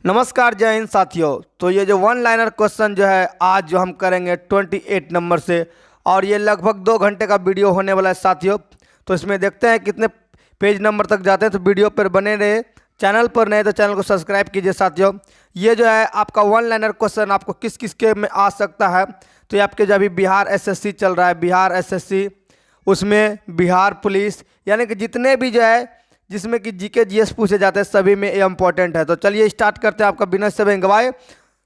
नमस्कार, जय हिंद साथियों। तो ये जो वन लाइनर क्वेश्चन जो है आज जो हम करेंगे 28 नंबर से, और ये लगभग 2 घंटे का वीडियो होने वाला है साथियों। तो इसमें देखते हैं कितने पेज नंबर तक जाते हैं। तो वीडियो पर बने रहे, चैनल पर नए तो चैनल को सब्सक्राइब कीजिए साथियों। ये जो है आपका वन लाइनर क्वेश्चन आपको किस किस के में आ सकता है। तो ये आपके जो अभी बिहार एसएससी चल रहा है, बिहार एसएससी, उसमें बिहार पुलिस, यानी कि जितने भी जो है जिसमें कि जीके जीएस पूछे जाते हैं सभी में ये इंपॉर्टेंट है। तो चलिए स्टार्ट करते हैं आपका बिना समय गंवाए।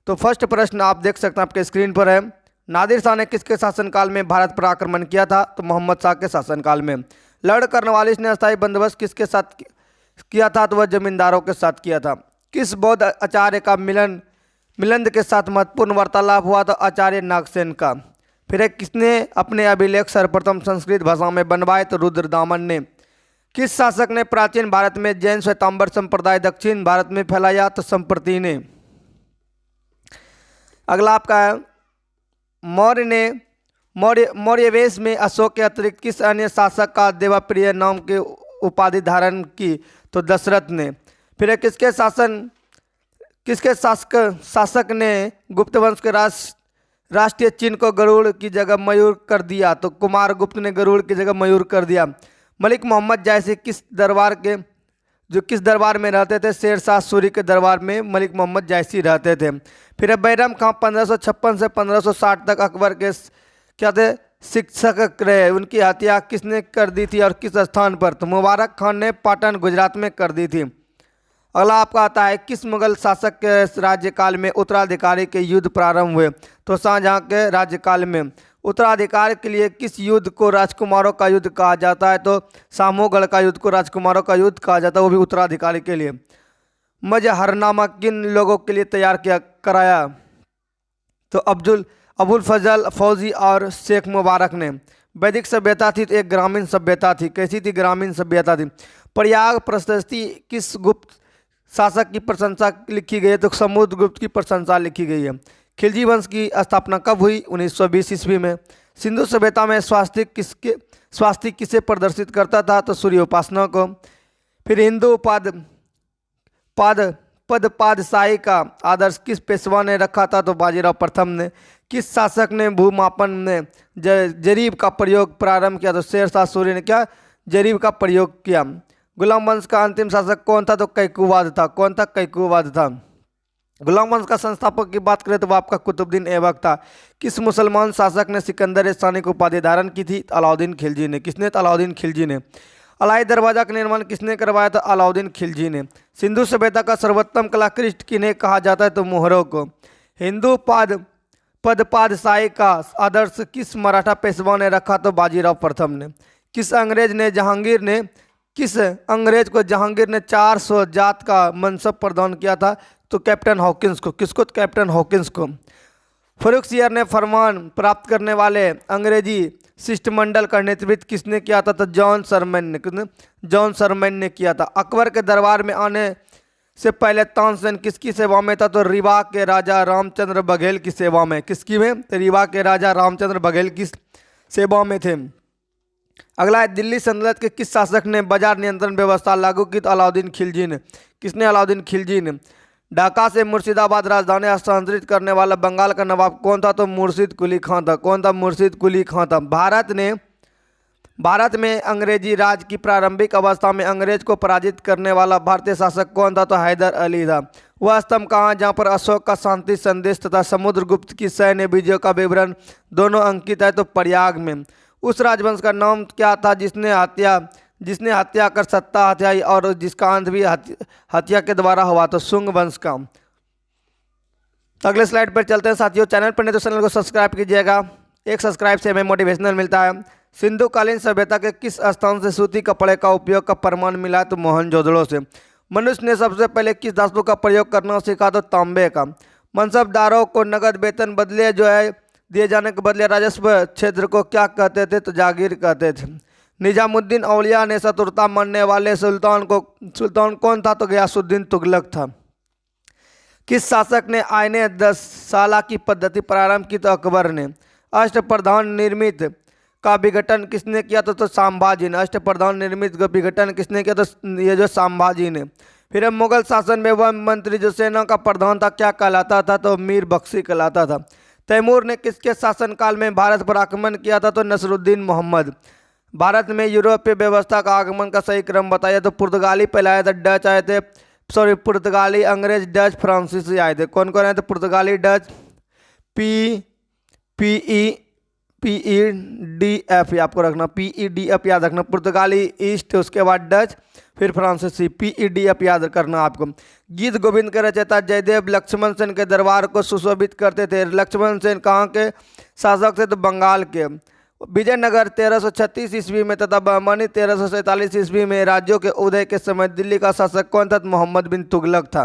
तो फर्स्ट प्रश्न आप देख सकते हैं आपके स्क्रीन पर है। नादिर शाह ने किसके शासनकाल में भारत पर आक्रमण किया था? तो मोहम्मद शाह के शासनकाल में। लॉर्ड कॉर्नवालिस ने अस्थायी बंदोबस्त किसके साथ किया था? तो वह जमींदारों के साथ किया था। किस बौद्ध आचार्य का मिलिंद के साथ महत्वपूर्ण वार्तालाप हुआ? तो आचार्य नागसेन का। फिर किसने अपने अभिलेख सर्वप्रथम संस्कृत भाषा में बनवाए? तो रुद्रदामन ने। किस शासक ने प्राचीन भारत में जैन श्वेतांबर संप्रदाय दक्षिण भारत में फैलाया? तो संप्रति ने। अगला आपका है, मौर्य ने मौर्यवेश में अशोक के अतिरिक्त किस अन्य शासक का देवप्रिय नाम की उपाधि धारण की? तो दशरथ ने। फिर किसके शासक ने गुप्त वंश के राष्ट्रीय चिन्ह को गरुड़ की जगह मयूर कर दिया? तो कुमार गुप्त ने गरुड़ की जगह मयूर कर दिया। मलिक मोहम्मद जायसी किस दरबार में रहते थे? शेरशाह सूरी के दरबार में मलिक मोहम्मद जायसी रहते थे। फिर बैरम खां 1556 से 1560 तक अकबर के क्या थे? शिक्षक रहे। उनकी हत्या किसने कर दी थी और किस स्थान पर? तो मुबारक खान ने पाटन गुजरात में कर दी थी। अगला आपका आता है, किस मुगल शासक के राज्यकाल में उत्तराधिकारी के युद्ध प्रारंभ हुए? तो शाहजहां के राज्यकाल में। उत्तराधिकार के लिए किस युद्ध को राजकुमारों का युद्ध कहा जाता है? तो सामूगढ़ का युद्ध को राजकुमारों का युद्ध कहा जाता है, वो भी उत्तराधिकारी के लिए। मजहरनामा किन लोगों के लिए तैयार कराया? तो अबुल फजल फौजी और शेख मुबारक ने। वैदिक सभ्यता थी तो एक ग्रामीण सभ्यता थी। कैसी थी? ग्रामीण सभ्यता थी। प्रयाग प्रशस्ति किस गुप्त शासक की प्रशंसा लिखी गई है? तो समुद्रगुप्त की प्रशंसा लिखी गई है। खिलजी वंश की स्थापना कब हुई? 1920 ईस्वी में। सिंधु सभ्यता में स्वास्तिक किसे प्रदर्शित करता था? तो सूर्य उपासना को। फिर हिंदू पदपादशाही का आदर्श किस पेशवा ने रखा था? तो बाजीराव प्रथम ने। किस शासक ने भूमापन में जरीब का प्रयोग प्रारंभ किया? तो शेरशाह सूरी ने क्या जरीब का प्रयोग किया। गुलाम वंश का अंतिम शासक कौन था? तो कैकुवाद था। कौन था? कैकुवाद था। गुलाम वंश का संस्थापक की बात करें तो वो आपका कुतुबुद्दीन ऐबक था। किस मुसलमान शासक ने सिकंदर स्थानी को उपाधि धारण की थी? अलाउद्दीन खिलजी ने। किसने? तो अलाउद्दीन खिलजी ने। अलाई दरवाजा का निर्माण किसने करवाया था? अलाउद्दीन खिलजी ने। सिंधु सभ्यता का सर्वोत्तम कलाकृष्ट किन्हें कहा जाता है? तो मोहरों को। हिंदू पदपादशाही का आदर्श किस मराठा पेशवा ने रखा? तो बाजीराव प्रथम ने। किस अंग्रेज को जहांगीर ने 400 जात का मनसब प्रदान किया था? तो कैप्टन हॉकिंस को। किसको? तो कैप्टन हॉकिंस को। फर्रुखसियर ने फरमान प्राप्त करने वाले अंग्रेजी शिष्टमंडल का नेतृत्व किसने किया था? तो जॉन सरमैन ने किया था। अकबर के दरबार में आने से पहले तानसेन किसकी सेवा में था? तो रीवा के राजा रामचंद्र बघेल की सेवा में। किसकी में? तो रीवा के राजा रामचंद्र बघेल की सेवा में थे। अगला है, दिल्ली सल्तनत के किस शासक ने बाजार नियंत्रण व्यवस्था लागू की? तो अलाउद्दीन खिलजी ने। किसने? अलाउद्दीन खिलजी ने। ढाका से मुर्शिदाबाद राजधानी हस्तांतरित करने वाला बंगाल का नवाब कौन था? तो मुर्शिद कुली खां था। कौन था? मुर्शिद कुली खां था। भारत में अंग्रेजी राज की प्रारंभिक अवस्था में अंग्रेज को पराजित करने वाला भारतीय शासक कौन था? तो हैदर अली था। वह स्तंभ कहाँ जहाँ पर अशोक का शांति संदेश तथा समुद्रगुप्त की सैन्य विजयों का विवरण दोनों अंकित है? तो प्रयाग में। उस राजवंश का नाम क्या था जिसने हत्या कर सत्ता हत्याई और जिसका अंत भी हत्या के द्वारा हुआ? तो शुंग वंश का। तो अगले स्लाइड पर चलते हैं साथियों। चैनल पर नहीं तो चैनल को सब्सक्राइब कीजिएगा, एक सब्सक्राइब से हमें मोटिवेशनल मिलता है। सिंधुकालीन सभ्यता के किस स्थान से सूती कपड़े का उपयोग का प्रमाण मिला है? तो मोहनजोदड़ो से। मनुष्य ने सबसे पहले किस धातु का प्रयोग करना सीखा? तो तांबे का। मनसबदारों को नगद वेतन बदले जो है दिए जाने के बदले राजस्व क्षेत्र को क्या कहते थे? तो जागीर कहते थे। निजामुद्दीन औलिया ने शत्रुता मानने वाले सुल्तान कौन था? तो गयासुद्दीन तुगलक था। किस शासक ने आईने 10 साला की पद्धति प्रारंभ की? तो अकबर ने। अष्टप्रधान निर्मित का विघटन किसने किया? तो संभाजी ने। अष्टप्रधान निर्मित का विघटन किसने किया? तो ये जो संभाजी ने। फिर मुगल शासन में वह मंत्री जो सेना का प्रधान था क्या कहलाता था? तो मीर बख्शी कहलाता था। तैमूर ने किसके शासनकाल में भारत पर आक्रमण किया था? तो नसरुद्दीन मोहम्मद। भारत में यूरोपीय व्यवस्था का आगमन का सही क्रम बताइए? तो पुर्तगाली पहले आए थे, डच आए थे, सॉरी पुर्तगाली, अंग्रेज, डच, फ्रांसीसी आए थे। कौन कौन आए थे? पुर्तगाली, Dutch, P P E D F आपको रखना, PEDF याद रखना। पुर्तगाली ईस्ट, उसके बाद डच, फिर फ्रांसीसी, PEDF याद करना आपको। गीत गोविंद के रचयिता जयदेव लक्ष्मण सेन के दरबार को सुशोभित करते थे। लक्ष्मण सेन कहाँ के शासक थे? तो बंगाल के। विजयनगर 1336 ईस्वी में तथा बहमनी 1347 ईस्वी में राज्यों के उदय के समय दिल्ली का शासक कौन था? तो मोहम्मद बिन तुगलक था।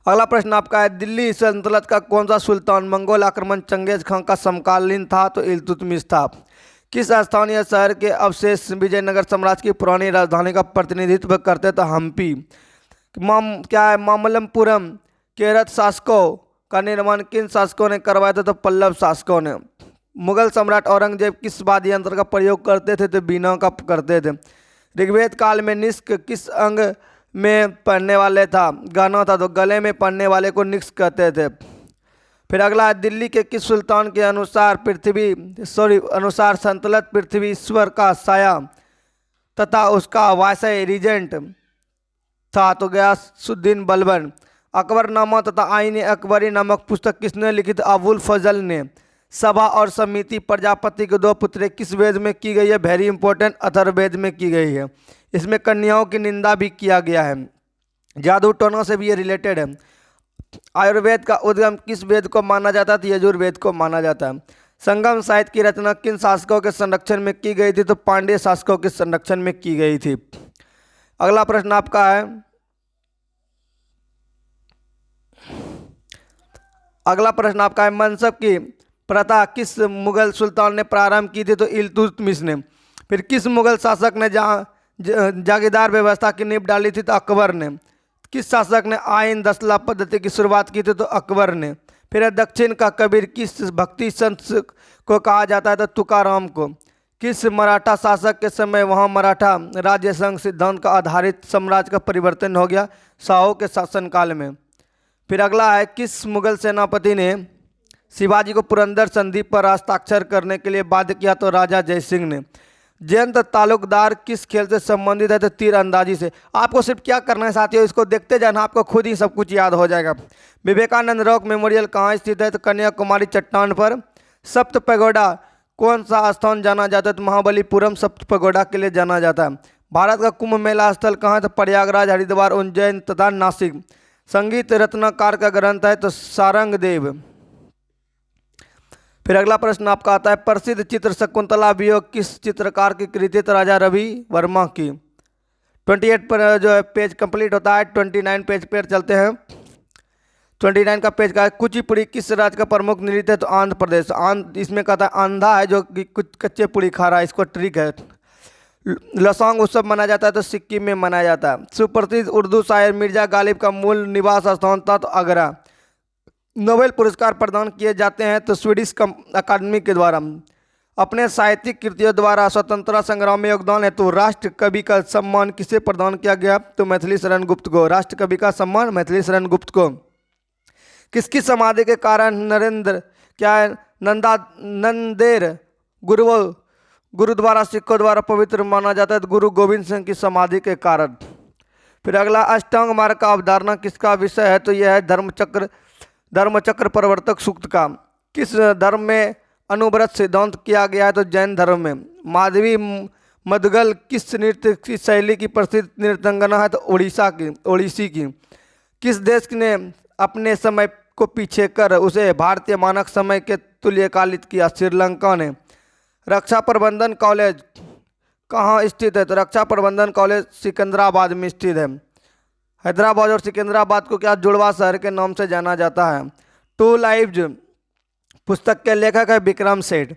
अगला प्रश्न आपका है, दिल्ली सल्तनत का कौन सा सुल्तान मंगोल आक्रमण चंगेज खां का समकालीन था? तो इल्तुतमिश था। किस स्थानीय शहर के अवशेष विजयनगर साम्राज्य की पुरानी राजधानी का प्रतिनिधित्व करते? तो हम्पी। क्या है? मामल्लपुरम के रथ शासकों का निर्माण किन शासकों ने करवाया था? तो पल्लव शासकों ने। मुगल सम्राट औरंगजेब किस वाद्य यंत्र का प्रयोग करते थे? तो बीना का करते थे। ऋग्वेद काल में निष्क किस अंग में पहनने वाले था? गहना था, तो गले में पहनने वाले को निष्क कहते थे। फिर अगला है, दिल्ली के किस सुल्तान के अनुसार सल्तनत पृथ्वी ईश्वर का साया तथा उसका वायसय रीजेंट था? तो गयासुद्दीन बलबन। अकबरनामा तथा आईन अकबरी नामक पुस्तक किसने लिखी? तो अबुल फजल ने। सभा और समिति प्रजापति के दो पुत्र किस वेद में की गई है? वेरी इंपॉर्टेंट, अथर्ववेद में की गई है। इसमें कन्याओं की निंदा भी किया गया है। जादू टोना से भी ये रिलेटेड है। आयुर्वेद का उद्गम किस वेद को माना जाता है? तो यजुर्वेद को माना जाता है। संगम साहित्य की रचना किन शासकों के संरक्षण में की गई थी? तो पांड्य शासकों के संरक्षण में की गई थी। अगला प्रश्न आपका है, मनसब की प्रथा किस मुगल सुल्तान ने प्रारंभ की थी? तो इल्तुतमिश ने। फिर किस मुगल शासक ने जागीरदार व्यवस्था की नींव डाली थी? तो अकबर ने। किस शासक ने आइन दसला पद्धति की शुरुआत की थी? तो अकबर ने। फिर दक्षिण का कबीर किस भक्ति संत को कहा जाता है? तो तुकाराम को। किस मराठा शासक के समय वहाँ मराठा राज्य संघ सिद्धांत का आधारित साम्राज्य का परिवर्तन हो गया? शाहों के शासनकाल में। फिर अगला है, किस मुगल सेनापति ने शिवाजी को पुरंदर संधि पर हस्ताक्षर करने के लिए बाध्य किया? तो राजा जयसिंह ने। जयंत तालुकदार किस खेल से संबंधित है? तो तीरंदाजी से। आपको सिर्फ क्या करना है साथियों, इसको देखते जाना, आपको खुद ही सब कुछ याद हो जाएगा। विवेकानंद रॉक मेमोरियल कहाँ स्थित है? तो कन्याकुमारी चट्टान पर। सप्त पैगोडा कौन सा स्थान जाना जाता है? तो महाबलीपुरम सप्त पैगोडा के लिए जाना जाता है। भारत का कुंभ मेला स्थल कहाँ है? तो प्रयागराज, हरिद्वार, उज्जैन तथा नासिक। संगीत रत्नाकर का ग्रंथ है? तो सारंगदेव। फिर अगला प्रश्न आपका आता है, प्रसिद्ध चित्र शकुंतला वियोग किस चित्रकार की कृति? तो राजा रवि वर्मा की। 28 पर जो है पेज कंप्लीट होता है। 29 पेज पर चलते हैं। 29 का पेज का है, कुचिपुड़ी किस राज्य का प्रमुख नृत्य है? तो आंध्र प्रदेश। इसमें कहता है अंधा है जो कि कुछ कच्चे पूड़ी खा रहा है, इसको ट्रिक है। लसोंग उत्सव मनाया जाता है? तो सिक्किम में मनाया जाता है। सुप्रसिद्ध उर्दू शायर मिर्जा गालिब का मूल निवास स्थान था? तो आगरा। नोबेल पुरस्कार प्रदान किए जाते हैं? तो स्वीडिश अकादमी के द्वारा। अपने साहित्यिक कृतियों द्वारा स्वतंत्रता संग्राम में योगदान है तो राष्ट्र कवि का सम्मान किसे प्रदान किया गया? तो मैथिली शरण गुप्त को। राष्ट्र कवि का सम्मान मैथिली शरण गुप्त को। किसकी समाधि के कारण नंदेर गुरुद्वारा सिखों द्वारा पवित्र माना जाता है? तो गुरु गोविंद सिंह की समाधि के कारण। फिर अगला, अष्टांग मार्ग का अवधारणा किसका विषय है? तो यह है धर्मचक्र प्रवर्तक सूक्त का। किस धर्म में अनुव्रत सिद्धांत किया गया है? तो जैन धर्म में। माधवी मदगल किस नृत्य की शैली की प्रसिद्ध नृत्यांगना है? तो ओडिसी की। किस देश ने अपने समय को पीछे कर उसे भारतीय मानक समय के तुल्यकालित किया? श्रीलंका ने। रक्षा प्रबंधन कॉलेज कहाँ स्थित है? तो रक्षा प्रबंधन कॉलेज सिकंदराबाद में स्थित है। हैदराबाद और सिकंदराबाद को क्या जुड़वा शहर के नाम से जाना जाता है? टू लाइव्स पुस्तक के लेखक है Vikram Seth.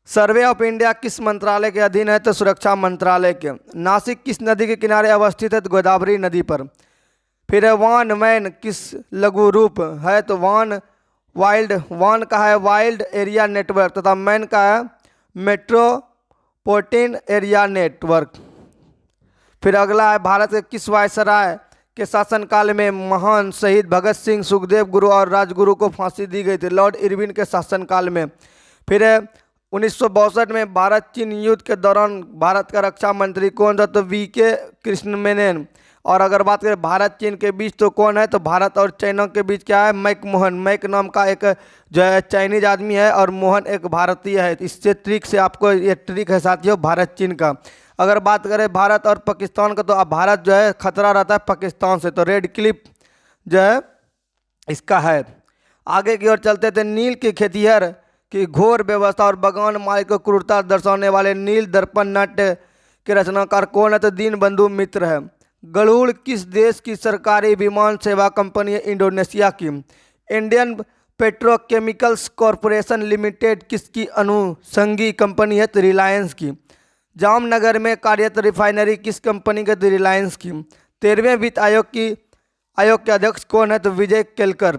Survey of India किस मंत्रालय के अधीन है? तो सुरक्षा मंत्रालय के। नासिक किस नदी के किनारे अवस्थित है? तो गोदावरी नदी पर। फिर वान मैन किस लघु रूप है? तो वान का है वाइल्ड एरिया नेटवर्क तथा मैन का है मेट्रोपोलिटन एरिया नेटवर्क। फिर अगला है भारत के किस वायसराय के शासनकाल में महान शहीद भगत सिंह, सुखदेव, गुरु और राजगुरु को फांसी दी गई थी? लॉर्ड इरविन के शासनकाल में। फिर 1962 में भारत चीन युद्ध के दौरान भारत का रक्षा मंत्री कौन था? तो वी.के. कृष्णमेनन। और अगर बात करें भारत चीन के बीच तो कौन है? तो भारत और चाइना के बीच क्या है? मैकमोहन। मैक नाम का एक जो है चाइनीज आदमी है और मोहन एक भारतीय है। इससे ट्रिक से आपको ये ट्रिक है साथियों भारत चीन का। अगर बात करें भारत और पाकिस्तान का तो अब भारत जो है खतरा रहता है पाकिस्तान से, तो रेड क्लिफ जो है इसका है। आगे की ओर चलते थे। नील की खेतिहर की घोर व्यवस्था और बगान मालिक को क्रूरता दर्शाने वाले नील दर्पण नाट्य के रचनाकार कौन है? तो दीनबंधु मित्र है। गरुड़ किस देश की सरकारी विमान सेवा कंपनी है? इंडोनेशिया की। इंडियन पेट्रोकेमिकल्स कॉरपोरेशन लिमिटेड किसकी अनुषंगी कंपनी है? तो रिलायंस की। जामनगर में कार्यरत रिफाइनरी किस कंपनी के? तो रिलायंस की। 13वें वित्त आयोग के अध्यक्ष कौन है? तो विजय केलकर।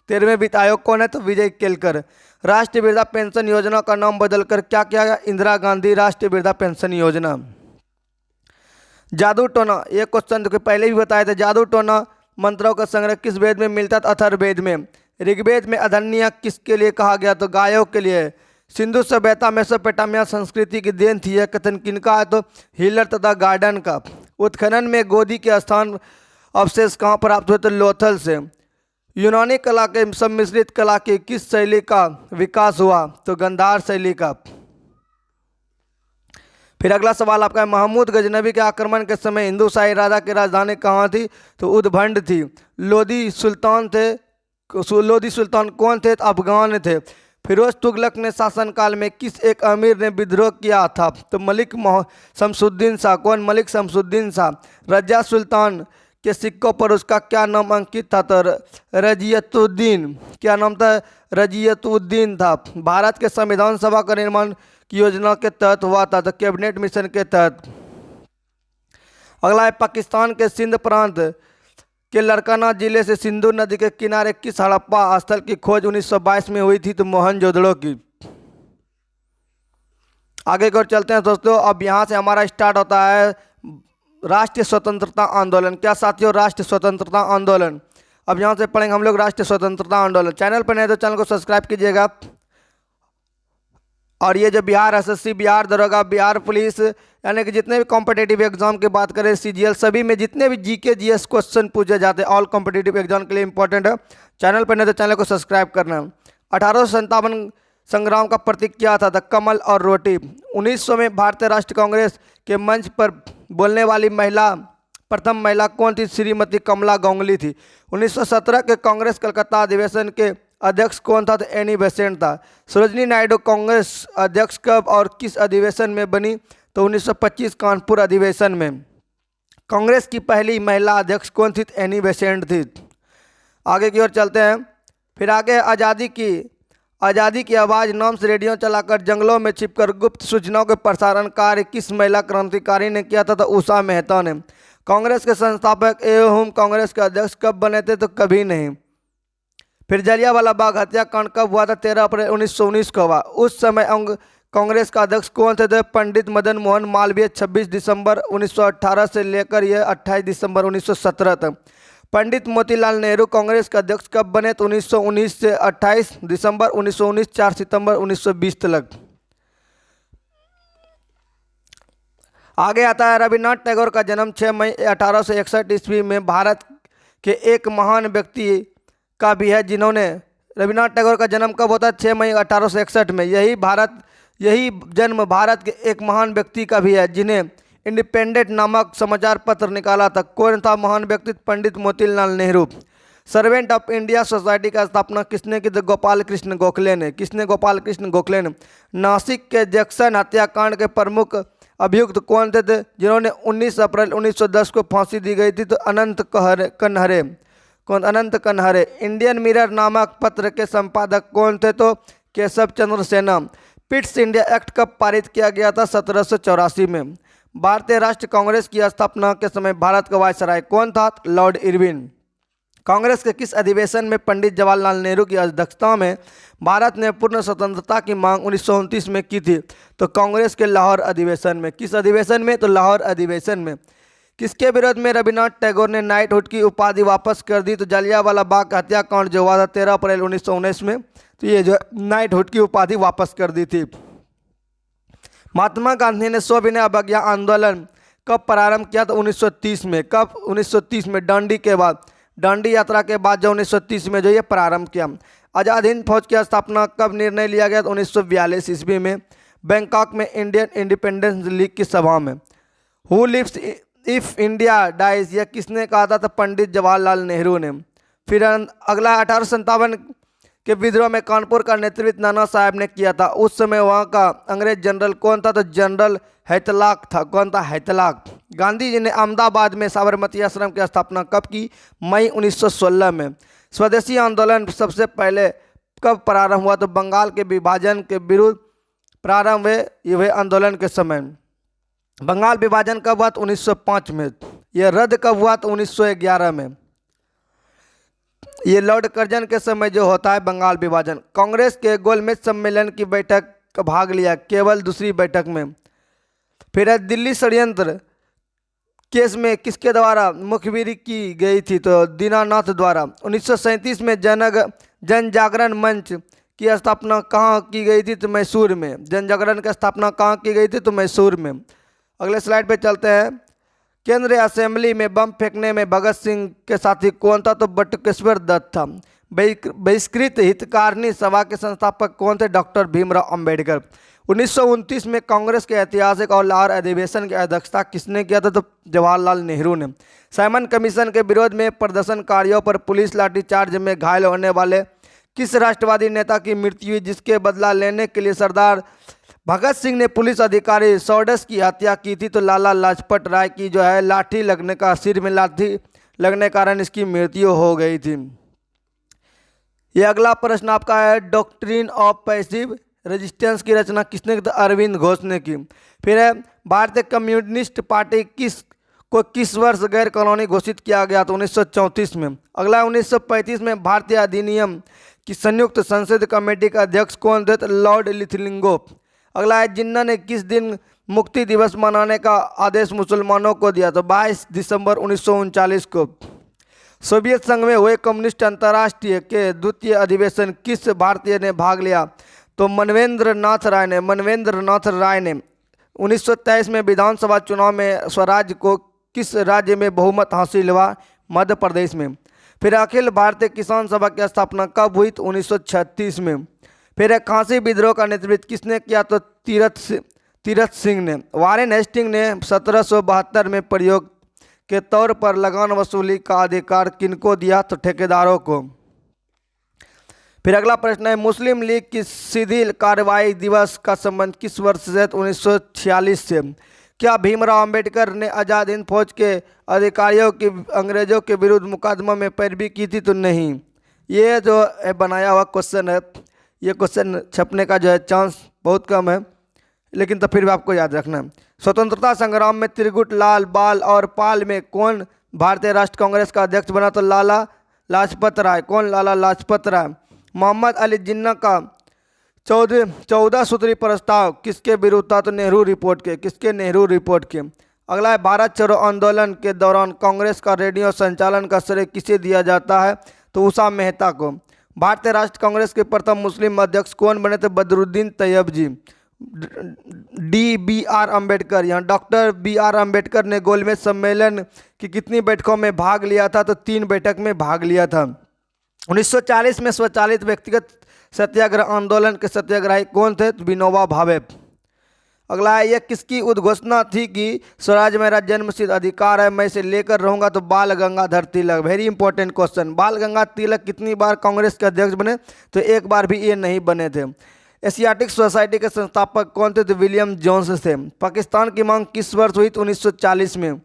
13वें वित्त आयोग कौन है? तो विजय केलकर। राष्ट्रीय वृद्धा पेंशन योजना का नाम बदलकर क्या किया गया? इंदिरा गांधी राष्ट्रीय वृद्धा पेंशन योजना। जादू टोना, ये क्वेश्चन तो पहले भी बताए थे। जादू टोना मंत्रों का संग्रह किस वेद में मिलता था? अथर्ववेद में। ऋग्वेद में अदन्या किसके लिए कहा गया? तो गायों के लिए। सिंधु सभ्यता मेसोपोटामिया संस्कृति की देन थी, यह कथन किनका है? तो हिलर तथा गार्डन का। उत्खनन में गोदी के स्थान अवशेष कहाँ प्राप्त हुए? तो लोथल से। यूनानी कला के सम्मिश्रित कला की किस शैली का विकास हुआ? तो गांधार शैली का। फिर अगला सवाल आपका है, महमूद गजनवी के आक्रमण के समय हिंदू शाही राजा की राजधानी कहाँ थी? तो उद्भंड थी। लोधी सुल्तान कौन थे? तो अफगान थे। फिरोज तुगलक ने शासनकाल में किस एक अमीर ने विद्रोह किया था? तो मलिक शमसुद्दीन शाह। कौन? मलिक शमसुद्दीन शाह। रजिया सुल्तान के सिक्कों पर उसका क्या नाम अंकित था? तो रजियतुद्दीन। क्या नाम था? रजियतुद्दीन था। भारत के संविधान सभा का निर्माण की योजना के तहत हुआ था? तो कैबिनेट मिशन के तहत। अगला है, पाकिस्तान के सिंध प्रांत के लड़काना जिले से सिंधु नदी के किनारे किस हड़प्पा स्थल की खोज 1922 में हुई थी? तो मोहनजोदड़ो की। आगे की ओर चलते हैं दोस्तों। अब यहाँ से हमारा स्टार्ट होता है राष्ट्रीय स्वतंत्रता आंदोलन। क्या साथियों? राष्ट्रीय स्वतंत्रता आंदोलन। अब यहाँ से पढ़ेंगे हम लोग राष्ट्रीय स्वतंत्रता आंदोलन। चैनल पर नहीं तो चैनल को सब्सक्राइब कीजिएगा। और ये जो बिहार एसएससी, बिहार दरोगा, बिहार पुलिस, यानी कि जितने भी कॉम्पिटेटिव एग्जाम की बात करें, सीजीएल, सभी में जितने भी जीके जीएस क्वेश्चन पूछे जाते हैं ऑल कॉम्पिटेटिव एग्जाम के लिए इंपॉर्टेंट है। चैनल पर नहीं तो चैनल को सब्सक्राइब करना। 1857 संग्राम का प्रतीक क्या था? था कमल और रोटी। 1900 में भारतीय राष्ट्रीय कांग्रेस के मंच पर बोलने वाली प्रथम महिला कौन थी? श्रीमती कमला गांगुली थी। 1917 के कांग्रेस कलकत्ता अधिवेशन के अध्यक्ष कौन था? तो एनी बेसेंट था। सरोजिनी नायडू कांग्रेस अध्यक्ष कब और किस अधिवेशन में बनी? तो 1925 कानपुर अधिवेशन में। कांग्रेस की पहली महिला अध्यक्ष कौन थी? एनी बेसेंट थी। आगे की ओर चलते हैं। फिर आगे आज़ादी की आवाज़ नाम से रेडियो चलाकर जंगलों में छिपकर गुप्त सूचनाओं के प्रसारण कार्य किस महिला क्रांतिकारी ने किया था? तो उषा मेहता ने। कांग्रेस के संस्थापक एवं कांग्रेस के अध्यक्ष कब बने थे? तो कभी नहीं। फिर जलियांवाला बाग हत्याकांड कब हुआ था? 13 अप्रैल 1919 को हुआ। उस समय कांग्रेस का अध्यक्ष कौन थे? तो पंडित मदन मोहन मालवीय। 26 दिसंबर 1918 से लेकर यह 28 दिसंबर 1917 तक। पंडित मोतीलाल नेहरू कांग्रेस के अध्यक्ष कब बने? तो 1919 से 28 दिसंबर 1919, 4 सितंबर 1920 तक। आगे आता है, रविन्द्रनाथ टैगोर का जन्म 6 मई 1861 ईस्वी में भारत के एक महान व्यक्ति का भी है, जिन्होंने रविन्द्रनाथ टैगोर का जन्म कब होता है? 6 मई 1861 में। यही जन्म भारत के एक महान व्यक्ति का भी है, जिन्हें इंडिपेंडेंट नामक समाचार पत्र निकाला था। कौन था महान व्यक्ति? Pandit Motilal Nehru. Servant of India society का स्थापना किसने की? तो गोपाल कृष्ण गोखले ने। किसने? गोपाल कृष्ण गोखले ने। नासिक के जैक्सन हत्याकांड के प्रमुख अभियुक्त कौन थे? जिन्होंने 19 अप्रैल 1910 को फांसी दी गई थी? तो अनंत कन्हरे। कौन? अनंत कन्हरे। इंडियन मिरर नामक पत्र के संपादक कौन थे? तो केशव चंद्र सेना। पिट्स इंडिया एक्ट कब पारित किया गया था? 1784 में। भारतीय राष्ट्रीय कांग्रेस की स्थापना के समय भारत का वायसराय कौन था? Lord Irwin. कांग्रेस के किस अधिवेशन में पंडित जवाहरलाल नेहरू की अध्यक्षता में भारत ने पूर्ण स्वतंत्रता की मांग 1929 में की थी? तो कांग्रेस के लाहौर अधिवेशन में। किस अधिवेशन में? तो लाहौर अधिवेशन में। किसके विरोध में रविन्द्रनाथ टैगोर ने नाइटहुड की उपाधि वापस कर दी? तो जलियांवाला बाग हत्याकांड जो हुआ था 13 अप्रैल 1919 में, तो ये जो नाइटहुड की उपाधि वापस कर दी थी। महात्मा गांधी ने सविनय अवज्ञा आंदोलन कब प्रारंभ किया? तो 1930 में। कब? 1930 में, दांडी के बाद, दांडी यात्रा के बाद जो 1930 में जो ये प्रारंभ किया। आज़ाद हिंद फौज की स्थापना कब निर्णय लिया गया? तो 1942 ईस्वी में, बैंकॉक में इंडियन इंडिपेंडेंस लीग की सभा में। Who lives if India dies, यह किसने कहा था? तो पंडित जवाहरलाल नेहरू ने। फिर अगला 1857 के विद्रोह में कानपुर का नेतृत्व नाना साहब ने किया था। उस समय वहाँ का अंग्रेज जनरल कौन था? तो जनरल हैतलाक था। कौन था? हैतलाक। गांधी जी ने अहमदाबाद में साबरमती आश्रम की स्थापना कब की? मई 1916 में। स्वदेशी आंदोलन सबसे पहले कब प्रारंभ हुआ? तो बंगाल के विभाजन के विरुद्ध प्रारंभ हुए आंदोलन के समय। बंगाल विभाजन कब हुआ? तो 1905 में। यह रद्द कब हुआ? तो 1911 में। ये लॉर्ड कर्जन के समय जो होता है बंगाल विभाजन। कांग्रेस के गोलमेज सम्मेलन की बैठक का भाग लिया, केवल दूसरी बैठक में। फिर है दिल्ली षड्यंत्र केस में किसके द्वारा मुखबिरी की गई थी? तो दीनानाथ द्वारा। 1937 में जन जागरण मंच की स्थापना कहाँ की गई थी? तो मैसूर में। जन जागरण की स्थापना कहाँ की गई थी? तो मैसूर में। अगले स्लाइड पे चलते हैं। केंद्रीय असेंबली में बम फेंकने में भगत सिंह के साथी कौन था? तो बटुकेश्वर दत्त था। बहिष्कृत हितकारिणी सभा के संस्थापक कौन थे? डॉक्टर भीमराव अंबेडकर। 1929 में कांग्रेस के ऐतिहासिक और लाहौर अधिवेशन की अध्यक्षता किसने किया था? तो जवाहरलाल नेहरू ने। साइमन कमीशन के विरोध में प्रदर्शनकारियों पर पुलिस लाठीचार्ज में घायल होने वाले किस राष्ट्रवादी नेता की मृत्यु हुई, जिसके बदला लेने के लिए सरदार भगत सिंह ने पुलिस अधिकारी सौडस की हत्या की थी? तो लाला लाजपत राय की जो है लाठी लगने का, सिर में लाठी लगने के कारण इसकी मृत्यु हो गई थी। ये अगला प्रश्न आपका है, डॉक्ट्रिन ऑफ पैसिव रेजिस्टेंस की रचना किसने की? तो अरविंद घोष ने की। फिर है भारतीय कम्युनिस्ट पार्टी किस वर्ष गैर कानूनी घोषित किया गया? तो 1934 में। अगला 1935 में भारतीय अधिनियम की संयुक्त संसदीय कमेटी का अध्यक्ष कौन थे? तो लॉर्ड लिथलिंगो। अगला है, जिन्ना ने किस दिन मुक्ति दिवस मनाने का आदेश मुसलमानों को दिया? तो 22 दिसंबर 1939 को। सोवियत संघ में हुए कम्युनिस्ट अंतर्राष्ट्रीय के द्वितीय अधिवेशन किस भारतीय ने भाग लिया? तो मनवेंद्र नाथ राय ने। 1923 में विधानसभा चुनाव में स्वराज को किस राज्य में बहुमत हासिल हुआ? मध्य प्रदेश में। फिर अखिल भारतीय किसान सभा की स्थापना कब हुई? तो 1936 में। फिर खांसी विद्रोह का नेतृत्व किसने किया? तो तीरथ सिंह ने। वारेन हेस्टिंग ने 1772 में प्रयोग के तौर पर लगान वसूली का अधिकार किनको दिया? तो ठेकेदारों को। फिर अगला प्रश्न है, मुस्लिम लीग की सीधी कार्रवाई दिवस का संबंध किस वर्ष से? 1946 से। क्या भीमराव अंबेडकर ने आज़ाद हिंद फौज के अधिकारियों की अंग्रेजों के विरुद्ध मुकदमा में पैरवी की थी? तो नहीं। ये जो बनाया हुआ क्वेश्चन है, ये क्वेश्चन छपने का जो है चांस बहुत कम है, लेकिन तो फिर भी आपको याद रखना है। स्वतंत्रता संग्राम में त्रिगुट लाल बाल और पाल में कौन भारतीय राष्ट्र कांग्रेस का अध्यक्ष बना? तो लाला लाजपत राय। कौन? लाला लाजपत राय। मोहम्मद अली जिन्ना का 14 सूत्री प्रस्ताव किसके विरुद्ध था? तो नेहरू रिपोर्ट के। किसके? नेहरू रिपोर्ट के। अगला है, भारत छोड़ो आंदोलन के दौरान कांग्रेस का रेडियो संचालन का श्रेय किसे दिया जाता है? तो उषा मेहता को। भारतीय राष्ट्र कांग्रेस के प्रथम मुस्लिम अध्यक्ष कौन बने थे? बदरुद्दीन तैयब जी। DBR अम्बेडकर। यहाँ डॉक्टर BR अम्बेडकर ने गोलमेज सम्मेलन की कितनी बैठकों में भाग लिया था? तो 3 बैठक में भाग लिया था। 1940 में स्वचालित व्यक्तिगत सत्याग्रह आंदोलन के सत्याग्रही कौन थे? तो विनोबा भावे। अगला है, यह किसकी उद्घोषणा थी कि स्वराज मेरा जन्मसिद्ध अधिकार है, मैं इसे लेकर रहूंगा? तो Bal Gangadhar Tilak. Very important question. Bal Gangadhar तिलक कितनी बार कांग्रेस के अध्यक्ष बने? तो एक बार भी ये नहीं बने थे। एशियाटिक सोसाइटी के संस्थापक कौन थे? तो विलियम जोन्स थे। पाकिस्तान की मांग किस वर्ष हुई? तो 1940 में।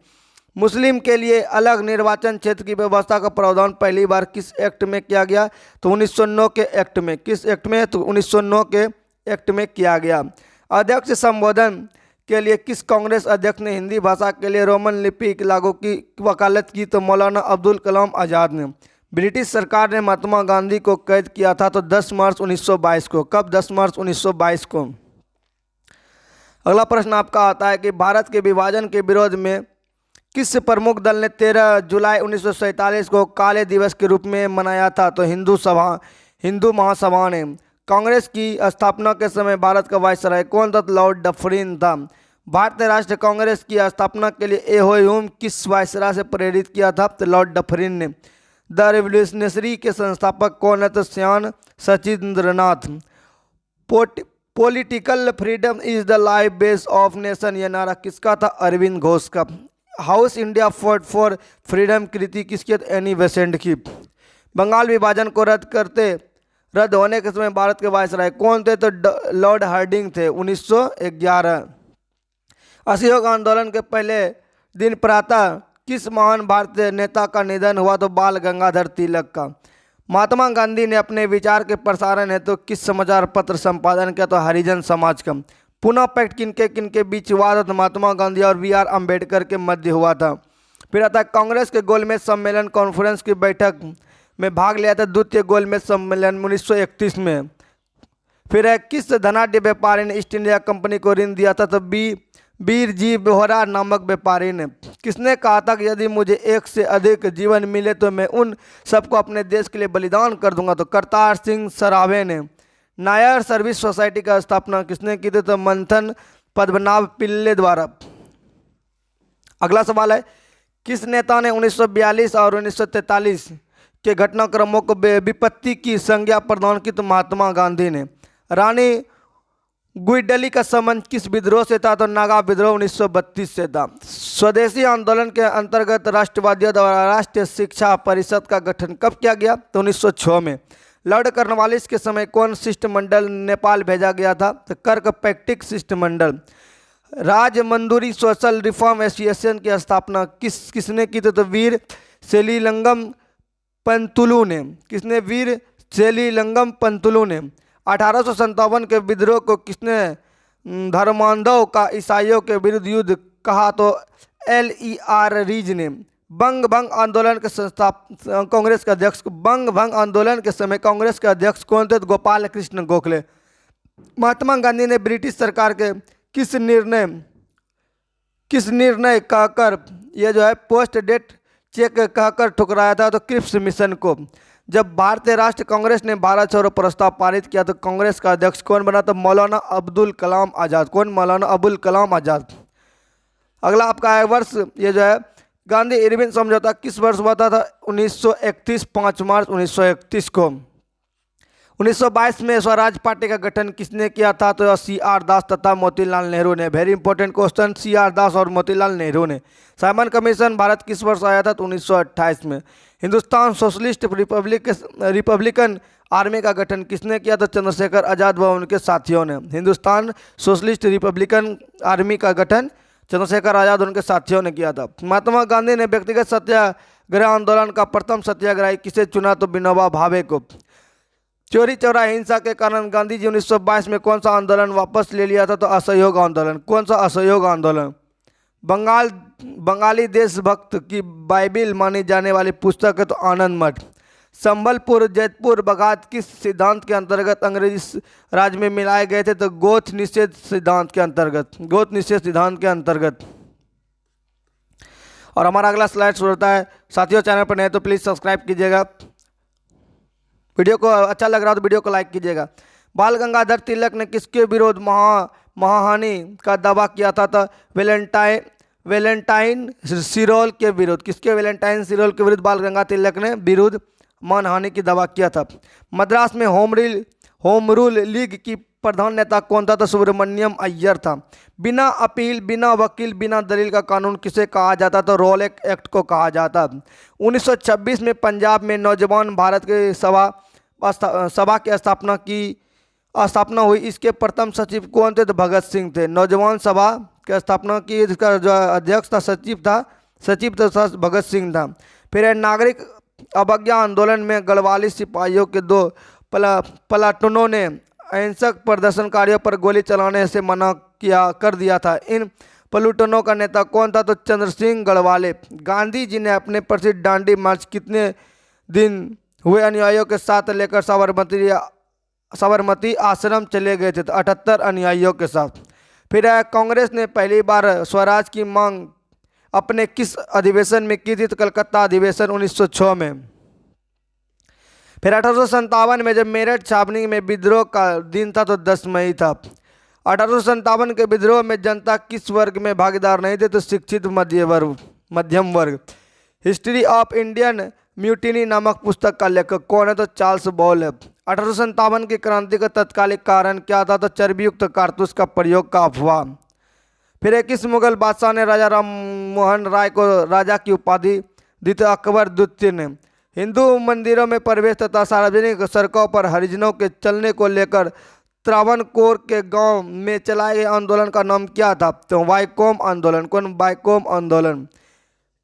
मुस्लिम के लिए अलग निर्वाचन क्षेत्र की व्यवस्था का प्रावधान पहली बार किस एक्ट में किया गया? तो 1909 के एक्ट में। किस एक्ट में? तो 1909 के एक्ट में किया गया। अध्यक्ष संबोधन के लिए किस कांग्रेस अध्यक्ष ने हिंदी भाषा के लिए रोमन लिपि लागू की वकालत की? तो मौलाना अब्दुल कलाम आज़ाद ने। ब्रिटिश सरकार ने महात्मा गांधी को कैद किया था? तो 10 मार्च 1922 को। कब? 10 मार्च 1922 को। अगला प्रश्न आपका आता है कि भारत के विभाजन के विरोध में किस प्रमुख दल ने 13 जुलाई 1947 को काले दिवस के रूप में मनाया था? तो हिंदू महासभा ने। कांग्रेस की स्थापना के समय भारत का वायसराय कौन था? लॉर्ड डफरिन था। भारतीय राष्ट्रीय कांग्रेस की स्थापना के लिए एहोयूम किस वायसराय से प्रेरित किया था? तो लॉर्ड डफरिन ने। द रिवोल्यूशनरी के संस्थापक कौन है? तो Shyam Sachindranath. Political freedom is the life base of nation, यह नारा किसका था? अरविंद घोष का। हाउस इंडिया फॉर फ्रीडम कृति किसकी? एनी बेसेंट की। बंगाल विभाजन को रद्द होने के समय भारत के वायसराय कौन थे? तो लॉर्ड हार्डिंग थे 1911। असहयोग आंदोलन के पहले दिन प्रातः किस महान भारतीय नेता का निधन हुआ? तो बाल गंगाधर तिलक का। महात्मा गांधी ने अपने विचार के प्रसारण हेतु तो किस समाचार पत्र संपादन किया? तो हरिजन समाज का। पुनः पैक्ट किनके बीच हुआ था? तो महात्मा गांधी और BR अम्बेडकर के मध्य हुआ था। फिर आता है कांग्रेस के गोलमेज सम्मेलन कॉन्फ्रेंस की बैठक में भाग लिया था द्वितीय गोलमेज सम्मेलन 1931 में। फिर है किस धनाढ्य व्यापारी ने ईस्ट इंडिया कंपनी को ऋण दिया था? तो बीर जी बोहरा नामक व्यापारी ने। किसने कहा था कि यदि मुझे एक से अधिक जीवन मिले तो मैं उन सबको अपने देश के लिए बलिदान कर दूंगा? तो करतार सिंह सराभे ने। नायर सर्विस सोसाइटी का स्थापना किसने की थी? तो मंथन पद्मनाभ पिल्ले द्वारा। अगला सवाल है किस नेता ने 1942 और 1943 के घटनाक्रमों को विपत्ति की संज्ञा प्रदान की? तो महात्मा गांधी ने। रानी गुइडली का संबंध किस विद्रोह से था? तो नागा विद्रोह 1932 से था। स्वदेशी आंदोलन के अंतर्गत राष्ट्रवादियों द्वारा राष्ट्रीय शिक्षा परिषद का गठन कब किया गया? तो 1906 में। लॉर्ड कॉर्नवालिस के समय कौन शिष्टमंडल नेपाल भेजा गया था? तो कर्क पैक्टिक शिष्टमंडल। राजमंदूरी सोशल रिफॉर्म एसोसिएशन की स्थापना किसने की थी? तो वीर सेलीलंगम पंतुलू ने। किसने? वीर सेलीलंगम पंतुलू ने। 1857 के विद्रोह को किसने धर्मांधों का ईसाइयों के विरुद्ध युद्ध कहा? तो LER रीज ने। बंग भंग आंदोलन के कांग्रेस के अध्यक्ष बंग भंग आंदोलन के समय कांग्रेस के अध्यक्ष कौन थे? तो गोपाल कृष्ण गोखले। महात्मा गांधी ने ब्रिटिश सरकार के किस निर्णय कहकर यह जो है पोस्ट डेट चेक कहकर ठुकराया था? तो क्रिप्स मिशन को। जब भारतीय राष्ट्रीय कांग्रेस ने भारत छोड़ो प्रस्ताव पारित किया तो कांग्रेस का अध्यक्ष कौन बना? तो मौलाना अब्दुल कलाम आज़ाद। कौन? मौलाना अबुल कलाम आज़ाद। अगला आपका है वर्ष, ये जो है गांधी इरविन समझौता किस वर्ष हुआ था? 1931 5 मार्च 1931 को। 1922 में स्वराज पार्टी का गठन किसने किया था? तो CR दास तथा मोतीलाल नेहरू ने। वेरी इंपॉर्टेंट क्वेश्चन, CR दास और मोतीलाल नेहरू ने। साइमन कमीशन भारत किस वर्ष आया था? तो 1928 में। हिंदुस्तान सोशलिस्ट रिपब्लिकन आर्मी का गठन किसने किया? तो चंद्रशेखर आज़ाद व उनके साथियों ने। हिंदुस्तान सोशलिस्ट रिपब्लिकन आर्मी का गठन चंद्रशेखर आज़ाद उनके साथियों ने किया था। महात्मा गांधी ने व्यक्तिगत सत्याग्रह आंदोलन का प्रथम सत्याग्रही किसे चुना? तो विनोबा भावे को। चोरी चौरा हिंसा के कारण गांधी जी 1922 में कौन सा आंदोलन वापस ले लिया था? तो असहयोग आंदोलन। कौन सा? असहयोग आंदोलन। बंगाली देशभक्त की बाइबिल मानी जाने वाली पुस्तक है तो आनंद मठ। संबलपुर जैतपुर बगात किस सिद्धांत के अंतर्गत अंग्रेजी राज में मिलाए गए थे? तो गोथ निषेध सिद्धांत के अंतर्गत। गोथ निषेध सिद्धांत के अंतर्गत। और हमारा अगला स्लाइड शुरू होता है। साथियों चैनल पर नए तो प्लीज सब्सक्राइब कीजिएगा। वीडियो को अच्छा लग रहा हो तो वीडियो को लाइक कीजिएगा। बाल गंगाधर तिलक ने किसके विरोध महाहानि का दावा किया था? तो वेलेंटाइन सिरोल के विरुद्ध। किसके? वेलेंटाइन सिरोल के विरुद्ध बाल गंगाधर तिलक ने विरुद्ध मानहानि की दावा किया था। मद्रास में होम रूल लीग की प्रधान नेता कौन था? तो सुब्रमण्यम अय्यर था। बिना अपील, बिना वकील, बिना दलील का कानून किसे कहा जाता? तो रोलेक एक्ट को कहा जाता। 1926 में पंजाब में नौजवान भारत के सभा की स्थापना हुई। इसके प्रथम सचिव कौन थे? तो भगत सिंह थे। नौजवान सभा की स्थापना की, इसका जो अध्यक्ष था सचिव था भगत सिंह था। फिर है नागरिक अवज्ञा आंदोलन में गढ़वाली सिपाहियों के 2 प्लाटूनों ने अहिंसक प्रदर्शनकारियों पर गोली चलाने से मना कर दिया था। इन प्लाटूनों का नेता कौन था? तो चंद्र सिंह गढ़वाले। गांधी जी ने अपने प्रसिद्ध दांडी मार्च कितने दिन हुए अनुयायियों के साथ लेकर साबरमती आश्रम चले गए थे? तो 78 अनुयायियों के साथ। फिर कांग्रेस ने पहली बार स्वराज की मांग अपने किस अधिवेशन में की थी? तो कलकत्ता अधिवेशन 1906 में। फिर 1857 में जब मेरठ छावनी में विद्रोह का दिन था तो 10 मई था। 1857 के विद्रोह में जनता किस वर्ग में भागीदार नहीं थे? तो शिक्षित मध्यम वर्ग। हिस्ट्री ऑफ इंडियन म्यूटिनी नामक पुस्तक का लेखक कौन है? तो चार्ल्स बॉल है। 1857 की क्रांति का तत्कालिक कारण क्या था? तो चर्बीयुक्त कारतूस का प्रयोग का अफवाह। फिर किस मुगल बादशाह ने राजा राम मोहन राय को राजा की उपाधि दी? तो अकबर द्वितीय ने। हिंदू मंदिरों में प्रवेश तथा सार्वजनिक सड़कों पर हरिजनों के चलने को लेकर त्रावणकोर के गांव में चलाए गए आंदोलन का नाम क्या था? तो वाइकोम आंदोलन। कौन? वाइकोम आंदोलन।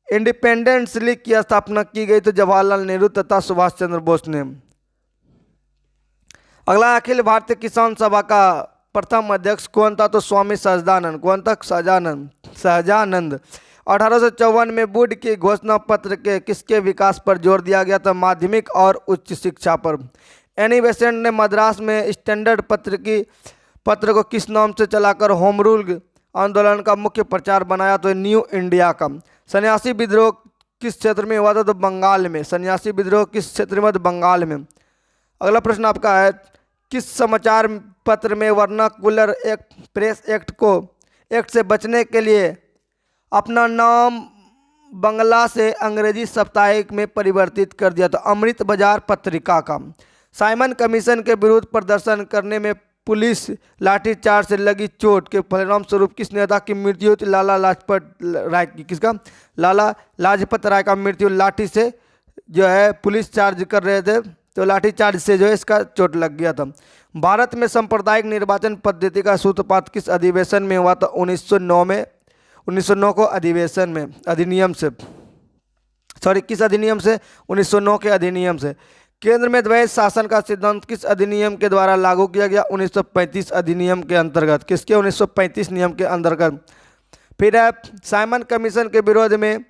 इंडिपेंडेंस लीग की स्थापना की गई तो जवाहरलाल नेहरू तथा सुभाष चंद्र बोस ने। अगला, अखिल भारतीय किसान सभा का प्रथम अध्यक्ष कौन था? तो स्वामी सहजानंद। कौन था? सहजानंद। 1854 में वुड की घोषणा पत्र के किसके विकास पर जोर दिया गया था? माध्यमिक और उच्च शिक्षा पर। एनी बेसेंट ने मद्रास में स्टैंडर्ड पत्र को किस नाम से चलाकर होम रूल आंदोलन का मुख्य प्रचार बनाया? तो न्यू इंडिया का। सन्यासी विद्रोह किस क्षेत्र में हुआ था? तो बंगाल में। सन्यासी विद्रोह किस क्षेत्र में? तो बंगाल में। अगला प्रश्न आपका है, किस समाचार पत्र में वर्नाकुलर प्रेस एक्ट से बचने के लिए अपना नाम बंगला से अंग्रेजी साप्ताहिक में परिवर्तित कर दिया? तो अमृत बाजार पत्रिका का। साइमन कमीशन के विरुद्ध प्रदर्शन करने में पुलिस लाठीचार्ज से लगी चोट के परिणाम स्वरूप किस नेता की मृत्यु हुई? लाला लाजपत राय की। किसका? लाला लाजपत राय का मृत्यु लाठी से जो है पुलिस चार्ज कर रहे थे तो लाठीचार्ज से जो है इसका चोट लग गया था। भारत में सांप्रदायिक निर्वाचन पद्धति का सूत्रपात किस अधिवेशन में हुआ था? 1909 में। 1909 को अधिनियम से किस अधिनियम से? 1909 के अधिनियम से। केंद्र में द्वैध शासन का सिद्धांत किस अधिनियम के द्वारा लागू किया गया? 1935 अधिनियम के अंतर्गत। किसके? 1935 नियम के अंतर्गत। फिर है, साइमन कमीशन के विरोध में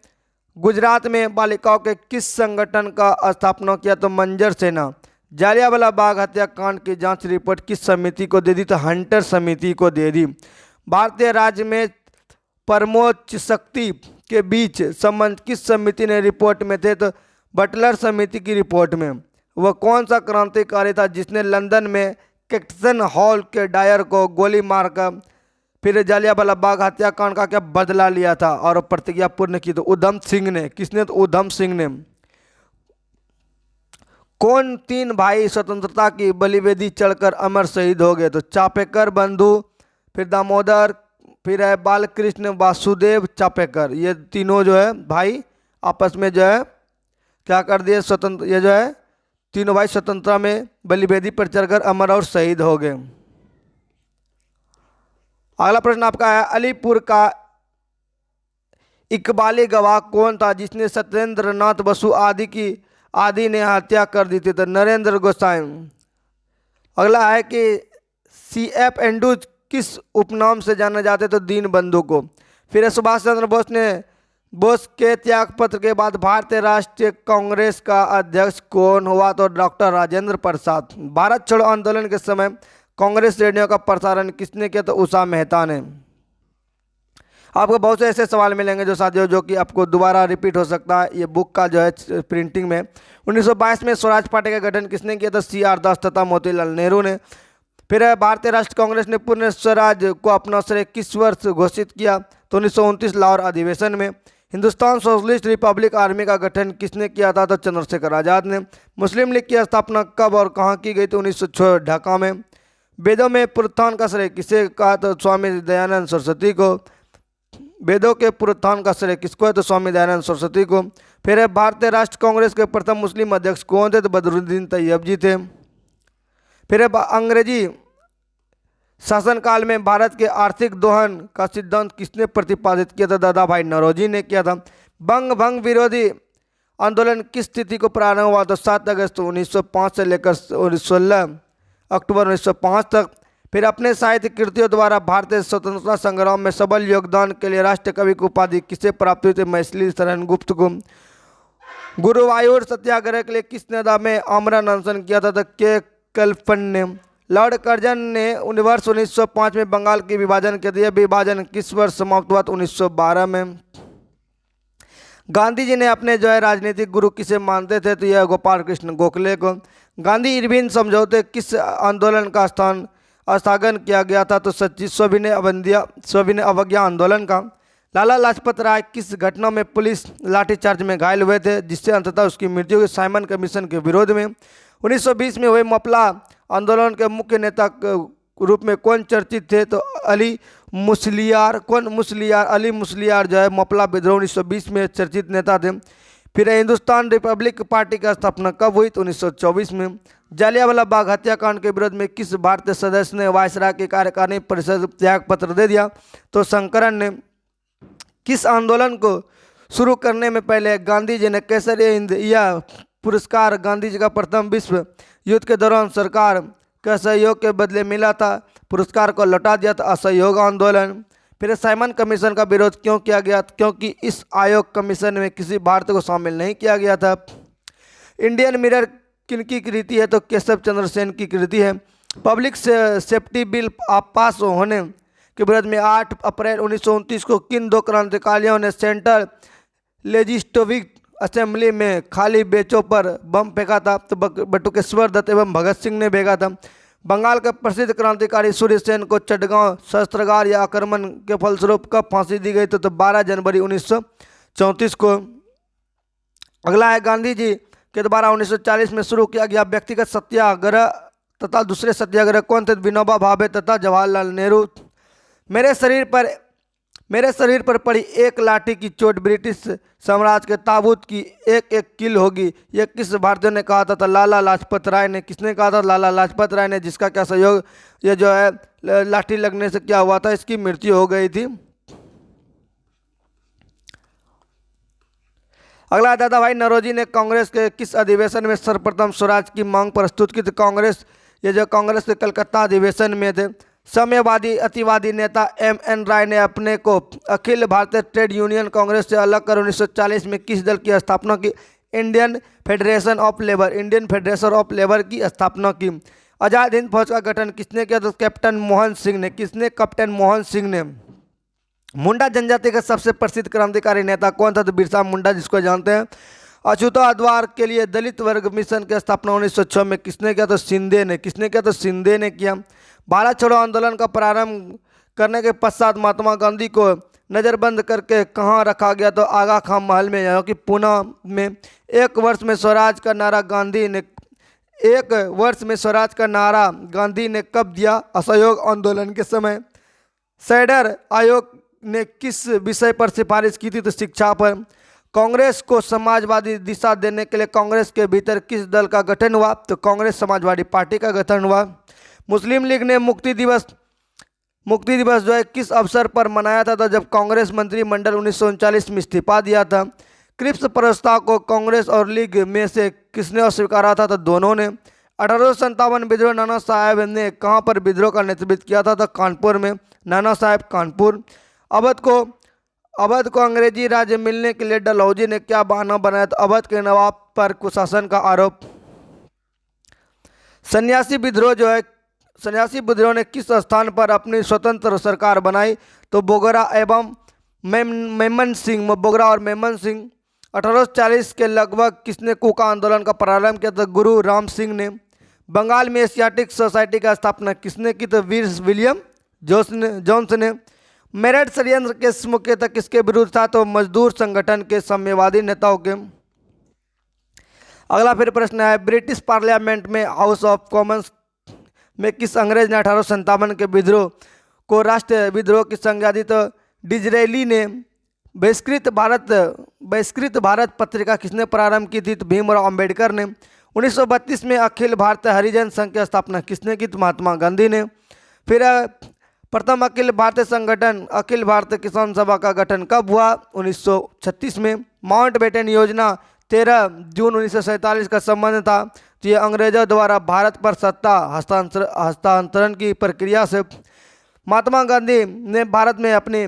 गुजरात में बालिकाओं के किस संगठन का स्थापना किया? तो मंजर सेना। जालियांवाला बाग हत्याकांड की जांच रिपोर्ट किस समिति को दे दी? तो हंटर समिति को दे दी। भारतीय राज्य में परमोच्च शक्ति के बीच संबंध किस समिति ने रिपोर्ट में थे? तो बटलर समिति की रिपोर्ट में। वह कौन सा क्रांतिकारी था जिसने लंदन में कैक्टसन हॉल के डायर को गोली मारकर फिर जालियांवाला बाग हत्याकांड का क्या बदला लिया था और प्रतिज्ञा पूर्ण की? तो उधम सिंह ने। किसने? तो उधम सिंह ने। कौन 3 भाई स्वतंत्रता की बलिवेदी चढ़कर अमर शहीद हो गए? तो चापेकर बंधु, फिर दामोदर, फिर है बालकृष्ण वासुदेव चापेकर। ये तीनों जो है भाई आपस में जो है क्या कर दिए? ये जो है तीनों भाई स्वतंत्रता में बलिवेदी पर चढ़कर अमर और शहीद हो गए। अगला प्रश्न आपका है, अलीपुर का इकबाली गवाह कौन था जिसने सत्येंद्र नाथ बसु आदि ने हत्या कर दी थी? तो नरेंद्र गोसाई। अगला है कि CF एंड्रूज किस उपनाम से जाने जाते? तो दीन बंधु को। फिर सुभाष चंद्र बोस के त्यागपत्र के बाद भारतीय राष्ट्रीय कांग्रेस का अध्यक्ष कौन हुआ? तो डॉक्टर राजेंद्र प्रसाद। भारत छोड़ो आंदोलन के समय कांग्रेस रेडियो का प्रसारण किसने किया? तो उषा मेहता ने। आपको बहुत से ऐसे सवाल मिलेंगे जो साथियों जो कि आपको दोबारा रिपीट हो सकता है। ये बुक का जो है प्रिंटिंग में 1922 में स्वराज पार्टी का गठन किसने किया था? CR दास तथा मोतीलाल नेहरू ने। फिर भारतीय राष्ट्रीय कांग्रेस ने पूर्ण स्वराज को अपना श्रेय किस वर्ष घोषित किया? तो 1929 लाहौर अधिवेशन में। हिंदुस्तान सोशलिस्ट रिपब्लिक आर्मी का गठन किसने किया था? तो चंद्रशेखर आजाद ने। मुस्लिम लीग की स्थापना कब और कहाँ की गई? तो 1906 ढाका में। वेदों में पुनरुत्थान का श्रेय किसे कहा? तो स्वामी दयानंद सरस्वती को। वेदों के पुनरुत्थान का श्रेय किसको है? तो स्वामी दयानंद सरस्वती को। फिर है भारतीय राष्ट्र कांग्रेस के प्रथम मुस्लिम अध्यक्ष कौन थे? तो बदरुद्दीन तैयब जी थे। फिर है अंग्रेजी शासनकाल में भारत के आर्थिक दोहन का सिद्धांत किसने प्रतिपादित किया था? दादा भाई नौरोजी ने किया था। बंग भंग विरोधी आंदोलन किस तिथि को प्रारंभ हुआ? तो 7 अगस्त 1905 से लेकर 16 अक्टूबर 1905 तक। फिर अपने साहित्य कृतियों द्वारा भारतीय स्वतंत्रता संग्राम में सबल योगदान के लिए राष्ट्र कवि की उपाधि किसे प्राप्त हुई थी? मैथिली शरण गुप्त को। गुरुवायूर सत्याग्रह के लिए किस नेता में आमरण अनशन किया था? तो के कल्पन ने। लॉर्ड कर्जन ने वर्ष 1905 में बंगाल के विभाजन के दिए। विभाजन किस वर्ष समाप्त हुआ? 1912 में। गांधी जी ने अपने जो है राजनीतिक गुरु किसे मानते थे, तो यह गोपाल कृष्ण गोखले को। गांधी इरविन समझौते किस आंदोलन का स्थगन किया गया था, तो सविनय अवज्ञा आंदोलन का। लाला लाजपत राय किस घटना में पुलिस लाठीचार्ज में घायल हुए थे, जिससे अंततः उसकी मृत्यु हुई, साइमन कमीशन के विरोध में। 1920 में हुए मपला आंदोलन के मुख्य नेता रूप में कौन चर्चित थे, तो अली मुसलियार। अली मुसलियार जो है मपला विद्रोह 1920 में चर्चित नेता थे। फिर हिंदुस्तान रिपब्लिक पार्टी की स्थापना कब हुई, तो 1924 में। जालियांवाला बाग हत्याकांड के विरोध में किस भारतीय सदस्य ने वायसराय की कार्यकारिणी परिषद त्याग पत्र दे दिया, तो शंकरन ने। किस आंदोलन को शुरू करने में पहले गांधी जी ने केसरी हिंद यह पुरस्कार गांधी जी का प्रथम विश्व युद्ध के दौरान सरकार के सहयोग के बदले मिला था, पुरस्कार को लौटा दिया था असहयोग आंदोलन। फिर साइमन कमीशन का विरोध क्यों किया गया, क्योंकि इस आयोग कमीशन में किसी भारतीय को शामिल नहीं किया गया था। इंडियन मिरर किनकी कृति है, तो केशव चंद्र सेन की कृति है। पब्लिक सेफ्टी बिल पास होने के विरोध में 8 अप्रैल 1929 को किन दो क्रांतिकारियों ने सेंट्रल लेजिस्लेटिव असेंबली में खाली बेंचों पर बम फेंका था, तो बटुकेश्वर दत्त एवं भगत सिंह ने फेंका था। बंगाल के प्रसिद्ध क्रांतिकारी सूर्य सेन को चटगांव शस्त्रागार या आक्रमण के फलस्वरूप कब फांसी दी गई, तो 12 जनवरी 1934 को। अगला है गांधी जी के द्वारा 1940 में शुरू किया गया व्यक्तिगत सत्याग्रह तथा दूसरे सत्याग्रह कौन थे, विनोबा भावे तथा जवाहरलाल नेहरू। मेरे शरीर पर पड़ी एक लाठी की चोट ब्रिटिश साम्राज्य के ताबूत की एक एक कील होगी, यह किस भारतीय ने कहा था, तो लाला लाजपत राय ने। किसने कहा था, लाला लाजपत राय ने, जिसका क्या सहयोग, ये जो है लाठी लगने से क्या हुआ था, इसकी मृत्यु हो गई थी। अगला दादा भाई नौरोजी ने कांग्रेस के किस अधिवेशन में सर्वप्रथम स्वराज की मांग प्रस्तुत की थी, कांग्रेस, ये जो कांग्रेस के कलकत्ता अधिवेशन में थे। साम्यवादी अतिवादी नेता M.N. राय ने अपने को अखिल भारतीय ट्रेड यूनियन कांग्रेस से अलग कर 1940 में किस दल की स्थापना की, इंडियन फेडरेशन ऑफ लेबर की स्थापना की। आज़ाद हिंद फौज का गठन किसने किया, तो कैप्टन मोहन सिंह ने। किसने, कैप्टन मोहन सिंह ने। मुंडा जनजाति का सबसे प्रसिद्ध क्रांतिकारी नेता कौन था, तो बिरसा मुंडा, जिसको जानते हैं। अछूताद्वार के लिए दलित वर्ग मिशन की स्थापना 1906 में किसने किया, तो शिंदे ने। किसने किया, तो शिंदे ने किया। भारत छोड़ो आंदोलन का प्रारंभ करने के पश्चात महात्मा गांधी को नज़रबंद करके कहाँ रखा गया, तो आगा खां महल में, यानी कि पुणे में। एक वर्ष में स्वराज का नारा गांधी ने कब दिया, असहयोग आंदोलन के समय। सैडर आयोग ने किस विषय पर सिफारिश की थी, तो शिक्षा पर। कांग्रेस को समाजवादी दिशा देने के लिए कांग्रेस के भीतर किस दल का गठन हुआ, तो कांग्रेस समाजवादी पार्टी का गठन हुआ। मुस्लिम लीग ने मुक्ति दिवस जो है किस अवसर पर मनाया था, तो जब कांग्रेस मंत्रिमंडल 1939 में इस्तीफा दिया था। क्रिप्स प्रस्ताव को कांग्रेस और लीग में से किसने अस्वीकारा था, तो दोनों ने। 1857 विद्रोह नाना साहेब ने कहाँ पर विद्रोह का नेतृत्व किया था, तो कानपुर में, नाना साहेब कानपुर। अवध को अंग्रेजी राज्य मिलने के लिए डलहौजी ने क्या बहाना बनाया, तो अवध के नवाब पर कुशासन का आरोप। सन्यासी विद्रोह ने किस स्थान पर अपनी स्वतंत्र सरकार बनाई, तो बोगरा और मेमन सिंह। 1840 के लगभग किसने कुका आंदोलन का प्रारंभ किया, तो गुरु राम सिंह ने। बंगाल में एशियाटिक सोसाइटी का स्थापना किसने की, तो विलियम जोन्स ने। मेरठ षड्यंत्र केस मुख्यतः किसके विरुद्ध था, तो मजदूर संगठन के साम्यवादी नेताओं के। अगला फिर प्रश्न है, ब्रिटिश पार्लियामेंट में हाउस ऑफ कॉमन्स में किस अंग्रेज ने 1857 के विद्रोह को राष्ट्रीय विद्रोह की संज्ञा दी, तो डिजरेली ने। बहिष्कृत भारत पत्रिका किसने प्रारंभ की थी, तो भीमराव अंबेडकर ने। 1932 में अखिल भारतीय हरिजन संघ की स्थापना किसने की, तो महात्मा गांधी ने। फिर प्रथम अखिल भारतीय संगठन अखिल भारतीय किसान सभा का गठन कब हुआ, 1936 में। माउंटबेटन योजना 13 जून 1947 का संबंध था, तो ये अंग्रेजों द्वारा भारत पर सत्ता हस्तांतरण की प्रक्रिया से। महात्मा गांधी ने भारत में अपनी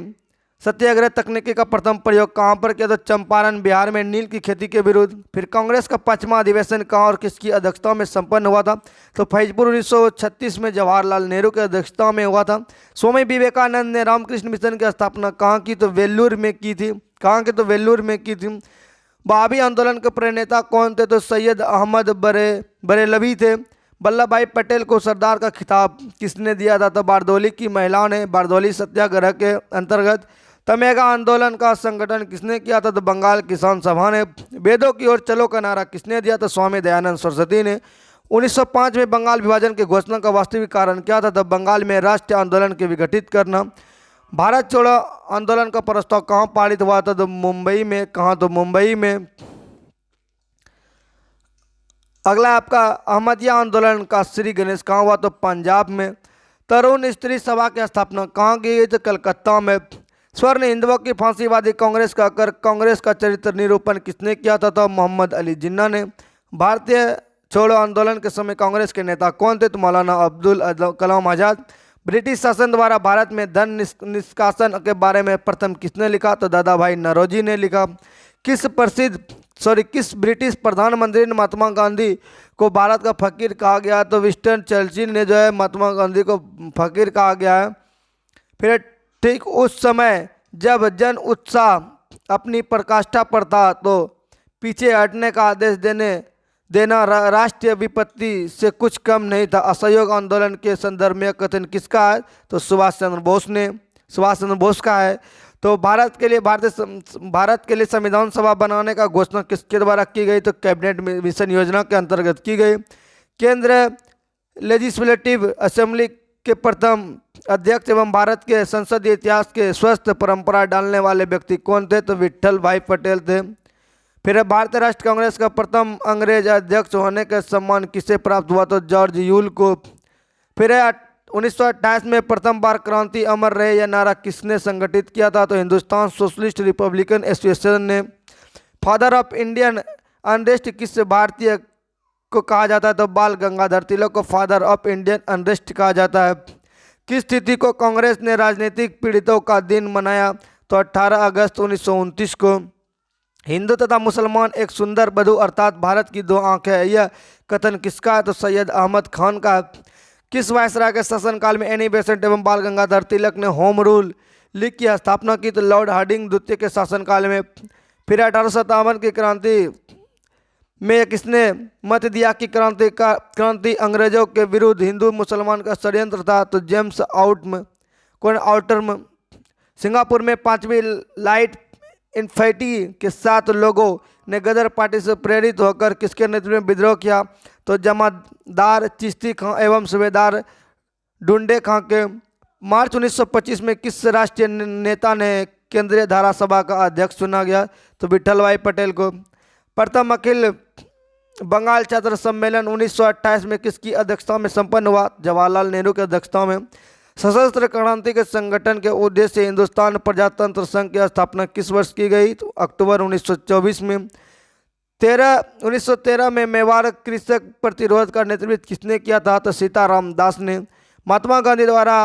सत्याग्रह तकनीकी का प्रथम प्रयोग कहाँ पर किया, तो चंपारण बिहार में नील की खेती के विरुद्ध। फिर कांग्रेस का 5वां अधिवेशन कहाँ और किसकी अध्यक्षता में संपन्न हुआ था, तो फैजपुर 1936 में जवाहरलाल नेहरू की अध्यक्षता में हुआ था। स्वामी विवेकानंद ने रामकृष्ण मिशन की स्थापना कहाँ की, तो वेल्लूर में की थी। कहाँ की? तो वेल्लूर में की थी। वहाबी आंदोलन के प्रणेता कौन थे? तो सैयद अहमद बरेलवी थे। वल्लभ भाई पटेल को सरदार का खिताब किसने दिया था? तो बारदौली की महिलाओं ने। बारदौली सत्याग्रह के अंतर्गत तमेगा आंदोलन का संगठन किसने किया था? तो बंगाल किसान सभा ने। वेदों की ओर चलो का नारा किसने दिया? तो स्वामी दयानंद सरस्वती ने। 1905 में बंगाल विभाजन की घोषणा का वास्तविक कारण क्या था? तो बंगाल में राष्ट्रीय आंदोलन के विघटित करना। भारत छोड़ो आंदोलन का प्रस्ताव कहाँ पारित हुआ था? तो मुंबई में। कहाँ? तो मुंबई में। अगला आपका अहमदिया आंदोलन का श्री गणेश कहाँ हुआ? तो पंजाब में। तरुण स्त्री सभा की स्थापना कहाँ की गई? तो कलकत्ता में। स्वर्ण हिंदुओं की फांसीवादी कांग्रेस का कर कांग्रेस का चरित्र निरूपण किसने किया था? तो मोहम्मद अली जिन्ना ने। भारतीय छोड़ो आंदोलन के समय कांग्रेस के नेता कौन थे? तो मौलाना अब्दुल कलाम आजाद। ब्रिटिश शासन द्वारा भारत में धन निष्कासन के बारे में प्रथम किसने लिखा? तो दादा भाई नौरोजी ने लिखा। किस ब्रिटिश प्रधानमंत्री ने महात्मा गांधी को भारत का फकीर कहा गया? तो विंस्टन चर्चिल ने जो है महात्मा गांधी को फकीर कहा गया है। फिर ठीक उस समय जब जन उत्साह अपनी पराकाष्ठा पर था तो पीछे हटने का आदेश देना राष्ट्रीय विपत्ति से कुछ कम नहीं था। असहयोग आंदोलन के संदर्भ में कथन किसका है? तो सुभाष चंद्र बोस का है। तो भारत के लिए संविधान सभा बनाने का घोषणा किसके द्वारा की गई? तो कैबिनेट मिशन योजना के अंतर्गत की गई। केंद्र लेजिस्लेटिव असेंबली के प्रथम अध्यक्ष एवं भारत के संसदीय इतिहास के स्वस्थ परंपरा डालने वाले व्यक्ति कौन थे? तो विट्ठल भाई पटेल थे। फिर भारतीय राष्ट्रीय कांग्रेस का प्रथम अंग्रेज अध्यक्ष होने का सम्मान किसे प्राप्त हुआ? तो जॉर्ज यूल को। फिर 1928 में प्रथम बार क्रांति अमर रहे यह नारा किसने संगठित किया था? तो हिंदुस्तान सोशलिस्ट रिपब्लिकन एसोसिएशन ने। फादर ऑफ इंडियन अनरेस्ट किस भारतीय को कहा जाता है? तो बाल गंगाधर तिलक को फादर ऑफ इंडियन अनरेस्ट कहा जाता है। किस तिथि को कांग्रेस ने राजनीतिक पीड़ितों का दिन मनाया? तो 18 अगस्त 1929 को। हिंदू तथा मुसलमान एक सुंदर वधू अर्थात भारत की दो आंखें है यह कथन किसका है? तो सैयद अहमद खान का। किस वायसराय के शासनकाल में एनी बेसेंट एवं बाल गंगाधर तिलक ने होम रूल लीग की स्थापना की? तो लॉर्ड हार्डिंग द्वितीय के शासनकाल में। फिर 1857 की क्रांति में किसने मत दिया कि क्रांति अंग्रेजों के विरुद्ध हिंदू मुसलमान का षड्यंत्र था? तो जेम्स आउटरम। सिंगापुर में 5वीं लाइट इन्फेंट्री के 7 लोगों ने गदर पार्टी से प्रेरित होकर किसके नेतृत्व में विद्रोह किया? तो जमादार चिश्ती खां एवं सूबेदार डुंडे खां के। मार्च 1925 में किस राष्ट्रीय नेता ने केंद्रीय धारा सभा का अध्यक्ष चुना गया? तो विट्ठल भाई पटेल को। प्रथम अखिल बंगाल छात्र सम्मेलन 1928 में किसकी अध्यक्षता में संपन्न हुआ? जवाहरलाल नेहरू की अध्यक्षता में। सशस्त्र क्रांति के संगठन के उद्देश्य से हिंदुस्तान प्रजातंत्र संघ की स्थापना किस वर्ष की गई? तो अक्टूबर 1924 में। 1913 में मेवाड़ कृषक प्रतिरोध का नेतृत्व किसने किया था? तो सीताराम दास ने। महात्मा गांधी द्वारा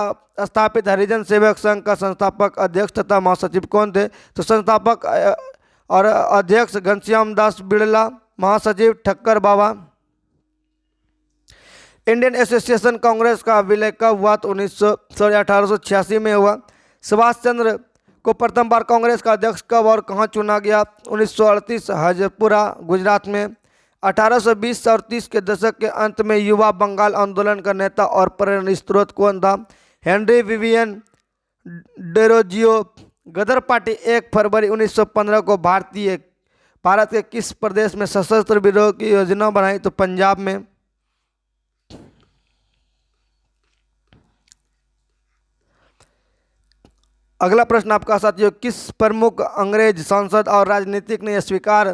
स्थापित हरिजन सेवक संघ का संस्थापक अध्यक्ष तथा महासचिव कौन थे? तो संस्थापक और अध्यक्ष घनश्याम दास बिड़ला। महासचिव ठक्कर बाबा। इंडियन एसोसिएशन कांग्रेस का विलय कब हुआ? तो 1886 में हुआ। सुभाष चंद्र को प्रथम बार कांग्रेस का अध्यक्ष कब और कहां चुना गया? 1938 हजपुरा गुजरात में। 1820 और 30 के दशक के अंत में युवा बंगाल आंदोलन का नेता और प्रेरणा स्रोत कौन था? Henry Vivian Derozio. Ghadar party 1 फरवरी 1915 को भारत के किस प्रदेश में सशस्त्र विद्रोह की योजना बनाई? तो पंजाब में। अगला प्रश्न आपका साथियों, किस प्रमुख अंग्रेज सांसद और राजनीतिक ने स्वीकार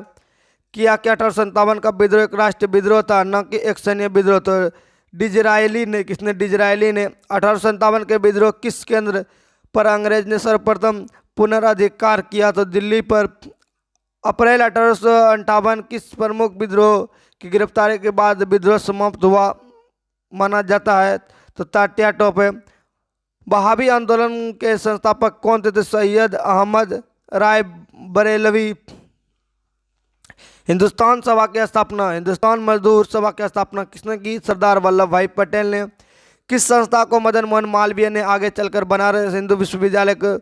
किया कि 1857 का विद्रोह एक राष्ट्रीय विद्रोह था न कि एक सैन्य विद्रोह? तो डिजरायली ने। किसने? डिजरायली ने। 1857 के विद्रोह किस केंद्र पर अंग्रेज ने सर्वप्रथम पुनराधिकार किया? तो दिल्ली पर। अप्रैल 1858 किस प्रमुख विद्रोह की गिरफ्तारी के बाद विद्रोह समाप्त हुआ माना जाता है? तो तात्या टोपे। वहाबी आंदोलन के संस्थापक कौन थे? तो सैयद अहमद राय बरेलवी। हिंदुस्तान मजदूर सभा की स्थापना किसने की? सरदार वल्लभ भाई पटेल ने। किस संस्था को मदन मोहन मालवीय ने आगे चलकर बनारस हिंदू विश्वविद्यालय को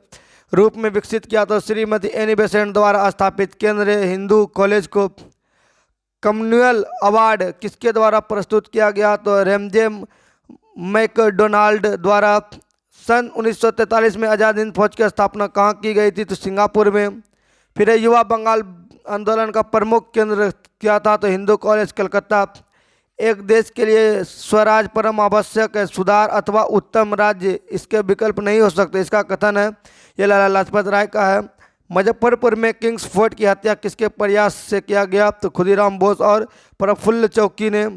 रूप में विकसित किया। तो श्रीमती एनी बेसेंट द्वारा स्थापित केंद्रीय हिंदू कॉलेज को कम्युनल अवार्ड किसके द्वारा प्रस्तुत किया गया? तो रेमजे मैकडोनाल्ड द्वारा। सन 1943 में आज़ाद हिंद फौज की स्थापना कहाँ की गई थी? तो सिंगापुर में। फिर युवा बंगाल आंदोलन का प्रमुख केंद्र क्या था? तो हिंदू कॉलेज कलकत्ता। एक देश के लिए स्वराज परम आवश्यक है, सुधार अथवा उत्तम राज्य इसके विकल्प नहीं हो सकते, इसका कथन है। ये लाला लाजपत राय का है। मुजफ्फरपुर में किंग्स फोर्ट की हत्या किसके प्रयास से किया गया? तो खुदीराम बोस और प्रफुल्ल चौकी ने।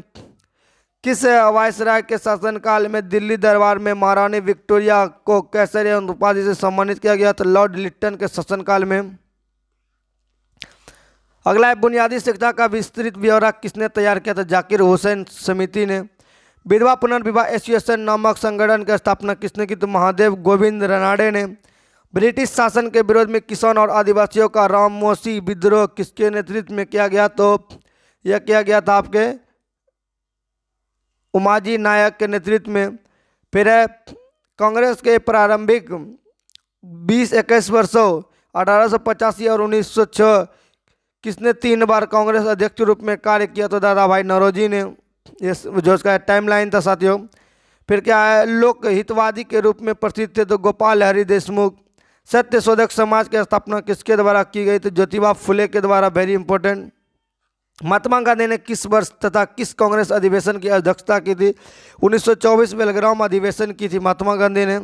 किस वायसराय के शासनकाल में दिल्ली दरबार में महारानी विक्टोरिया को कैसरिया उपाधि से सम्मानित किया गया? तो लॉर्ड लिट्टन के शासनकाल में। अगला है बुनियादी शिक्षा का विस्तृत ब्यौरा किसने तैयार किया? था जाकिर हुसैन समिति ने। विधवा पुनर्विवाह एसोसिएशन नामक संगठन की स्थापना किसने की? तो महादेव गोविंद रनाडे ने। ब्रिटिश शासन के विरोध में किसान और आदिवासियों का राममोशी विद्रोह किसके नेतृत्व में किया गया? तो यह किया गया था आपके उमाजी नायक के नेतृत्व में। फिर है कांग्रेस के प्रारंभिक 20-21 वर्षों 1885 और 1906 किसने 3 बार कांग्रेस अध्यक्ष रूप में कार्य किया? तो दादा भाई नौरोजी ने। ये जो उसका टाइमलाइन था साथियों। फिर क्या है, लोक हितवादी के रूप में प्रसिद्ध थे तो गोपाल हरि देशमुख। सत्य शोधक समाज की स्थापना किसके द्वारा की गई? तो ज्योतिबा फुले के द्वारा। Very important. महात्मा गांधी ने किस वर्ष तथा किस कांग्रेस अधिवेशन की अध्यक्षता की थी? 1924 बेलग्राम अधिवेशन की थी महात्मा गांधी ने।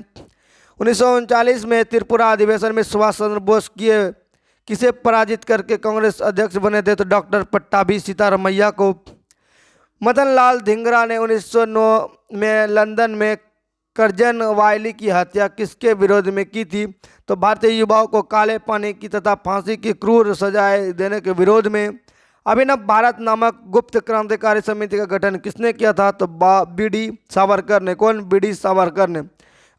1939 में त्रिपुरा अधिवेशन में सुभाष चंद्र बोस किसे पराजित करके कांग्रेस अध्यक्ष बने थे? तो डॉक्टर पट्टाभी सीतारमैया को। मदन लाल धिंगरा ने 1909 में लंदन में करजन वायली की हत्या किसके विरोध में की थी? तो भारतीय युवाओं को काले पानी की तथा फांसी की क्रूर सजाएं देने के विरोध में। अभिनव भारत नामक गुप्त क्रांतिकारी समिति का गठन किसने किया था? तो बीडी सावरकर ने। कौन? बीडी सावरकर ने।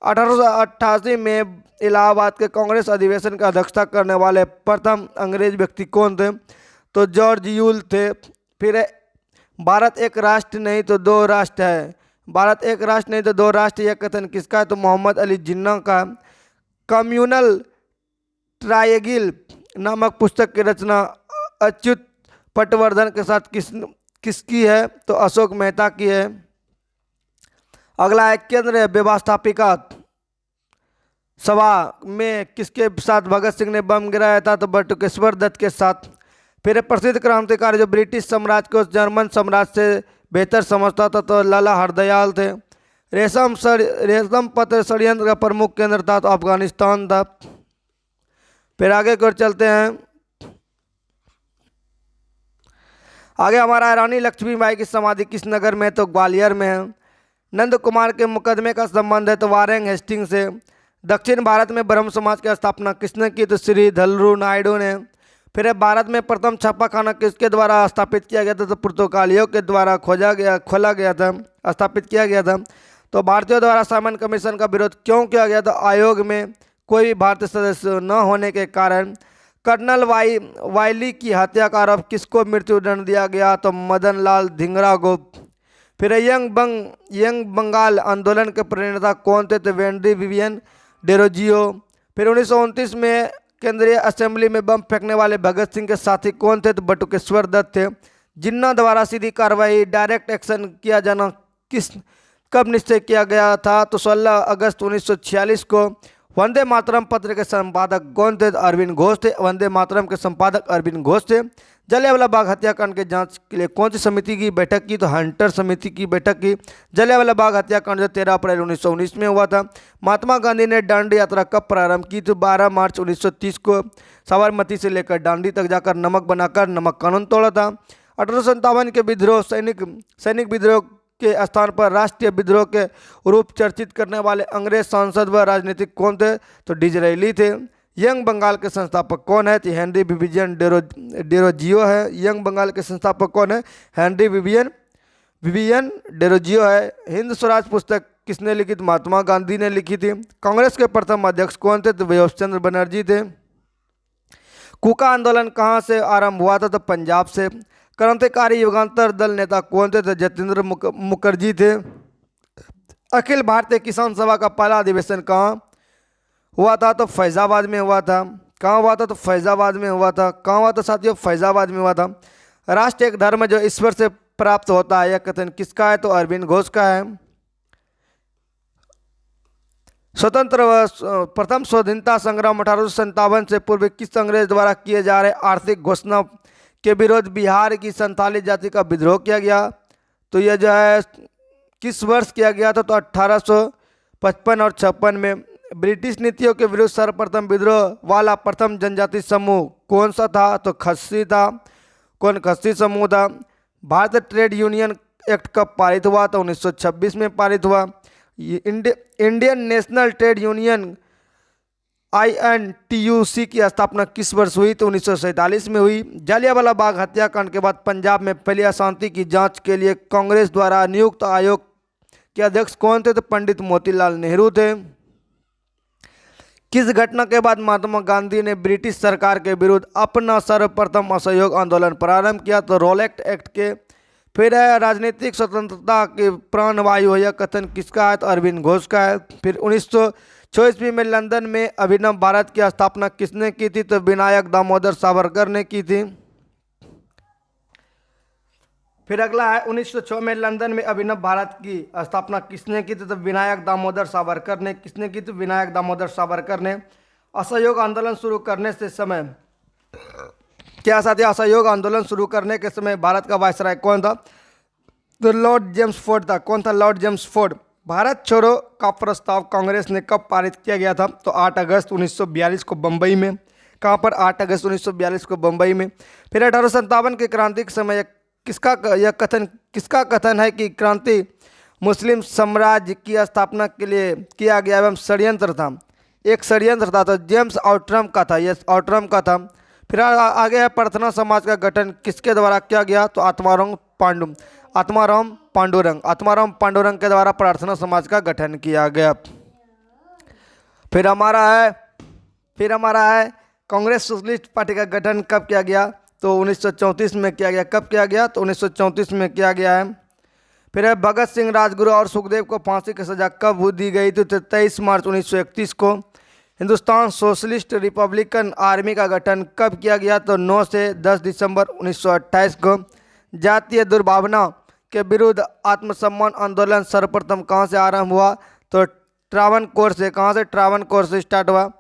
1888 में इलाहाबाद के कांग्रेस अधिवेशन का अध्यक्षता करने वाले प्रथम अंग्रेज व्यक्ति कौन थे? तो जॉर्ज यूल थे। फिर भारत एक राष्ट्र नहीं तो दो राष्ट्र है। भारत एक राष्ट्र नहीं तो दो राष्ट्र, यह कथन किसका है? तो मोहम्मद अली जिन्ना का। कम्युनल ट्रायंगल नामक पुस्तक की रचना अच्युत पटवर्धन के साथ किसकी है? तो अशोक मेहता की है। अगला है केंद्रीय व्यवस्थापिका सभा में किसके साथ भगत सिंह ने बम गिराया था? तो बटुकेश्वर दत्त के साथ। फिर प्रसिद्ध क्रांतिकारी जो ब्रिटिश साम्राज्य को जर्मन साम्राज्य से बेहतर समझता था तो लाला हरदयाल थे। रेशम पत्र षड्यंत्र का प्रमुख केंद्र था तो अफगानिस्तान था। फिर आगे की ओर चलते हैं। आगे हमारा रानी लक्ष्मीबाई की समाधि किस नगर में? तो ग्वालियर में है। नंद कुमार के मुकदमे का संबंध है तो वारेंग हेस्टिंग से। दक्षिण भारत में ब्रह्म समाज की स्थापना किसने की? तो श्री धल्लू नायडू ने। फिर भारत में प्रथम छापाखाना किसके द्वारा स्थापित किया गया था? तो पुर्तगालियों के द्वारा खोला गया था, स्थापित किया गया था। तो भारतीयों द्वारा साइमन कमीशन का विरोध क्यों किया गया? तो आयोग में कोई भी भारतीय सदस्य न होने के कारण। कर्नल वायली की हत्या का आरोप किसको मृत्युदंड दिया गया? तो मदन लाल धिंगरा को। फिर यंग बंगाल आंदोलन के प्रणेता कौन थे? तो वेंडी विवियन डेरोजियो। फिर 1929 में केंद्रीय असेंबली में बम फेंकने वाले भगत सिंह के साथी कौन थे? तो बटुकेश्वर दत्त थे। जिन्ना द्वारा सीधी कार्रवाई डायरेक्ट एक्शन किया जाना कब निश्चय किया गया था? तो 16 अगस्त 1946 को। वंदे मातरम पत्र के संपादक कौन थे? अरविंद घोष थे। वंदे मातरम के संपादक अरविंद घोष थे। जलियांवाला बाग हत्याकांड के जांच के लिए कौन सी समिति की बैठक की? तो हंटर समिति की बैठक की। जलियांवाला बाग हत्याकांड जो 13 अप्रैल 1919 में हुआ था। महात्मा गांधी ने दांडी यात्रा कब प्रारंभ की? तो 12 मार्च 1930 को साबरमती से लेकर दांडी तक जाकर नमक बनाकर नमक कानून तोड़ा था। 1857 के विद्रोह सैनिक विद्रोह के स्थान पर राष्ट्रीय विद्रोह के रूप चर्चित करने वाले अंग्रेज सांसद व राजनीतिक कौन थे? तो डिजरेली थे। यंग बंगाल के संस्थापक कौन है? तो हेनरी विवियन डेरोजियो है। यंग बंगाल के संस्थापक कौन है? हेनरी विवियन डेरोजियो है। हिंद स्वराज पुस्तक किसने लिखी? महात्मा गांधी ने लिखी थी। कांग्रेस के प्रथम अध्यक्ष कौन थे? तो विभव चंद्र बनर्जी थे। कूका आंदोलन कहाँ से आरंभ हुआ था? तो पंजाब से। क्रांतिकारी युगांतर दल नेता कौन थे? तो जतेंद्र मुखर्जी थे। अखिल भारतीय किसान सभा का पहला अधिवेशन कहाँ हुआ था तो फैज़ाबाद में हुआ था। कहाँ हुआ था? तो फैज़ाबाद में हुआ था। कहाँ हुआ था साथियों? फैज़ाबाद में हुआ था। राष्ट्र एक धर्म जो ईश्वर से प्राप्त होता है, यह कथन किसका है? तो अरविंद घोष का है। प्रथम स्वाधीनता संग्राम 1857 से पूर्व किस अंग्रेज द्वारा किए जा रहे आर्थिक घोषणा के विरोध बिहार की संथाली जाति का विद्रोह किया गया? तो यह जो है किस वर्ष किया गया था? तो 1855 और 56 में। ब्रिटिश नीतियों के विरुद्ध सर्वप्रथम विद्रोह वाला प्रथम जनजाति समूह कौन सा था? तो खस्सी था। कौन? खस्सी समूह था। भारत ट्रेड यूनियन एक्ट कब पारित हुआ? तो 1926 में पारित हुआ। Indian national trade union INTUC की स्थापना किस वर्ष हुई? तो 1947 में हुई। जलियांवाला बाग हत्याकांड के बाद पंजाब में फैली अशांति की जांच के लिए कांग्रेस द्वारा नियुक्त आयोग के अध्यक्ष कौन थे? तो पंडित मोतीलाल नेहरू थे। किस घटना के बाद महात्मा गांधी ने ब्रिटिश सरकार के विरुद्ध अपना सर्वप्रथम असहयोग आंदोलन प्रारंभ किया? तो रोलेक्ट एक्ट के। फिर है राजनीतिक स्वतंत्रता के प्राणवायु है, यह कथन किसका है? तो अरविंद घोष का है। फिर 1906 ईस्वी में लंदन में अभिनव भारत की स्थापना किसने की थी? तो विनायक दामोदर सावरकर ने की थी। फिर अगला है 1906 में लंदन में अभिनव भारत की स्थापना किसने की थी? तो विनायक दामोदर सावरकर ने। किसने की थी? विनायक दामोदर सावरकर ने। असहयोग आंदोलन शुरू करने से समय क्या साथी? असहयोग आंदोलन शुरू करने के समय भारत का वायसराय कौन था? तो लॉर्ड जेम्स फोर्ड था। कौन था? Lord James Ford. भारत छोड़ो का प्रस्ताव कांग्रेस ने कब पारित किया गया था? तो 8 अगस्त 1942 को बम्बई में। कहाँ पर? 8 अगस्त 1942 को बम्बई में। फिर 1857 की क्रांति के समय किसका कथन है कि क्रांति मुस्लिम साम्राज्य की स्थापना के लिए किया गया एवं षड्यंत्र था? एक षड्यंत्र था। तो जेम्स आउट्रम का था। यह आउट्रम का था। फिर आगे है प्रार्थना समाज का गठन किसके द्वारा किया गया? तो आत्माराम पांडुरंग के द्वारा प्रार्थना समाज का गठन किया गया। फिर हमारा है कांग्रेस सोशलिस्ट पार्टी का गठन कब किया गया? तो 1934 में किया गया। कब किया गया? तो 1934 में किया गया है। फिर है भगत सिंह, राजगुरु और सुखदेव को फांसी की सजा कब दी गई? तो 23 मार्च 1931 को। हिंदुस्तान सोशलिस्ट रिपब्लिकन आर्मी का गठन कब किया गया? तो 9 से 10 दिसंबर 1928 को। जातीय दुर्भावना के विरुद्ध आत्मसम्मान आंदोलन सर्वप्रथम कहाँ से आरंभ हुआ? तो ट्रावनकोर से। कहाँ से? ट्रावनकोर से स्टार्ट हुआ।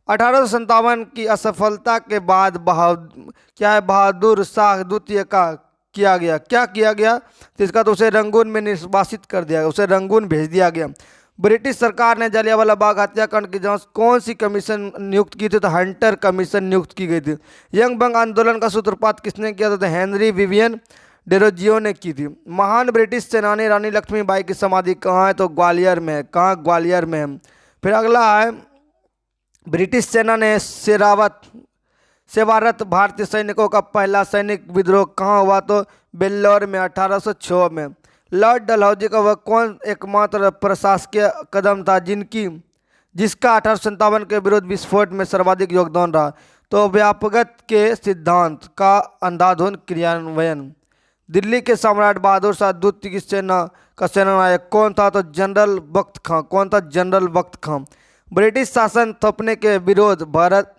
1857 की असफलता के बाद बहादुर शाह द्वितीय का क्या किया गया? तो इसका तो उसे रंगून में निर्वासित कर दिया गया, उसे रंगून भेज दिया गया। ब्रिटिश सरकार ने जलियांवाला बाग हत्याकांड की जांच कौन सी कमीशन नियुक्त की थी? तो हंटर कमीशन नियुक्त की गई थी। यंग बंग आंदोलन का सूत्रपात किसने किया था? तो हेनरी विवियन डेरोजियो ने की थी। महान ब्रिटिश सेनानी रानी लक्ष्मीबाई की समाधि कहाँ है? तो ग्वालियर में है। कहाँ? ग्वालियर में है। फिर अगला है ब्रिटिश सेना ने सेवारत भारतीय सैनिकों का पहला सैनिक विद्रोह कहाँ हुआ? तो बेल्लौर में 1806 में। लॉर्ड डलहौजी का वह कौन एकमात्र प्रशासकीय कदम था जिसका 1857 के विरुद्ध विस्फोट में सर्वाधिक योगदान रहा? तो व्यापकत के सिद्धांत का अंधाधुंध क्रियान्वयन। दिल्ली के सम्राट बहादुर शाह द्वितीय की सेना का सेनानायक कौन था? तो जनरल बख्त खां। कौन था? जनरल बख्त खां। ब्रिटिश शासन थोपने के विरोध भारत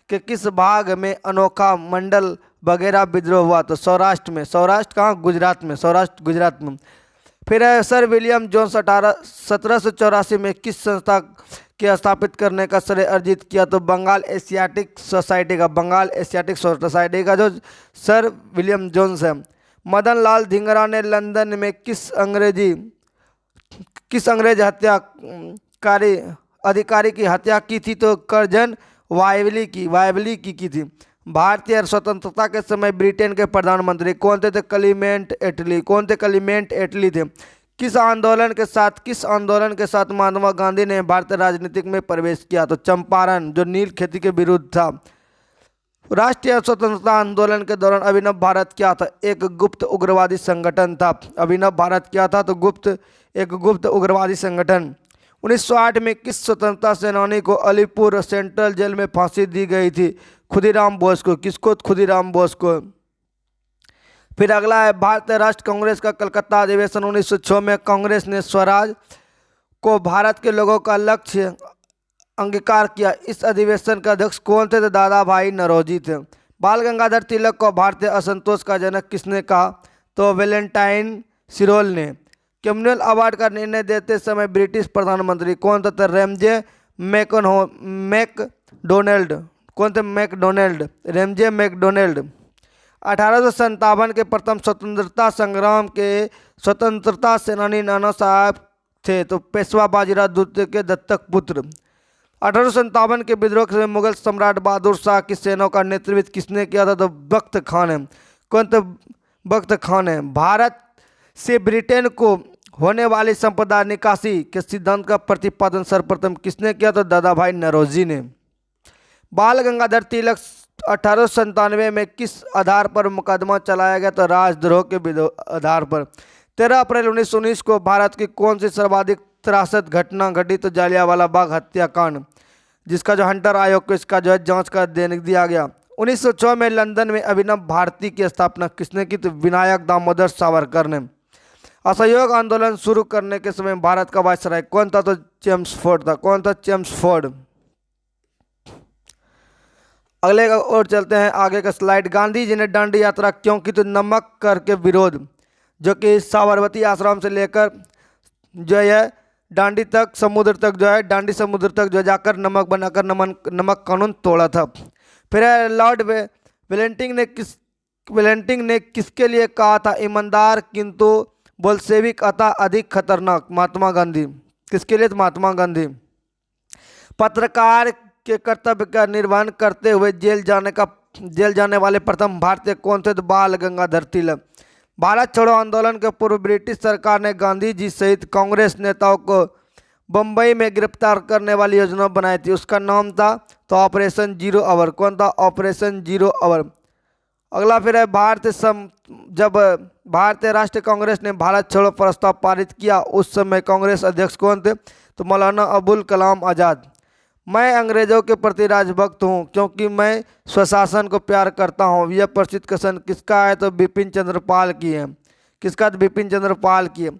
के किस भाग में अनोखा मंडल वगैरह विद्रोह हुआ? तो सौराष्ट्र में। सौराष्ट्र कहाँ? गुजरात में। सौराष्ट्र गुजरात में। फिर है सर विलियम जोन्स 1784 में किस संस्था के स्थापित करने का श्रेय अर्जित किया? तो बंगाल एशियाटिक सोसाइटी का। बंगाल एशियाटिक सोसाइटी का जो सर विलियम जोन्स है। मदन लाल धिंगरा ने लंदन में किस अंग्रेज हत्याकारी अधिकारी की हत्या की थी? तो कर्जन वायवली की थी। भारतीय स्वतंत्रता के समय ब्रिटेन के प्रधानमंत्री कौन थे? तो क्लीमेंट एटली। कौन थे? क्लीमेंट एटली थे। किस आंदोलन के साथ महात्मा गांधी ने भारतीय राजनीतिक में प्रवेश किया? तो चंपारण, जो नील खेती के विरुद्ध था। राष्ट्रीय स्वतंत्रता आंदोलन के दौरान अभिनव भारत क्या था? एक गुप्त उग्रवादी संगठन था। अभिनव भारत क्या था? तो एक गुप्त उग्रवादी संगठन। 1908 में किस स्वतंत्रता सेनानी को अलीपुर सेंट्रल जेल में फांसी दी गई थी? खुदीराम बोस को। किसको? खुदीराम बोस को। फिर अगला है भारतीय राष्ट्र कांग्रेस का कलकत्ता अधिवेशन 1906 में कांग्रेस ने स्वराज को भारत के लोगों का लक्ष्य अंगीकार किया। इस अधिवेशन के अध्यक्ष कौन थे? तो दादा भाई नौरोजी थे। बाल गंगाधर तिलक को भारतीय असंतोष का जनक किसने कहा? तो वैलेंटाइन सिरोल ने। कम्युनल अवार्ड का निर्णय देते समय ब्रिटिश प्रधानमंत्री कौन था? तो रेमजे मैकडोनाल्ड। कौन थे? McDonald, Ramsay McDonald. 1857 के प्रथम स्वतंत्रता संग्राम के स्वतंत्रता सेनानी नाना साहब थे, तो पेशवा बाजीराव द्वितीय के दत्तक पुत्र। 1857 के विद्रोह में मुगल सम्राट बहादुर शाह की सेनाओं का नेतृत्व किसने किया था? तो बख्त खान है। कौन? तो बख्त खान है। भारत से ब्रिटेन को होने वाली संपदा निकासी के सिद्धांत का प्रतिपादन सर्वप्रथम किसने किया? तो दादा भाई नौरोजी ने। बाल गंगाधर तिलक 1897 में किस आधार पर मुकदमा चलाया गया? तो राजद्रोह के आधार पर। 13 अप्रैल 1919 को भारत की कौन सी सर्वाधिक त्रासद घटना घटी? तो जालियांवाला बाग हत्याकांड, जिसका जो हंटर आयोग को इसका जो है जांच का देने दिया गया। 1906 में लंदन में अभिनव भारती की स्थापना किसने की? तो विनायक दामोदर सावरकर ने। असहयोग आंदोलन शुरू करने के समय भारत का वायसराय कौन था? तो चेम्सफोर्ड था। कौन था? चेम्सफोर्ड। अगले और चलते हैं आगे का स्लाइड। गांधी जी ने दांडी यात्रा क्यों की? तो नमक कर के विरोध, जो कि साबरमती आश्रम से लेकर जो है दांडी तक, समुद्र तक जो है, दांडी समुद्र तक जो जाकर नमक बनाकर नमक कानून तोड़ा था। फिर लॉर्ड वेलेंटिंग ने किसके लिए कहा था ईमानदार किंतु बोल्शेविक अतः अधिक खतरनाक? महात्मा गांधी। किसके लिए? महात्मा गांधी। पत्रकार के कर्तव्य का निर्वहन करते हुए जेल जाने वाले प्रथम भारतीय कौन थे? तो बाल गंगाधर तिलक। भारत छोड़ो आंदोलन के पूर्व ब्रिटिश सरकार ने गांधी जी सहित कांग्रेस नेताओं को बंबई में गिरफ्तार करने वाली योजना बनाई थी। उसका नाम था तो ऑपरेशन जीरो आवर। कौन था? Operation zero hour. अगला फिर है जब भारतीय राष्ट्रीय कांग्रेस ने भारत छोड़ो प्रस्ताव पारित किया, उस समय कांग्रेस अध्यक्ष कौन थे? तो मौलाना अबुल कलाम आज़ाद। मैं अंग्रेजों के प्रति राजभक्त हूँ क्योंकि मैं स्वशासन को प्यार करता हूँ। यह प्रसिद्ध कथन किसका है? तो बिपिन चंद्र पाल की है। किसका? तो बिपिन चंद्र पाल की है।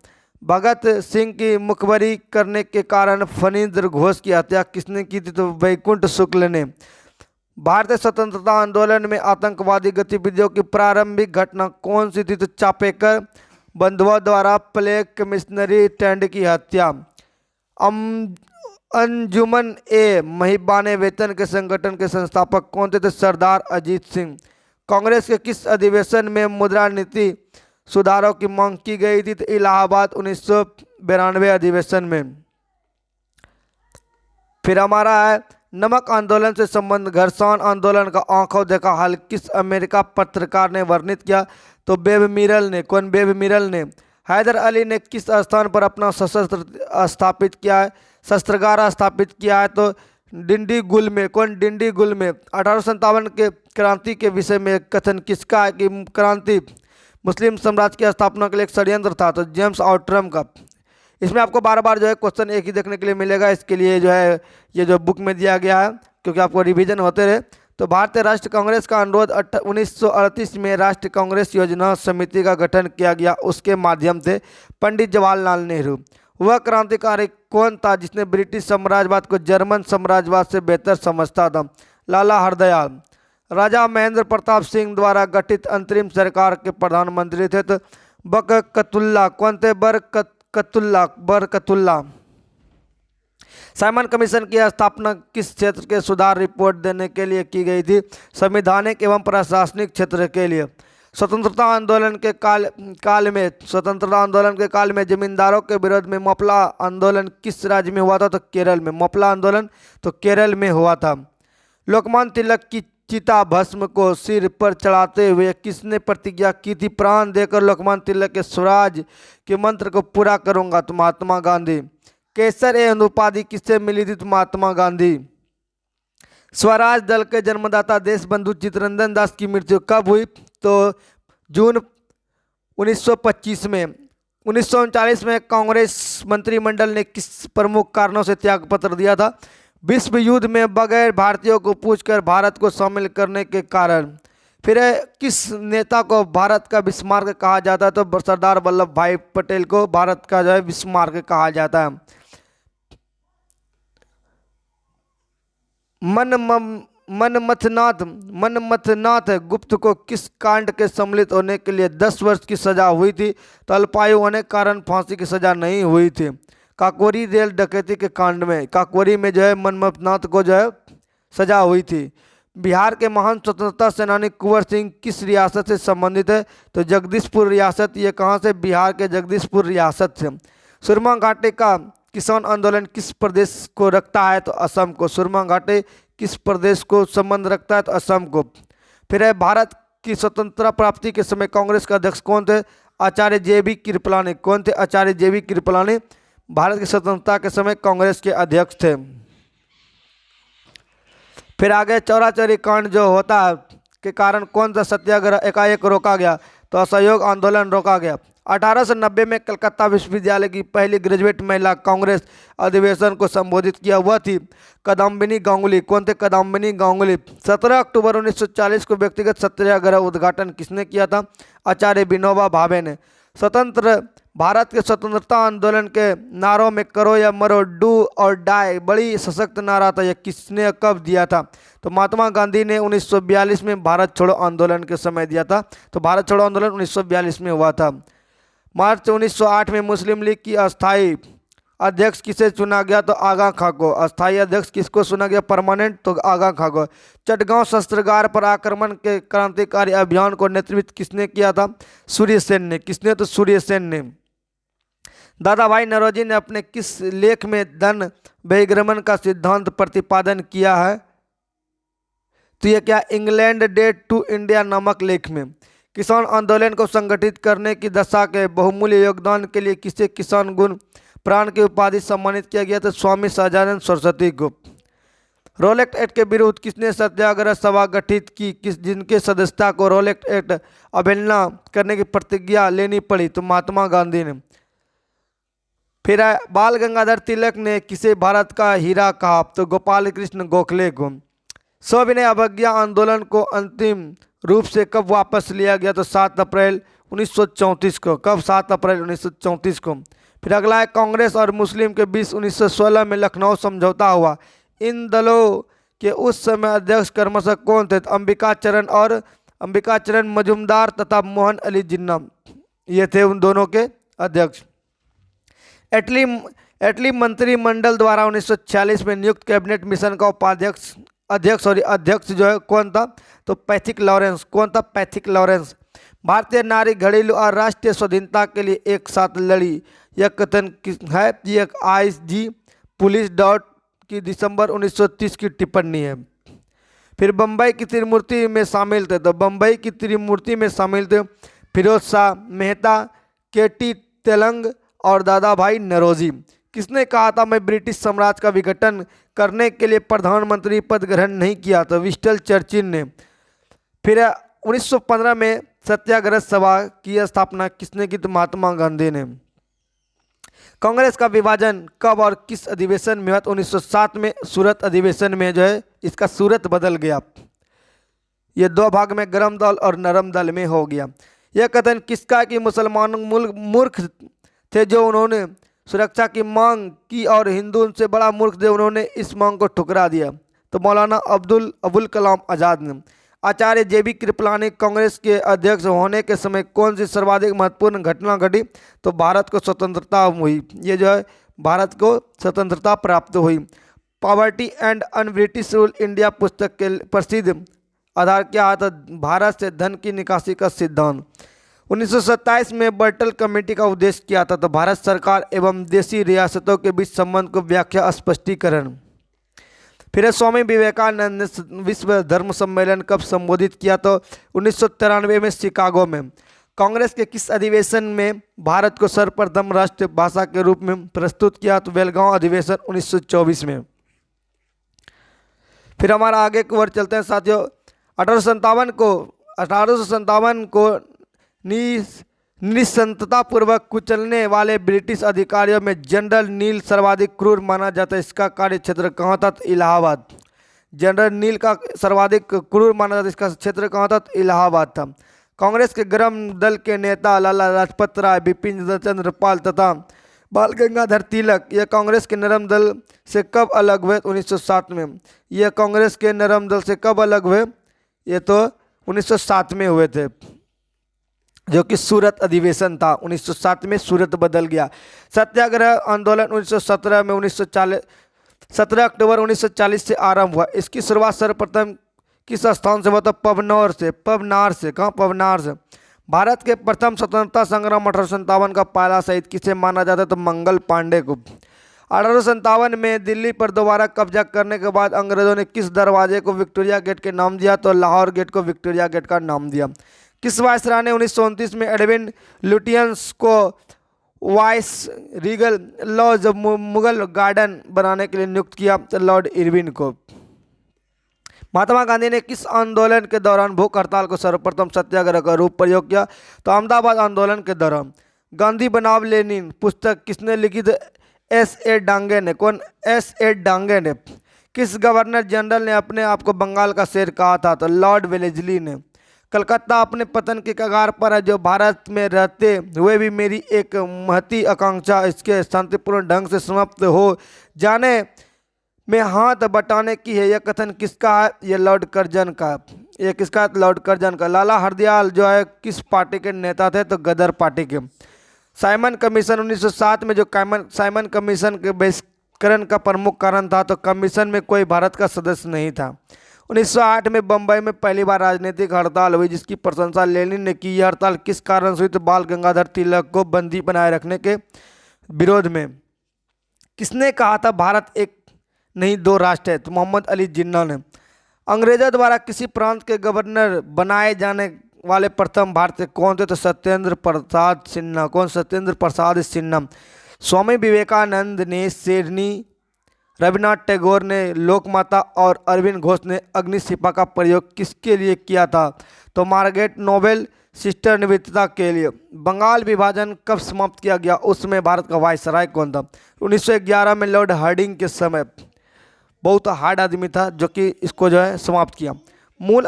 भगत सिंह की मुखबरी करने के कारण फणींद्र घोष की हत्या किसने की थी? तो वैकुंठ शुक्ल ने। भारतीय स्वतंत्रता आंदोलन में आतंकवादी गतिविधियों की प्रारंभिक घटना कौन सी थी? तो चापेकर बंधुओं द्वारा प्लेग मिशनरी टैंड की हत्या। अंजुमन ए महिबाने वेतन के संगठन के संस्थापक कौन थे? तो सरदार अजीत सिंह। कांग्रेस के किस अधिवेशन में मुद्रा नीति सुधारों की मांग की गई थी? तो इलाहाबाद 1992 अधिवेशन में। फिर हमारा है नमक आंदोलन से संबंध घर्षण आंदोलन का आंखों देखा हाल किस अमेरिका पत्रकार ने वर्णित किया? तो बेब मिरल ने। कौन? बेब मिरल ने। हैदर अली ने किस स्थान पर अपना शस्त्रागार स्थापित किया है? तो डिंडीगुल में। कौन? डिंडीगुल में। 1857 के क्रांति के विषय में कथन किसका है कि क्रांति मुस्लिम साम्राज्य की स्थापना के लिए एक षड्यंत्र था? तो जेम्स आउट्रम का। इसमें आपको बार बार जो है क्वेश्चन एक ही देखने के लिए मिलेगा, इसके लिए जो है ये जो बुक में दिया गया है, क्योंकि आपको रिवीजन होते रहे। तो भारतीय राष्ट्रीय कांग्रेस का अनुरोध 1938 में राष्ट्रीय कांग्रेस योजना समिति का गठन किया गया। उसके माध्यम से पंडित जवाहरलाल नेहरू। वह क्रांतिकारी कौन था जिसने ब्रिटिश साम्राज्यवाद को जर्मन साम्राज्यवाद से बेहतर समझता था? लाला हरदयाल। राजा महेंद्र प्रताप सिंह द्वारा गठित अंतरिम सरकार के प्रधानमंत्री थे तो बरकतुल्ला। कौन थे? बरकतुल्ला। साइमन कमीशन की स्थापना किस क्षेत्र के सुधार रिपोर्ट देने के लिए की गई थी? संवैधानिक एवं प्रशासनिक क्षेत्र के लिए। स्वतंत्रता आंदोलन के काल में जमींदारों के विरोध में मपला आंदोलन किस राज्य में हुआ था? तो केरल में। मपला आंदोलन तो केरल में हुआ था। लोकमान्य तिलक की चिता भस्म को सिर पर चढ़ाते हुए किसने प्रतिज्ञा की थी? प्राण देकर लोकमान्य तिलक के स्वराज के मंत्र को पूरा करूंगा। तो महात्मा गांधी। केसर एवं उपाधि किससे मिली थी? तो महात्मा गांधी। स्वराज दल के जन्मदाता देश बंधु चित्तरंजन दास की मृत्यु कब हुई? तो जून 1925 में। 1939 में कांग्रेस मंत्रिमंडल ने किस प्रमुख कारणों से त्यागपत्र दिया था? विश्व युद्ध में बगैर भारतीयों को पूछकर भारत को शामिल करने के कारण। फिर किस नेता को भारत का बिस्मार्क कहा जाता है? तो सरदार वल्लभ भाई पटेल को भारत का जो है बिस्मार्क कहा जाता है। मनमथनाथ गुप्त को किस कांड के सम्मिलित होने के लिए 10 वर्ष की सजा हुई थी? तो अल्पायु होने के कारण फांसी की सजा नहीं हुई थी। काकोरी रेल डकैती के कांड में, काकोरी में जो है मनमथनाथ को जो है सजा हुई थी। बिहार के महान स्वतंत्रता सेनानी कुंवर सिंह किस रियासत से संबंधित है? तो जगदीशपुर रियासत। ये कहाँ से? बिहार के जगदीशपुर रियासत से। सुरमा घाटी का किसान आंदोलन किस प्रदेश को रखता है? तो असम को। सुरमा घाटी किस प्रदेश को संबंध रखता है? तो असम को। फिर है भारत की स्वतंत्रता प्राप्ति के समय कांग्रेस के अध्यक्ष कौन थे? आचार्य JB कृपलानी। कौन थे? आचार्य JB कृपलानी भारत की स्वतंत्रता के समय कांग्रेस के अध्यक्ष थे। फिर आगे चौरा-चौरी कांड जो होता है के कारण कौन सा सत्याग्रह एकाएक रोका गया? तो असहयोग आंदोलन रोका गया। 1890 में कलकत्ता विश्वविद्यालय की पहली ग्रेजुएट महिला कांग्रेस अधिवेशन को संबोधित किया हुआ थी कादम्बिनी गांगुली। कौन थे? कादम्बिनी गांगुली। 17 अक्टूबर 1940 को व्यक्तिगत सत्याग्रह उद्घाटन किसने किया था? आचार्य विनोबा भावे ने। स्वतंत्र भारत के स्वतंत्रता आंदोलन के नारों में करो या मरो, डू और डाई बड़ी सशक्त नारा था। यह किसने कब दिया था? तो महात्मा गांधी ने 1942 में भारत छोड़ो आंदोलन के समय दिया था। तो भारत छोड़ो आंदोलन 1942 में हुआ था। मार्च 1908 में मुस्लिम लीग की अस्थायी अध्यक्ष किसे चुना गया? तो आगा खां को। अस्थायी अध्यक्ष किसको चुना गया परमानेंट? तो आगा खां को। चटगांव शस्त्रागार पर आक्रमण के क्रांतिकारी अभियान को नेतृत्व किसने किया था? सूर्य सेन ने। किसने? तो सूर्य सेन ने। दादा भाई नौरोजी ने अपने किस लेख में धन बहिर्गमन का सिद्धांत प्रतिपादन किया है? तो यह क्या? इंग्लैंड डेट टू इंडिया नामक लेख में। किसान आंदोलन को संगठित करने की दशा के बहुमूल्य योगदान के लिए किसे किसान गुण प्राण की उपाधि सम्मानित किया गया? तो स्वामी सहजानंद सरस्वती को। रोलेक्ट एक्ट के विरुद्ध किसने सत्याग्रह सभा गठित की? जिनके सदस्यता को रोलेक्ट एक्ट अवहेलना करने की प्रतिज्ञा लेनी पड़ी? तो महात्मा गांधी ने। फिर बाल गंगाधर तिलक ने किसे भारत का हीरा कहा? तो गोपाल कृष्ण गोखले को। सविनय अवज्ञा आंदोलन को अंतिम रूप से कब वापस लिया गया? तो 7 अप्रैल 1934 को। कब? 7 अप्रैल 1934 को। फिर अगला है कांग्रेस और मुस्लिम के बीच 1916 में लखनऊ समझौता हुआ। इन दलों के उस समय अध्यक्ष क्रमशः कौन थे? अंबिका चरण मजूमदार तथा मोहन अली जिन्ना, ये थे उन दोनों के अध्यक्ष। एटली मंत्रिमंडल द्वारा 1946 में नियुक्त कैबिनेट मिशन का अध्यक्ष जो है कौन था? तो पैथिक लॉरेंस। कौन था? Pethick Lawrence. भारतीय नारी घरेलू और राष्ट्रीय स्वाधीनता के लिए एक साथ लड़ी, यह कथन है? यह IG पुलिस डॉट की दिसंबर 1930 की टिप्पणी है। फिर बम्बई की त्रिमूर्ति में शामिल थे। तो बम्बई की त्रिमूर्ति में शामिल थे फिरोज शाह मेहता, KT तेलंग और दादा भाई नौरोजी। किसने कहा था मैं ब्रिटिश साम्राज्य का विघटन करने के लिए प्रधानमंत्री पद ग्रहण नहीं किया? तो विंस्टन चर्चिल ने। फिर 1915 में सत्याग्रह सभा की स्थापना किसने की? तो महात्मा गांधी ने। कांग्रेस का विभाजन कब और किस अधिवेशन में हुआ? 1907 में सूरत अधिवेशन में जो है इसका सूरत बदल गया। ये 2 भाग में गर्म दल और नरम दल में हो गया। यह कथन किसका? कि मुसलमान मूर्ख थे जो उन्होंने सुरक्षा की मांग की और हिंदू उनसे बड़ा मूर्ख थे, उन्होंने इस मांग को ठुकरा दिया। तो मौलाना अबुल कलाम आज़ाद ने। आचार्य JB कृपलानी कांग्रेस के अध्यक्ष होने के समय कौन सी सर्वाधिक महत्वपूर्ण घटना घटी? तो भारत को स्वतंत्रता हुई। ये जो है भारत को स्वतंत्रता प्राप्त हुई। Poverty and un British rule India पुस्तक के प्रसिद्ध आधार क्या था? भारत से धन की निकासी का सिद्धांत। 1927 में बर्टल कमेटी का उद्देश्य क्या था? तो भारत सरकार एवं देशी रियासतों के बीच संबंध को व्याख्या स्पष्टीकरण। फिर स्वामी विवेकानंद ने विश्व धर्म सम्मेलन कब संबोधित किया? तो 1993 में शिकागो में। कांग्रेस के किस अधिवेशन में भारत को सर्वप्रथम राष्ट्रीय भाषा के रूप में प्रस्तुत किया? तो बेलगांव अधिवेशन 1924 में। फिर हमारा आगे की ओर चलते हैं साथियों। 1857 को निस्संततापूर्वक कुचलने वाले ब्रिटिश अधिकारियों में जनरल नील सर्वाधिक क्रूर माना जाता है। इसका कार्य क्षेत्र कहाँ था? इलाहाबाद। जनरल नील का सर्वाधिक क्रूर माना जाता है, इसका क्षेत्र कहाँ था? इलाहाबाद था। कांग्रेस के गर्म दल के नेता लाला लाजपत राय, बिपिन चंद्र पाल तथा बाल गंगाधर तिलक ये कांग्रेस के नरम दल से कब अलग हुए? 1907 में। ये कांग्रेस के नरम दल से कब अलग हुए? ये तो 1907 में हुए थे, जो कि सूरत अधिवेशन था। 1907 में सूरत बदल गया। सत्याग्रह आंदोलन 1917 में 1940 17 अक्टूबर 1940 से आरंभ हुआ। इसकी शुरुआत सर्वप्रथम किस स्थान से हुआ था? पवनौर से। पवनार से। कहाँ? पवनार से। भारत के प्रथम स्वतंत्रता संग्राम 1857 का पहला शहीद किसे माना जाता है? तो मंगल पांडे को। 1857 में दिल्ली पर दोबारा कब्जा करने के बाद अंग्रेजों ने किस दरवाजे को विक्टोरिया गेट के नाम दिया? तो लाहौर गेट को विक्टोरिया गेट का नाम दिया। किस वायसराय ने 1929 में एडविन लुटियंस को viceregal lodge Mughal garden बनाने के लिए नियुक्त किया? तो लॉर्ड इरविन को। महात्मा गांधी ने किस आंदोलन के दौरान भूख हड़ताल को सर्वप्रथम सत्याग्रह का रूप प्रयोग किया? तो अहमदाबाद आंदोलन के दौरान। गांधी बनाम लेनिन पुस्तक किसने लिखी? तो S.A. डांगे ने। कौन? S.A. डांगे ने। किस गवर्नर जनरल ने अपने आप को बंगाल का शेर कहा था? तो लॉर्ड वेलेस्ली ने। कलकत्ता अपने पतन के कगार पर है, जो भारत में रहते हुए भी मेरी एक महती आकांक्षा इसके शांतिपूर्ण ढंग से समाप्त हो जाने में हाथ बटाने की है। यह कथन किसका है? ये लॉर्ड कर्जन का। ये किसका है? लॉर्ड कर्जन का। लाला हरदयाल जो है किस पार्टी के नेता थे? तो गदर पार्टी के। साइमन कमीशन 1907 में जो साइमन कमीशन के बहिष्करण का प्रमुख कारण था, तो कमीशन में कोई भारत का सदस्य नहीं था। 1908 में बम्बई में पहली बार राजनीतिक हड़ताल हुई, जिसकी प्रशंसा लेनिन ने की। यह हड़ताल किस कारण से हुई? तो बाल गंगाधर तिलक को बंदी बनाए रखने के विरोध में। किसने कहा था भारत एक नहीं दो राष्ट्र है? तो मोहम्मद अली जिन्ना ने। अंग्रेजों द्वारा किसी प्रांत के गवर्नर बनाए जाने वाले प्रथम भारतीय कौन थे? तो सत्येंद्र प्रसाद सिन्हा। कौन? सत्येंद्र प्रसाद सिन्हा। स्वामी विवेकानंद ने शेरनी, रविन्द्रनाथ टैगोर ने लोकमाता और अरविंद घोष ने अग्निशिखा का प्रयोग किसके लिए किया था? तो मार्गारेट नोबेल सिस्टर निवेदिता के लिए। बंगाल विभाजन कब समाप्त किया गया? उसमें भारत का वायसराय कौन था? 1911 में लॉर्ड हार्डिंग के समय। बहुत हार्ड आदमी था जो कि इसको जो है समाप्त किया। मूल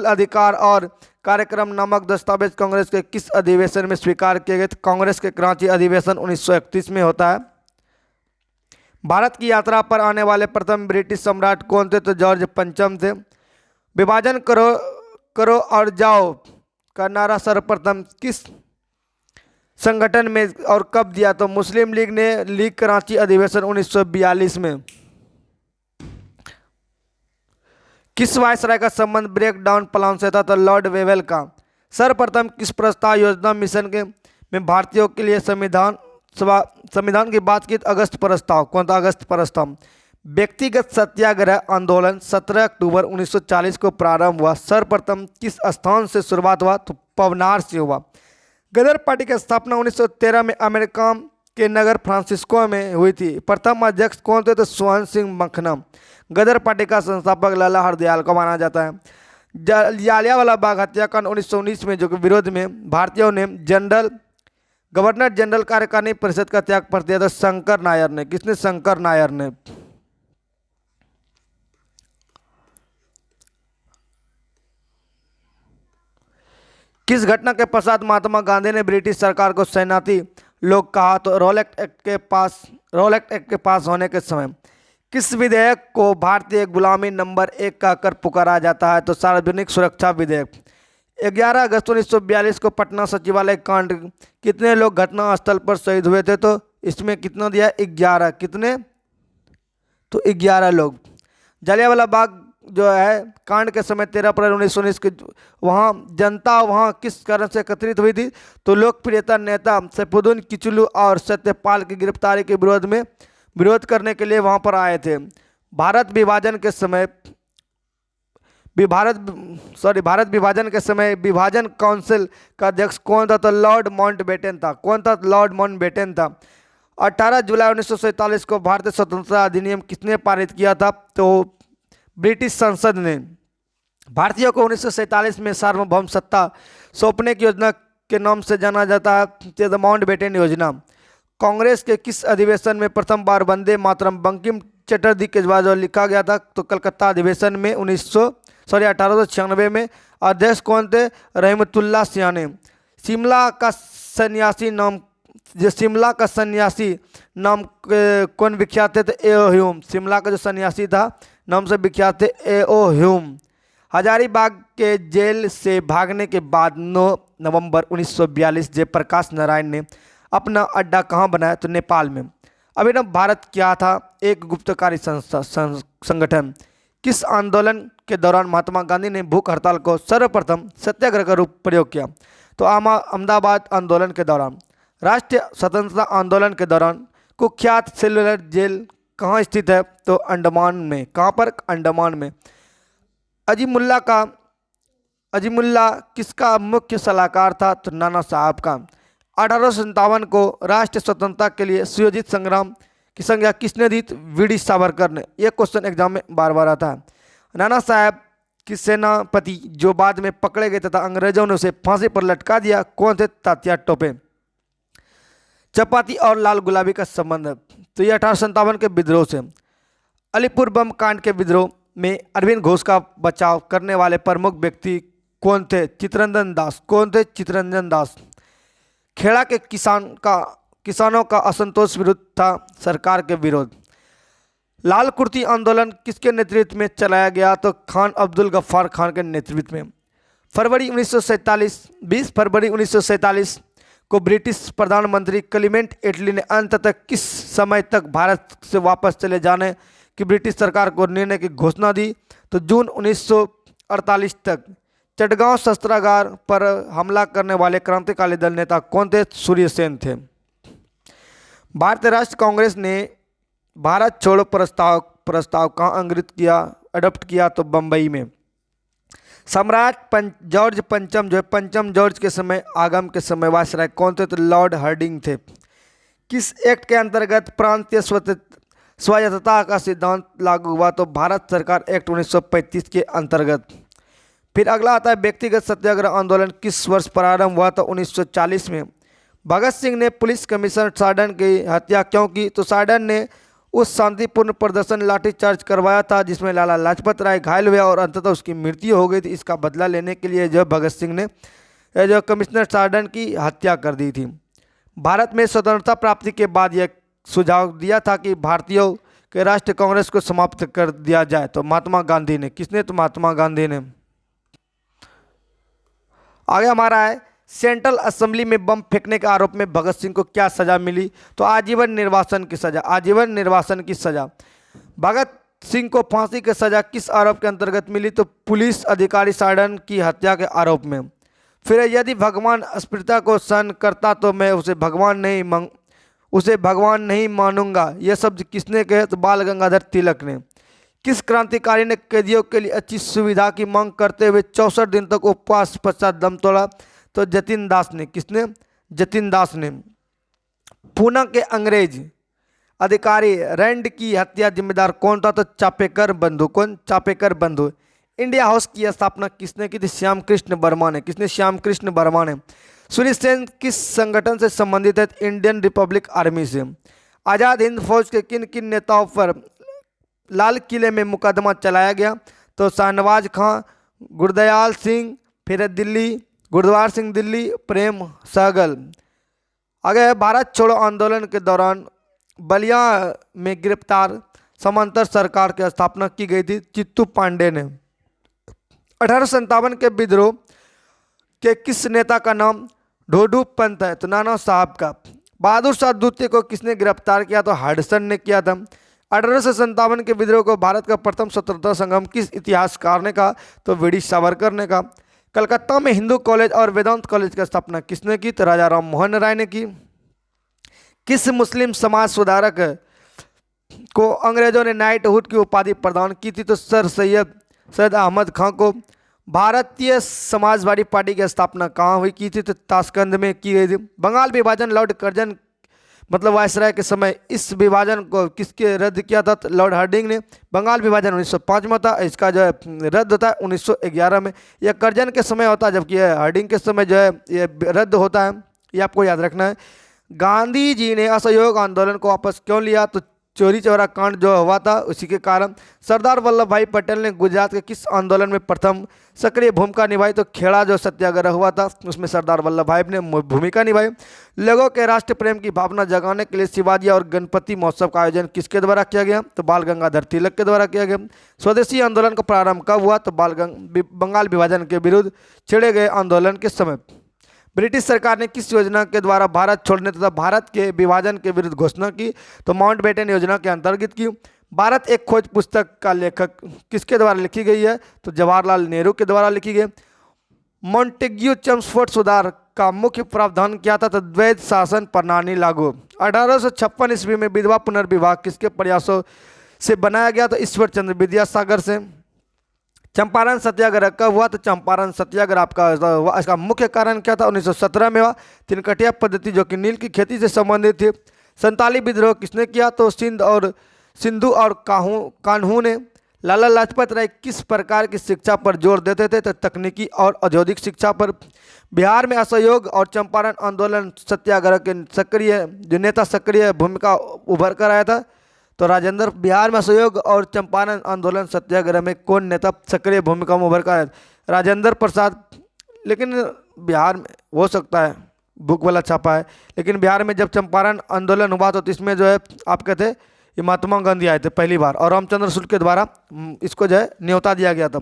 अधिकार और कार्यक्रम नामक दस्तावेज कांग्रेस के किस अधिवेशन में स्वीकार किए गए थे? कांग्रेस के कराची अधिवेशन 1931 में होता है। भारत की यात्रा पर आने वाले प्रथम ब्रिटिश सम्राट कौन थे? तो जॉर्ज पंचम थे। विभाजन करो और जाओ का नारा सर्वप्रथम किस संगठन में और कब दिया? तो मुस्लिम लीग ने। लीग कराची अधिवेशन 1942 में। किस वायसराय का संबंध ब्रेक डाउन प्लान से था? तो लॉर्ड वेवेल का। सर्वप्रथम किस प्रस्ताव योजना मिशन के में भारतीयों के लिए संविधान की बात की? अगस्त प्रस्ताव। कौन था? अगस्त प्रस्ताव। व्यक्तिगत सत्याग्रह आंदोलन 17 अक्टूबर 1940 को प्रारंभ हुआ। सर्वप्रथम किस स्थान से शुरुआत हुआ? तो पवनार से हुआ। गदर पार्टी की स्थापना 1913 में अमेरिका के नगर फ्रांसिस्को में हुई थी। प्रथम अध्यक्ष कौन थे? तो स्वर्ण सिंह मखना। गदर पार्टी का संस्थापक लाला हरदयाल को माना जाता है। जालियांवाला बाग हत्याकांड 1919 में जो विरोध में भारतीयों ने गवर्नर जनरल कार्यकारिणी परिषद का त्याग कर दिया था शंकर नायर ने। किसने? शंकर नायर ने। किस घटना के पश्चात महात्मा गांधी ने ब्रिटिश सरकार को शरणार्थी लोग कहा? तो रोलेक्ट एक्ट के पास होने के समय। किस विधेयक को भारतीय गुलामी नंबर 1 कहकर पुकारा जाता है? तो सार्वजनिक सुरक्षा विधेयक। 11 अगस्त 1942 को पटना सचिवालय कांड कितने लोग घटना स्थल पर शहीद हुए थे? तो इसमें कितना दिया? 11। कितने? तो 11 लोग। जालियांवाला बाग जो है कांड के समय 13 अप्रैल 1919 के वहाँ जनता वहाँ किस कारण से एकत्रित हुई थी? तो लोकप्रियता नेता सैफुद्दीन किचलू और सत्यपाल की गिरफ्तारी के विरोध करने के लिए वहाँ पर आए थे। भारत विभाजन के समय विभाजन काउंसिल का अध्यक्ष कौन था? तो लॉर्ड माउंटबेटन था। कौन था? लॉर्ड माउंटबेटन था। 18 जुलाई 1947 को भारतीय स्वतंत्रता अधिनियम किसने पारित किया था? तो ब्रिटिश संसद ने। भारतीयों को 1947 में सार्वभौम सत्ता सौंपने की योजना के नाम से जाना जाता है, माउंटबेटन योजना। कांग्रेस के किस अधिवेशन में प्रथम बार वंदे मातरम बंकिम चटर्जी के द्वारा लिखा गया था? तो कलकत्ता अधिवेशन में 1896 में। अध्यक्ष कौन थे? रहमतुल्लाह सियाने। शिमला का सन्यासी नाम जो शिमला का सन्यासी नाम कौन विख्यात थे? तो एओ ह्यूम। शिमला का जो सन्यासी था नाम से विख्यात थे एओ ह्यूम। हजारीबाग के जेल से भागने के बाद 9 नवंबर 1942 जयप्रकाश नारायण ने अपना अड्डा कहाँ बनाया? तो नेपाल में। अभिनव भारत क्या था? एक गुप्तकारी संस्था संगठन। किस आंदोलन के दौरान महात्मा गांधी ने भूख हड़ताल को सर्वप्रथम सत्याग्रह का रूप प्रयोग किया? तो अहमदाबाद आंदोलन के दौरान। राष्ट्रीय स्वतंत्रता आंदोलन के दौरान कुख्यात सेलुलर जेल कहाँ स्थित है? तो अंडमान में। कहाँ पर? अंडमान में। अजीमुल्ला किसका मुख्य सलाहकार था? तो नाना साहब का। 1857 को राष्ट्रीय स्वतंत्रता के लिए सुयोजित संग्राम की संज्ञा किसने दी? वीडी सावरकर ने। यह क्वेश्चन एग्जाम में बार बार आता है। नाना साहब की सेनापति जो बाद में पकड़े गए तथा अंग्रेजों ने उसे फांसी पर लटका दिया, कौन थे? तात्या टोपे। चपाती और लाल गुलाबी का संबंध है? तो ये 1857 के विद्रोह से। अलीपुर बम कांड के विद्रोह में अरविंद घोष का बचाव करने वाले प्रमुख व्यक्ति कौन थे? चित्तरंजन दास। कौन थे? चित्तरंजन दास। खेड़ा के किसानों का असंतोष विरुद्ध था सरकार के विरोध। लाल कुर्ती आंदोलन किसके नेतृत्व में चलाया गया? तो खान अब्दुल गफ्फार खान के नेतृत्व में। 20 फरवरी 1947 को ब्रिटिश प्रधानमंत्री क्लीमेंट एटली ने अंततः किस समय तक भारत से वापस चले जाने की ब्रिटिश सरकार को निर्णय की घोषणा दी? तो जून 1948 तक। चटगांव शस्त्रागार पर हमला करने वाले क्रांतिकारी दल नेता कौन थे? सूर्य सेन थे। भारतीय राष्ट्रीय कांग्रेस ने भारत छोड़ो प्रस्ताव कहाँ अंग्रित किया, अडॉप्ट किया? तो बम्बई में। सम्राट जॉर्ज पंचम जो है, पंचम जॉर्ज के समय आगम के समय वायसराय कौन थे? तो लॉर्ड हार्डिंग थे। किस एक्ट के अंतर्गत प्रांतीय स्वायत्तता का सिद्धांत लागू हुआ? तो भारत सरकार एक्ट 1935 के अंतर्गत। फिर अगला आता है व्यक्तिगत सत्याग्रह आंदोलन किस वर्ष प्रारंभ हुआ? तो 1940 में। भगत सिंह ने पुलिस कमिश्नर सार्डन की हत्या क्यों की? तो सार्डन ने उस शांतिपूर्ण प्रदर्शन लाठीचार्ज करवाया था जिसमें लाला लाजपत राय घायल हुआ और अंततः उसकी मृत्यु हो गई थी। इसका बदला लेने के लिए जो भगत सिंह ने जो कमिश्नर सार्डन की हत्या कर दी थी। भारत में स्वतंत्रता प्राप्ति के बाद यह सुझाव दिया था कि भारतीयों के राष्ट्रीय कांग्रेस को समाप्त कर दिया जाए। तो महात्मा गांधी ने। किसने? तो महात्मा गांधी ने। आगे हमारा है सेंट्रल असेंबली में बम फेंकने के आरोप में भगत सिंह को क्या सजा मिली? तो आजीवन निर्वासन की सजा। आजीवन निर्वासन की सजा। भगत सिंह को फांसी की सजा किस आरोप के अंतर्गत मिली? तो पुलिस अधिकारी सार्डन की हत्या के आरोप में। फिर यदि भगवान अस्पृश्यता को सहन करता तो मैं उसे भगवान नहीं मानूंगा। यह शब्द किसने कहे? तो बाल गंगाधर तिलक ने। किस क्रांतिकारी ने कैदियों के लिए अच्छी सुविधा की मांग करते हुए 64 दिन तक उपवास पश्चात दम तोड़ा? तो जतिन दास ने। किसने? जतिन दास ने। पूना के अंग्रेज अधिकारी रैंड की हत्या जिम्मेदार कौन था? तो चापेकर बंधु। कौन? चापेकर बंधु। इंडिया हाउस की स्थापना किसने की थी? श्याम कृष्ण वर्मा ने। किसने? श्याम कृष्ण वर्मा ने। सूर्य सेन किस संगठन से संबंधित है? इंडियन रिपब्लिक आर्मी से। आज़ाद हिंद फौज के किन किन नेताओं पर लाल किले में मुकदमा चलाया गया? तो शाहनवाज खां, गुरदयाल सिंह, फिर गुरुद्वार सिंह दिल्ली, प्रेम सहगल। आगे भारत छोड़ो आंदोलन के दौरान बलिया में गिरफ्तार समांतर सरकार की स्थापना की गई थी चित्तू पांडे ने। 1857 के विद्रोह के किस नेता का नाम ढोडू पंत है? तो नाना साहब का। बहादुर शाह द्वितीय को किसने गिरफ्तार किया? तो हडसन ने किया था। 1857 के विद्रोह को भारत का प्रथम स्वतंत्रता संग्राम किस इतिहासकार ने कहा? तो वीडी सावरकर ने कहा। कलकत्ता में हिंदू कॉलेज और वेदांत कॉलेज की स्थापना किसने की? तो राजा राम मोहन राय ने की। किस मुस्लिम समाज सुधारक को अंग्रेजों ने नाइटहुड की उपाधि प्रदान की थी? तो सर सैयद अहमद खां को। भारतीय समाजवादी पार्टी की स्थापना कहाँ हुई की थी? तो ताशकंद में की गई थी। बंगाल विभाजन लॉर्ड कर्जन मतलब वायसराय के समय इस विभाजन को किसके रद्द किया था? तो लॉर्ड हार्डिंग ने। बंगाल विभाजन 1905 में होता है, इसका जो है रद्द होता है 1911 में। यह कर्जन के समय होता है जबकि यह हार्डिंग के समय जो है ये रद्द होता है। ये आपको याद रखना है। गांधी जी ने असहयोग आंदोलन को वापस क्यों लिया? तो चोरी चौरा कांड जो हुआ था उसी के कारण सरदार वल्लभ भाई पटेल ने गुजरात के किस आंदोलन में प्रथम सक्रिय भूमिका निभाई? तो खेड़ा जो सत्याग्रह हुआ था उसमें सरदार वल्लभ भाई ने भूमिका निभाई। लोगों के राष्ट्र प्रेम की भावना जगाने के लिए शिवाजी और गणपति महोत्सव का आयोजन किसके द्वारा किया गया? तो बाल गंगाधर तिलक के द्वारा किया गया। स्वदेशी आंदोलन का प्रारंभ कब हुआ? तो बंगाल विभाजन के विरुद्ध छेड़े गए आंदोलन के समय। ब्रिटिश सरकार ने किस योजना के द्वारा भारत छोड़ने तथा भारत के विभाजन के विरुद्ध घोषणा की? तो माउंटबेटन योजना के अंतर्गत की। भारत एक खोज पुस्तक का लेखक किसके द्वारा लिखी गई है? तो जवाहरलाल नेहरू के द्वारा लिखी गई। मॉन्टेग्यू चेम्सफोर्ड सुधार का मुख्य प्रावधान क्या था? तो द्वैध शासन प्रणाली लागू। 1856 ईस्वी में विधवा पुनर्विवाह किसके प्रयासों से बनाया गया? तो ईश्वर चंद्र विद्यासागर से। चंपारण सत्याग्रह कब हुआ? तो चंपारण सत्याग्रह आपका इसका मुख्य कारण क्या था? 1917 में हुआ। तिनकटिया पद्धति जो कि नील की खेती से संबंधित थी। संताली विद्रोह किसने किया? तो सिंधु और कान्हू ने। लाला लाजपत राय किस प्रकार की शिक्षा पर जोर देते थे? तो तकनीकी और औद्योगिक शिक्षा पर। बिहार में असहयोग और चंपारण आंदोलन सत्याग्रह के सक्रिय भूमिका उभर कर आया था? तो राजेंद्र। बिहार में असहयोग और चंपारण आंदोलन सत्याग्रह में कौन नेता सक्रिय भूमिका में उभर कर आया? राजेंद्र प्रसाद। लेकिन बिहार में हो सकता है बुक वाला छापा है, लेकिन बिहार में जब चंपारण आंदोलन हुआ तो इसमें जो है आप कहते ये महात्मा गांधी आए थे पहली बार और रामचंद्र शुक्ल के द्वारा इसको जो है न्योता दिया गया था।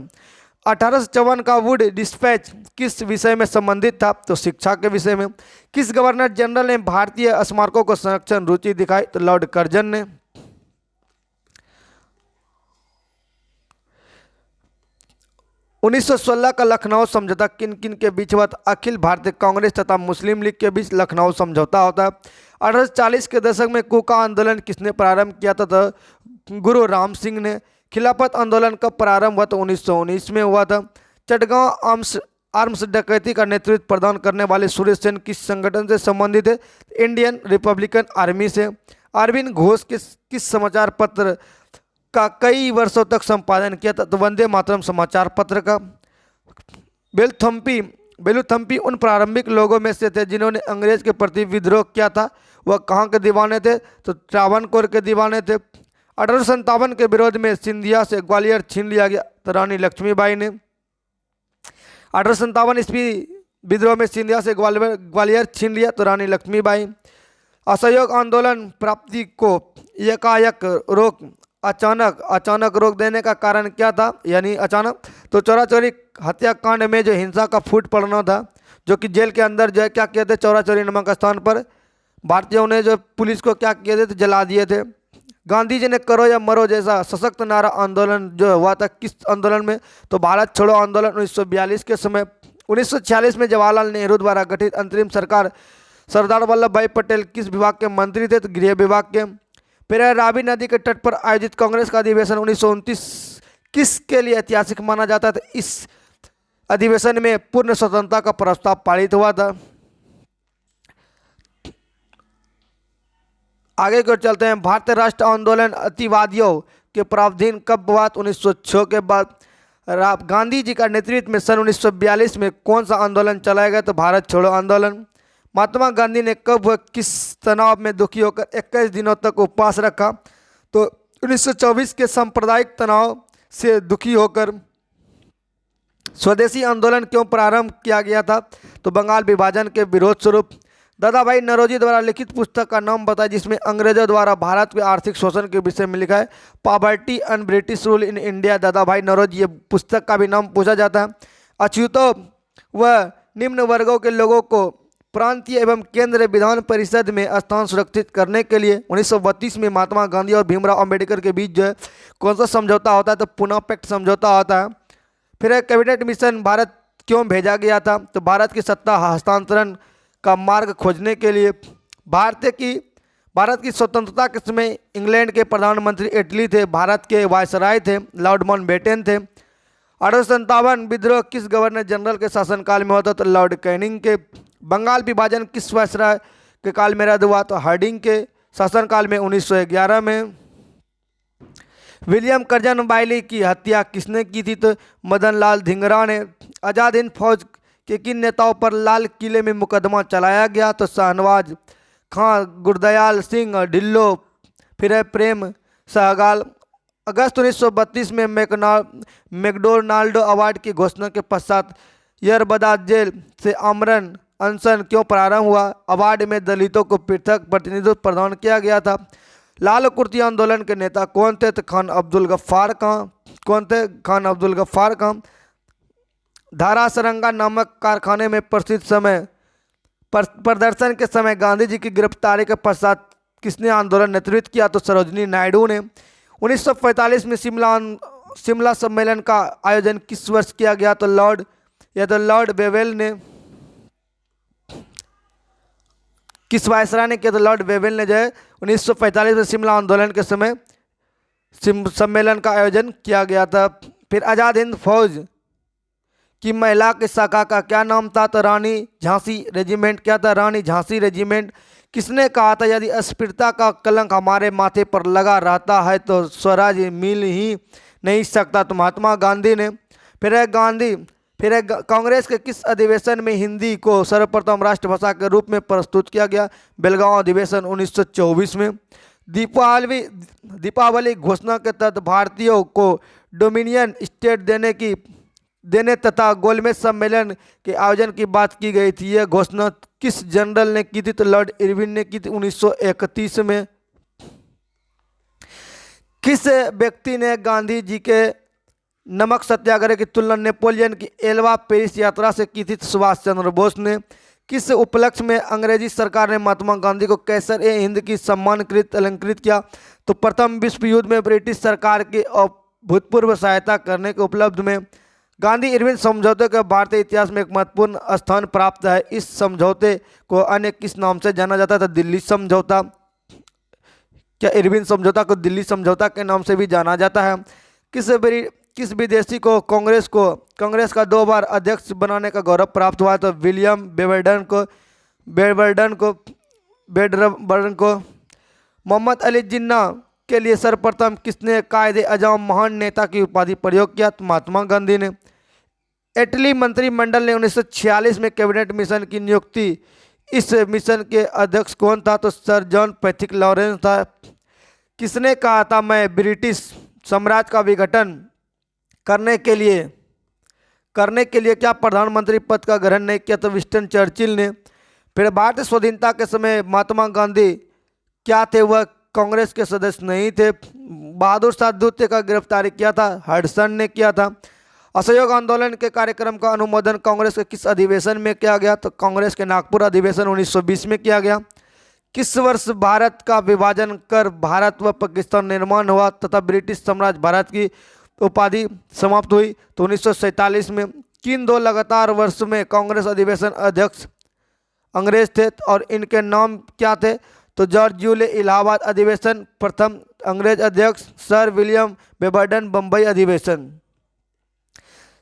1854 का वुड डिस्पैच किस विषय में संबंधित था? तो शिक्षा के विषय में। किस गवर्नर जनरल ने भारतीय स्मारकों को संरक्षण रुचि दिखाई? तो लॉर्ड कर्जन ने। 1916 का लखनऊ समझौता किन किन के बीच हुआ? अखिल भारतीय कांग्रेस तथा मुस्लिम लीग के बीच लखनऊ समझौता होता है। 1840 के दशक में कूका आंदोलन किसने प्रारंभ किया था? तो गुरु राम सिंह ने। खिलाफत आंदोलन कब प्रारंभ हुआ? तो 1919 में हुआ था। चटगांव आर्म्स डकैती का नेतृत्व प्रदान करने वाले सुरेश सेन किस संगठन से संबंधित है? इंडियन रिपब्लिकन आर्मी से। अरविंद घोष किस समाचार पत्र का कई वर्षों तक संपादन किया था? तो वंदे मातरम समाचार पत्र का। बेलुथम्पी उन प्रारंभिक लोगों में से थे जिन्होंने अंग्रेज के प्रति विद्रोह किया था। वह कहाँ के दीवाने थे? तो त्रावणकोर के दीवाने थे। 1857 के विरोध में सिंधिया से ग्वालियर छीन लिया गया तो रानी लक्ष्मीबाई ने। 1857 ईस्वी विद्रोह में सिंधिया से ग्वालियर छीन लिया तो रानी लक्ष्मीबाई। असहयोग आंदोलन प्राप्ति को एकाएक अचानक रोक देने का कारण क्या था? यानी अचानक तो चौरा चौरी हत्याकांड में जो हिंसा का फूट पड़ना था, जो कि जेल के अंदर जो है क्या किए थे? चौरा चौरी नामक स्थान पर भारतीयों ने जो पुलिस को क्या किए थे? तो जला दिए थे। गांधी जी ने करो या मरो जैसा सशक्त नारा आंदोलन जो हुआ था किस आंदोलन में? तो भारत छोड़ो आंदोलन 1942 के समय। 1946 में जवाहरलाल नेहरू द्वारा गठित अंतरिम सरकार सरदार वल्लभ भाई पटेल किस विभाग के मंत्री थे? तो गृह विभाग के। फिर रावी नदी के तट पर आयोजित कांग्रेस का अधिवेशन 1929 किसके लिए ऐतिहासिक माना जाता था? इस अधिवेशन में पूर्ण स्वतंत्रता का प्रस्ताव पारित हुआ था। आगे की ओर चलते हैं। भारतीय राष्ट्र आंदोलन अतिवादियों के प्रावधान कब हुआ? 1906 के बाद। गांधी जी का नेतृत्व में सन 1942 में कौन सा आंदोलन चलाया गया? तो भारत छोड़ो आंदोलन। महात्मा गांधी ने कब व किस तनाव में दुखी होकर 21 दिनों तक उपवास रखा? तो 1924 के सांप्रदायिक तनाव से दुखी होकर। स्वदेशी आंदोलन क्यों प्रारंभ किया गया था? तो बंगाल विभाजन के विरोध स्वरूप। दादा भाई नौरोजी द्वारा लिखित पुस्तक का नाम बताएं जिसमें अंग्रेजों द्वारा भारत के आर्थिक शोषण के विषय में लिखा है। Poverty and British rule in India, दादा भाई नौरोजी। ये पुस्तक का भी नाम पूछा जाता है। अछूतों व निम्न वर्गों के लोगों को प्रांतीय एवं केंद्रीय विधान परिषद में स्थान सुरक्षित करने के लिए 1932 में महात्मा गांधी और भीमराव अंबेडकर के बीच जो है कौन सा समझौता होता है? तो पुणे पैक्ट समझौता होता है। फिर कैबिनेट मिशन भारत क्यों भेजा गया था? तो भारत की सत्ता हस्तांतरण का मार्ग खोजने के लिए। भारत की स्वतंत्रता के समय इंग्लैंड के प्रधानमंत्री इटली थे। भारत के वायसराय थे लॉर्ड माउंटबेटन थे। 1857 विद्रोह किस गवर्नर जनरल के शासनकाल में होता? तो लॉर्ड कैनिंग के। बंगाल विभाजन किस वायसराय के काल में रद्द हुआ? तो हार्डिंग के शासनकाल में 1911 में। विलियम कर्जन बाइली की हत्या किसने की थी? तो मदन लाल धिंगरा ने। आज़ाद हिंद फौज के किन नेताओं पर लाल किले में मुकदमा चलाया गया? तो शाहनवाज खां, गुरदयाल सिंह, ढिल्लो, फिर है प्रेम सहगल। अगस्त 1932 में मैकडोनाल्ड अवार्ड की घोषणा के पश्चात यरबदा जेल से आमरण अनशन क्यों प्रारंभ हुआ? अवार्ड में दलितों को पृथक प्रतिनिधित्व प्रदान किया गया था। लाल कुर्ती आंदोलन के नेता कौन थे? तो खान अब्दुल गफ्फार खां। कौन थे? खान अब्दुल गफ्फार खां। धारा सरंगा नामक कारखाने में प्रदर्शन के समय गांधी जी की गिरफ्तारी के पश्चात किसने आंदोलन नेतृत्व किया? तो सरोजिनी नायडू ने। 1945 में शिमला सम्मेलन का आयोजन किस वर्ष किया गया? तो लॉर्ड वेवेल ने। किस वायसराय ने किया? तो लॉर्ड वेवेल ने जो है 1945 में शिमला आंदोलन के समय सम्मेलन का आयोजन किया गया था। फिर आज़ाद हिंद फौज की महिला की शाखा का क्या नाम था? तो रानी झांसी रेजिमेंट। क्या था? रानी झांसी रेजिमेंट। किसने कहा था यदि अस्पृश्यता का कलंक हमारे माथे पर लगा रहता है तो स्वराज मिल ही नहीं सकता? तो महात्मा गांधी ने। फिर है कांग्रेस के किस अधिवेशन में हिंदी को सर्वप्रथम राष्ट्रभाषा के रूप में प्रस्तुत किया गया? बेलगांव अधिवेशन 1924 में। दीपावली घोषणा के तहत भारतीयों को डोमिनियन स्टेट देने तथा गोलमेज सम्मेलन के आयोजन की बात की गई थी। यह घोषणा किस जनरल ने की थी? तो लॉर्ड इरविन ने की थी 1931 में। किस व्यक्ति ने गांधी जी के नमक सत्याग्रह की तुलना नेपोलियन की एल्वा पेरिस यात्रा से की थी? तो सुभाष चंद्र बोस ने। किस उपलक्ष्य में अंग्रेजी सरकार ने महात्मा गांधी को कैसर-ए-हिंद की सम्मानकृत अलंकृत किया? तो प्रथम विश्व युद्ध में ब्रिटिश सरकार की अभूतपूर्व सहायता करने के उपलब्ध में। गांधी इरविन समझौते का भारतीय इतिहास में एक महत्वपूर्ण स्थान प्राप्त है। इस समझौते को अन्य किस नाम से जाना जाता था? दिल्ली समझौता। क्या इरविन समझौता को दिल्ली समझौता के नाम से भी जाना जाता है? किस विदेशी को कांग्रेस का 2 बार अध्यक्ष बनाने का गौरव प्राप्त हुआ? तो विलियम बेडरबर्डन को। मोहम्मद अली जिन्ना के लिए सर्वप्रथम किसने कायदे आज़म महान नेता की उपाधि प्रयोग किया? तो महात्मा गांधी ने। इटली मंत्रिमंडल ने 1946 में कैबिनेट मिशन की नियुक्ति। इस मिशन के अध्यक्ष कौन था? तो सर जॉन पैथिक लॉरेंस था। किसने कहा था मैं ब्रिटिश साम्राज्य का विघटन करने के लिए क्या प्रधानमंत्री पद का ग्रहण नहीं किया? तो विंस्टन चर्चिल ने। फिर भारतीय स्वाधीनता के समय महात्मा गांधी क्या थे? वह कांग्रेस के सदस्य नहीं थे। बहादुर शाह द्वितीय का गिरफ्तारी किया था? हडसन ने किया था। असहयोग आंदोलन के कार्यक्रम का अनुमोदन कांग्रेस के किस अधिवेशन में किया गया? तो कांग्रेस के नागपुर अधिवेशन 1920 में किया गया। किस वर्ष भारत का विभाजन कर भारत व पाकिस्तान निर्माण हुआ तथा ब्रिटिश साम्राज्य भारत की उपाधि समाप्त हुई? तो 1947 में। किन 2 लगातार वर्ष में कांग्रेस अधिवेशन अध्यक्ष अंग्रेज थे और इनके नाम क्या थे? तो जॉर्ज यूले इलाहाबाद अधिवेशन प्रथम अंग्रेज अध्यक्ष, सर विलियम बेबर्डन बम्बई अधिवेशन।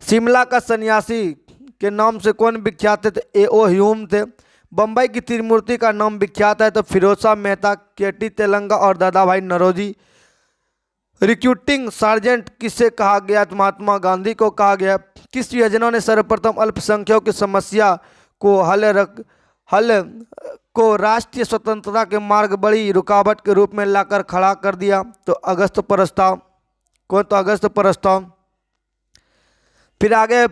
शिमला का सन्यासी के नाम से कौन विख्यात थे? तो ए.ओ. ह्यूम थे। बम्बई की त्रिमूर्ति का नाम विख्यात है? तो फिरोज शाह मेहता, के.टी. तेलंगा और दादा भाई नौरोजी। रिक्रूटिंग सार्जेंट किसे कहा गया? तो महात्मा गांधी को कहा गया। किस योजना ने सर्वप्रथम अल्पसंख्यकों की समस्या को राष्ट्रीय स्वतंत्रता के मार्ग बड़ी रुकावट के रूप में लाकर खड़ा कर दिया? तो अगस्त प्रस्ताव। कौन? तो अगस्त प्रस्ताव। फिर आगे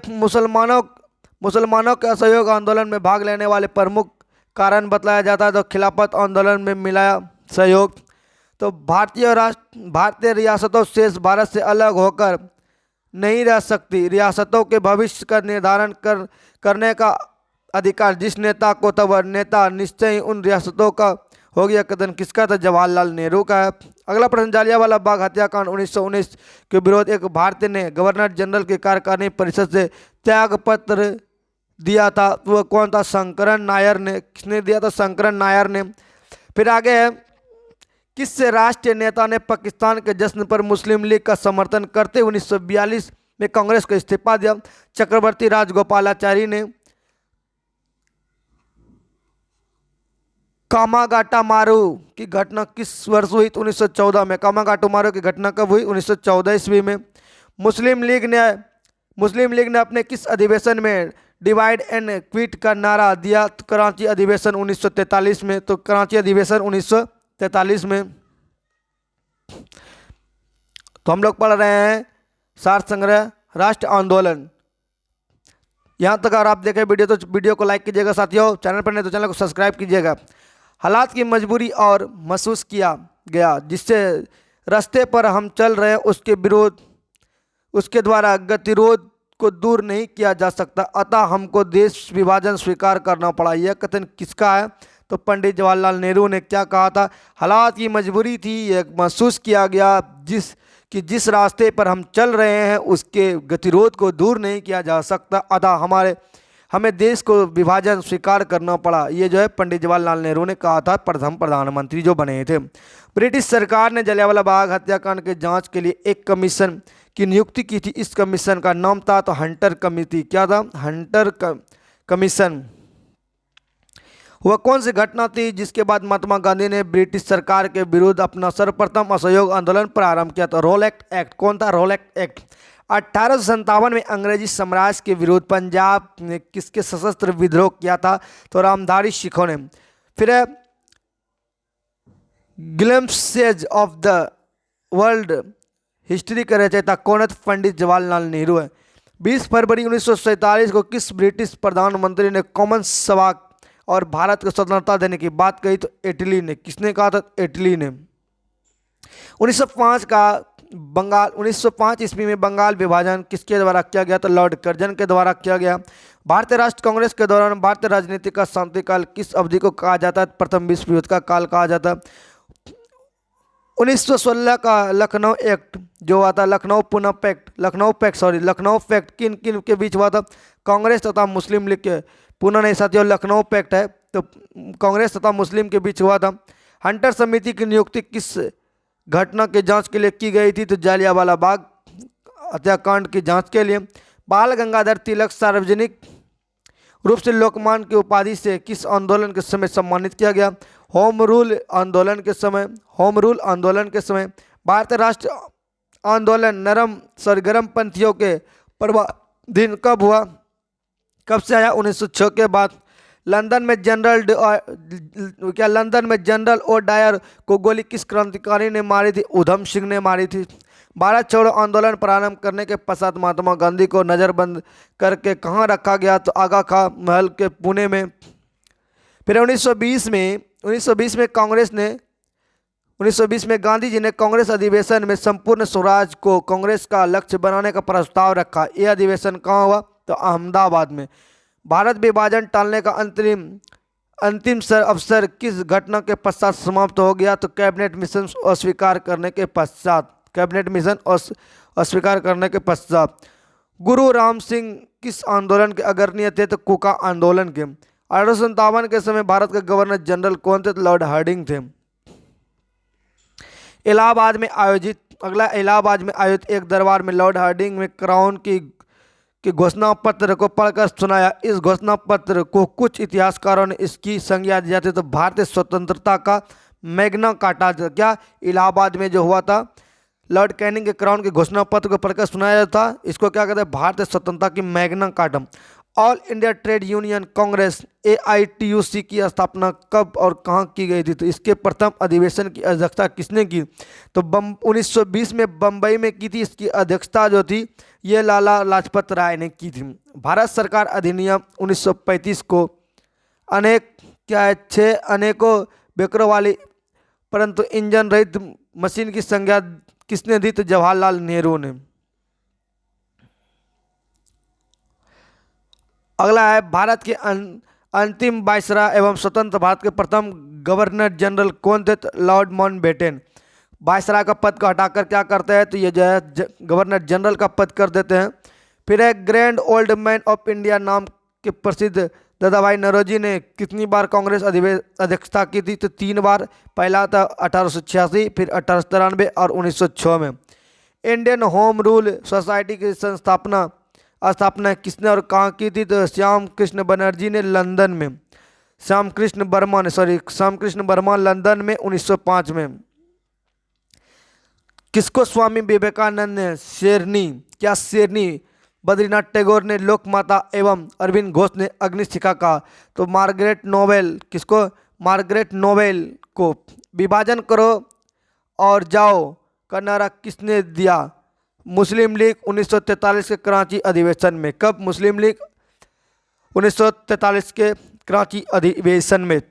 मुसलमानों के असहयोग आंदोलन में भाग लेने वाले प्रमुख कारण बतलाया जाता है? तो खिलाफत आंदोलन में मिला सहयोग। तो भारतीय रियासतों शेष भारत से अलग होकर नहीं रह सकती। रियासतों के भविष्य का निर्धारण करने का अधिकार जिस नेता को था वह नेता निश्चय ही उन रियासतों का हो गया। कथन किसका था? जवाहरलाल नेहरू का है। अगला प्रश्न, जालियांवाला बाग हत्याकांड 1919 के विरोध एक भारतीय ने गवर्नर जनरल के कार्यकारिणी परिषद से त्याग पत्र दिया था। वह कौन था? शंकरन नायर ने। किसने दिया था? शंकरन नायर ने। फिर आगे है, किस राष्ट्रीय नेता ने पाकिस्तान के जश्न पर मुस्लिम लीग का समर्थन करते 1942 में कांग्रेस को इस्तीफा दिया? चक्रवर्ती राजगोपालाचारी ने। कामागाटा मारू की घटना किस वर्ष हुई? 1914 में। कामागाटू मारू की घटना कब हुई? 1914 ईस्वी में। मुस्लिम लीग ने अपने किस अधिवेशन में डिवाइड एंड क्विट का नारा दिया? तो कराची अधिवेशन 1943 में। तो कराची अधिवेशन 1943 में। तो हम लोग पढ़ रहे हैं सार संग्रह राष्ट्र आंदोलन। यहाँ तक अगर आप देखें वीडियो तो वीडियो को लाइक कीजिएगा साथियों, चैनल पर नहीं तो चैनल को सब्सक्राइब कीजिएगा। हालात की मजबूरी और महसूस किया गया जिससे रास्ते पर हम चल रहे हैं उसके विरोध उसके द्वारा गतिरोध को दूर नहीं किया जा सकता, अतः हमको देश विभाजन स्वीकार करना पड़ा। यह कथन किसका है? तो पंडित जवाहरलाल नेहरू ने क्या कहा था? हालात की मजबूरी थी, यह महसूस किया गया जिस रास्ते पर हम चल रहे हैं उसके गतिरोध को दूर नहीं किया जा सकता, अतः हमें देश को विभाजन स्वीकार करना पड़ा। ये जो है पंडित जवाहरलाल नेहरू ने कहा था, प्रथम प्रधानमंत्री जो बने थे। ब्रिटिश सरकार ने जलियांवाला बाग हत्याकांड के जांच के लिए एक कमीशन की नियुक्ति की थी। इस कमीशन का नाम था तो हंटर कमेटी। क्या था? Hunter commission. वह कौन सी घटना थी जिसके बाद महात्मा गांधी ने ब्रिटिश सरकार के विरुद्ध अपना सर्वप्रथम असहयोग आंदोलन प्रारंभ किया? तो रोलेक्ट एक्ट। कौन था रोलेक्ट एक्ट? 1857 में अंग्रेजी साम्राज्य के विरुद्ध पंजाब ने किसके सशस्त्र विद्रोह किया था? तो रामधारी सिखों ने। फिर glimpses of the world history का रचयिता कौन है? पंडित जवाहरलाल नेहरू है। 20 फरवरी 1947 को किस ब्रिटिश प्रधानमंत्री ने कॉमन सभा और भारत को स्वतंत्रता देने की बात कही? तो इटली ने। किसने कहा था? इटली ने। 1905 ईस्वी में बंगाल विभाजन किसके द्वारा किया गया? तो लॉर्ड कर्जन के द्वारा किया गया। भारतीय राष्ट्र कांग्रेस के दौरान भारतीय राजनीति का शांतिकाल किस अवधि को कहा जाता है? प्रथम विश्व युद्ध का काल कहा जाता है। 1916 का लखनऊ एक्ट जो हुआ था, लखनऊ पैक्ट किन किन के बीच हुआ था? कांग्रेस तथा मुस्लिम लीग के। पुनः नहीं साथियों, लखनऊ पैक्ट है तो कांग्रेस तथा मुस्लिम के बीच हुआ था। हंटर समिति की नियुक्ति किस घटना की जांच के लिए की गई थी? तो जलियांवाला बाग हत्याकांड की जांच के लिए। बाल गंगाधर तिलक सार्वजनिक रूप से लोकमान्य की उपाधि से किस आंदोलन के समय सम्मानित किया गया? होम रूल आंदोलन के समय। भारतीय राष्ट्र आंदोलन सरगर्म पंथियों के प्रभाधीन कब हुआ? कब से आया? 1906 के बाद। लंदन में जनरल ओ डायर को गोली किस क्रांतिकारी ने मारी थी? उधम सिंह ने मारी थी। भारत छोड़ो आंदोलन प्रारंभ करने के पश्चात महात्मा गांधी को नज़रबंद करके कहाँ रखा गया? तो आगा खां महल के पुणे में। फिर 1920 में गांधी जी ने कांग्रेस अधिवेशन में संपूर्ण स्वराज को कांग्रेस का लक्ष्य बनाने का प्रस्ताव रखा। यह अधिवेशन कहाँ हुआ? तो अहमदाबाद में। भारत विभाजन टालने का अंतिम अवसर किस घटना के पश्चात समाप्त हो गया? तो कैबिनेट मिशन अस्वीकार करने के पश्चात। गुरु राम सिंह किस आंदोलन के अग्रणी थे? तो कुका आंदोलन के। 1857 के समय भारत के गवर्नर जनरल कौन थे? तो लॉर्ड हार्डिंग थे। इलाहाबाद में आयोजित एक दरबार में लॉर्ड हार्डिंग में क्राउन की घोषणा पत्र को पढ़कर सुनाया। इस घोषणा पत्र को कुछ इतिहासकारों ने इसकी संज्ञा दी जाती है तो भारतीय स्वतंत्रता का मैग्ना कार्टा। क्या? इलाहाबाद में जो हुआ था लॉर्ड कैनिंग के क्राउन के घोषणा पत्र को पढ़कर सुनाया जाता था, इसको क्या कहते हैं? भारतीय स्वतंत्रता की Magna carta. All India trade union Congress AITUC की स्थापना कब और कहाँ की गई थी? तो इसके प्रथम अधिवेशन की अध्यक्षता किसने की? तो 1920 में बम्बई में की थी। इसकी अध्यक्षता जो थी ये लाला लाजपत राय ने की थी। भारत सरकार अधिनियम 1935 को अनेकों बेकरों वाली परंतु इंजन रहित मशीन की संज्ञा किसने दी? तो जवाहरलाल नेहरू ने। अगला है भारत के अंतिम वायसराय एवं स्वतंत्र भारत के प्रथम गवर्नर जनरल कौन थे? Lord Mountbatten. वायसराय का पद को हटाकर क्या करते हैं? तो ये जो है गवर्नर जनरल का पद कर देते हैं। फिर है grand old man of India नाम के प्रसिद्ध दादाभाई नौरोजी ने कितनी बार कांग्रेस अध्यक्षता की थी? तो 3 बार। पहला था 1886, फिर 1893 और 1906 में। इंडियन होम रूल सोसाइटी की स्थापना किसने और कहाँ की थी? तो श्याम कृष्ण बनर्जी ने लंदन में। श्याम कृष्ण वर्मा लंदन में 1905 में। किसको स्वामी विवेकानंद ने शेरनी बद्रीनाथ टैगोर ने लोकमाता एवं अरविंद घोष ने अग्निशिखा कहा? तो मार्गरेट नोबेल को विभाजन करो और जाओ का नारा किसने दिया? मुस्लिम लीग 1943 के कराची अधिवेशन में। कब? मुस्लिम लीग 1943 के कराची अधिवेशन में।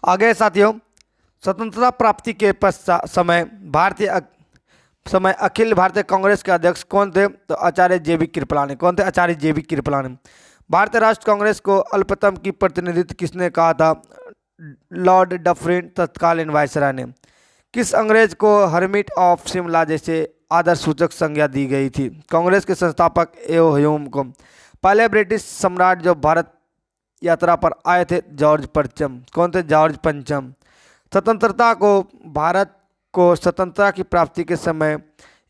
आगे साथियों, स्वतंत्रता प्राप्ति के पश्चात समय अखिल भारतीय कांग्रेस के अध्यक्ष कौन थे? तो आचार्य JB कृपलानी। कौन थे? आचार्य JB कृपलानी। भारतीय राष्ट्र कांग्रेस को अल्पतम की प्रतिनिधित्व किसने कहा था? लॉर्ड डफरिन, तत्कालीन वायसराय ने। किस अंग्रेज को हर्मिट ऑफ शिमला जैसे आदर सूचक संज्ञा दी गई थी? कांग्रेस के संस्थापक एओ ह्यूम को। पहले ब्रिटिश सम्राट जो भारत यात्रा पर आए थे? जॉर्ज पंचम। कौन थे? जॉर्ज पंचम। भारत को स्वतंत्रता की प्राप्ति के समय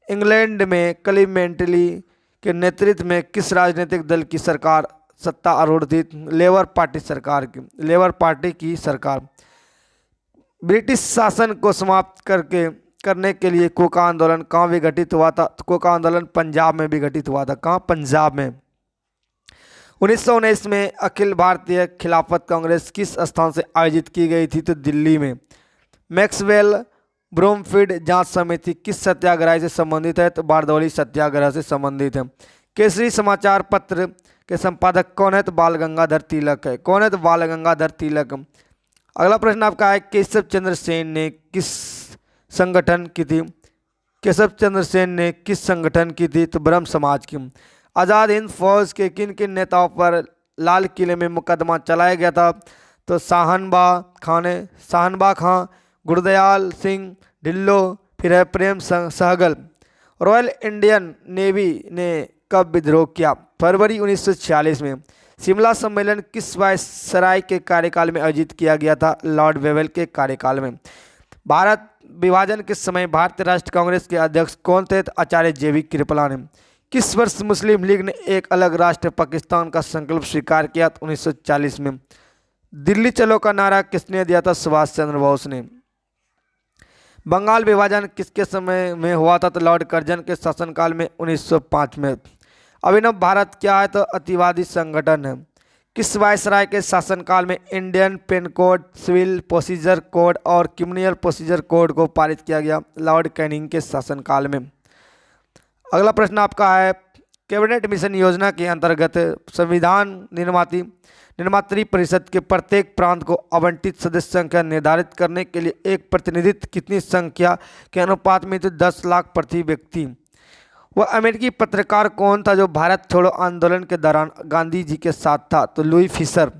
इंग्लैंड में क्लीमेंटली के नेतृत्व में किस राजनीतिक दल की सरकार सत्ता आरूढ़ थी? लेबर पार्टी की सरकार। ब्रिटिश शासन को समाप्त करने के लिए कोका आंदोलन कहाँ विघटित हुआ था? कोका आंदोलन पंजाब में विघटित हुआ था। कहाँ? पंजाब में। 1919 में अखिल भारतीय खिलाफत कांग्रेस किस स्थान से आयोजित की गई थी? तो दिल्ली में। मैक्सवेल ब्रूमफील्ड जांच समिति किस सत्याग्रह से संबंधित है? तो बारदौली सत्याग्रह से संबंधित है। केसरी समाचार पत्र के संपादक कौन है? तो बाल गंगाधर तिलक है। कौन है? तो बाल गंगाधर तिलक। अगला प्रश्न आपका है, केशव चंद्र सेन ने किस संगठन की थी? केशव चंद्र सेन ने किस संगठन की थी? तो ब्रह्म समाज की। आज़ाद हिंद फौज के किन किन नेताओं पर लाल किले में मुकदमा चलाया गया था? तो शाहनबा खां, गुरदयाल सिंह ढिल्लो, फिर है Prem Sahgal. Royal Indian navy ने कब विद्रोह किया? फरवरी 1946 में। शिमला सम्मेलन किस वायसराय के कार्यकाल में आयोजित किया गया था? लॉर्ड वेवेल के कार्यकाल में। भारत विभाजन के समय भारतीय राष्ट्र कांग्रेस के अध्यक्ष कौन थे? तो आचार्य JB कृपलानी। किस वर्ष मुस्लिम लीग ने एक अलग राष्ट्र पाकिस्तान का संकल्प स्वीकार किया? 1940 में। दिल्ली चलो का नारा किसने दिया था? सुभाष चंद्र बोस ने। बंगाल विभाजन किसके समय में हुआ था? तो लॉर्ड कर्जन के शासनकाल में 1905 में। अभिनव भारत क्या है? तो अतिवादी संगठन है। किस वायसराय के शासनकाल में Indian penal code, civil procedure code और क्रिमिनल प्रोसीजर कोड को पारित किया गया? लॉर्ड कैनिंग के शासनकाल में। अगला प्रश्न आपका है, कैबिनेट मिशन योजना के अंतर्गत संविधान निर्मात्री परिषद के प्रत्येक प्रांत को आवंटित सदस्य संख्या निर्धारित करने के लिए एक प्रतिनिधित्व कितनी संख्या के अनुपात में? तो 10 लाख प्रति व्यक्ति। वह अमेरिकी पत्रकार कौन था जो भारत छोड़ो आंदोलन के दौरान गांधी जी के साथ था? तो लुई फिशर।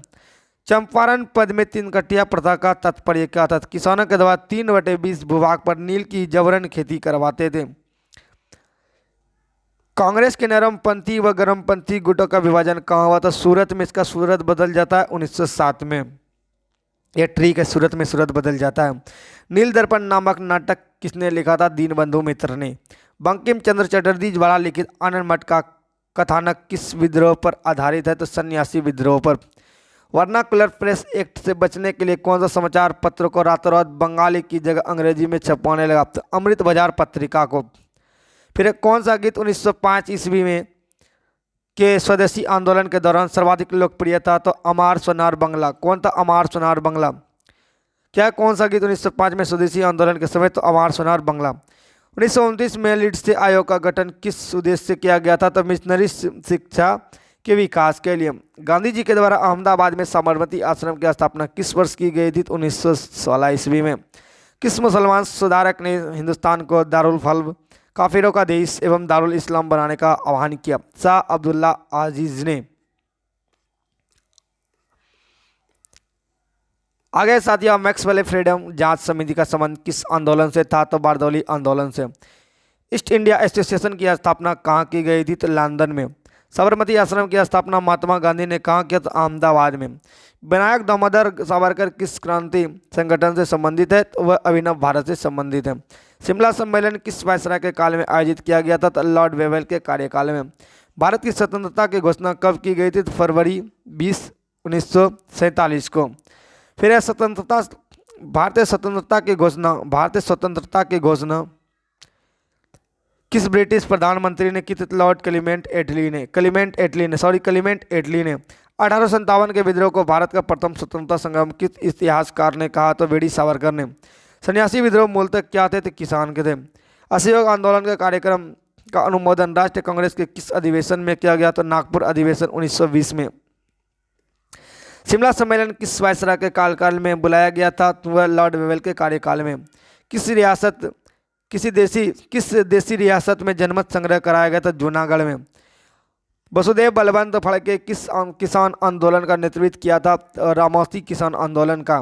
चंपारण पद में 3 कटिया प्रथा का तात्पर्य क्या था? किसानों के द्वारा 3/20 भूभाग पर नील की जबरन खेती करवाते थे। कांग्रेस के नरमपंथी व गर्मपंथी गुटों का विभाजन कहाँ हुआ था? सूरत में। इसका सूरत बदल जाता है 1907 में। यह ट्रिक है, सूरत में सूरत बदल जाता है। नील दर्पण नामक नाटक किसने लिखा था? दीनबंधु मित्र ने। बंकिम चंद्र चटर्जी द्वारा लिखित आनंद मठ का कथानक किस विद्रोह पर आधारित है? तो सन्यासी विद्रोह पर। वर्नाकुलर प्रेस एक्ट से बचने के लिए कौन सा समाचार पत्र को रातों रात बंगाली की जगह अंग्रेजी में छपवाने लगा? तो अमृत बाजार पत्रिका को। फिर कौन सा गीत 1905 ईस्वी में के स्वदेशी आंदोलन के दौरान सर्वाधिक लोकप्रिय था? तो अमार सोनार बंगला। कौन था? अमार सोनार बंगला। क्या कौन सा गीत 1905 में स्वदेशी आंदोलन के समय? तो अमार सोनार बंगला। 1929 में लीड्स आयोग का गठन किस उद्देश्य से किया गया था? तो मिशनरी शिक्षा के विकास के लिए। गांधी जी के द्वारा अहमदाबाद में साबरमती आश्रम की स्थापना किस वर्ष की गई थी? 1916 ईस्वी में। किस मुसलमान सुधारक ने हिंदुस्तान को दारुल फल्ब, काफिरों का देश एवं दारुल इस्लाम बनाने का आह्वान किया? शाह अब्दुल्ला आजीज ने। आगे साथियों, मैक्सवेल फ्रीडम जांच समिति का संबंध किस आंदोलन से था? तो बारदौली आंदोलन से। ईस्ट इंडिया एसोसिएशन की स्थापना कहाँ की गई थी? तो लंदन में। साबरमती आश्रम की स्थापना महात्मा गांधी ने कहाँ किया? तो अहमदाबाद में। विनायक दामोदर सावरकर किस क्रांति संगठन से संबंधित है? तो वह अभिनव भारत से संबंधित है। शिमला सम्मेलन किस वायसराय के काल में आयोजित किया गया था? तो लॉर्ड वेवेल के कार्यकाल में। भारत की स्वतंत्रता की घोषणा कब की गई थी? तो फरवरी 20, 1947 को। फिर स्वतंत्रता भारतीय स्वतंत्रता की घोषणा किस ब्रिटिश प्रधानमंत्री ने की थी? लॉर्ड क्लीमेंट एटली ने 1857 के विद्रोह को भारत का प्रथम स्वतंत्रता संग्राम किस इतिहासकार ने कहा? तो वीडी सावरकर ने। सन्यासी विद्रोह मूलतः क्या थे? तो किसान के थे। असहयोग आंदोलन के कार्यक्रम का अनुमोदन राष्ट्रीय कांग्रेस के किस अधिवेशन में किया गया? तो नागपुर अधिवेशन 1920 में। शिमला सम्मेलन किस वायसराय के कार्यकाल में बुलाया गया था? तो वह लॉर्ड वेवेल के कार्यकाल में। किस देसी रियासत में जनमत संग्रह कराया गया था? जूनागढ़ में। वसुदेव बलवंत फड़के किस किसान आंदोलन का नेतृत्व किया था? रामौसी किसान आंदोलन का।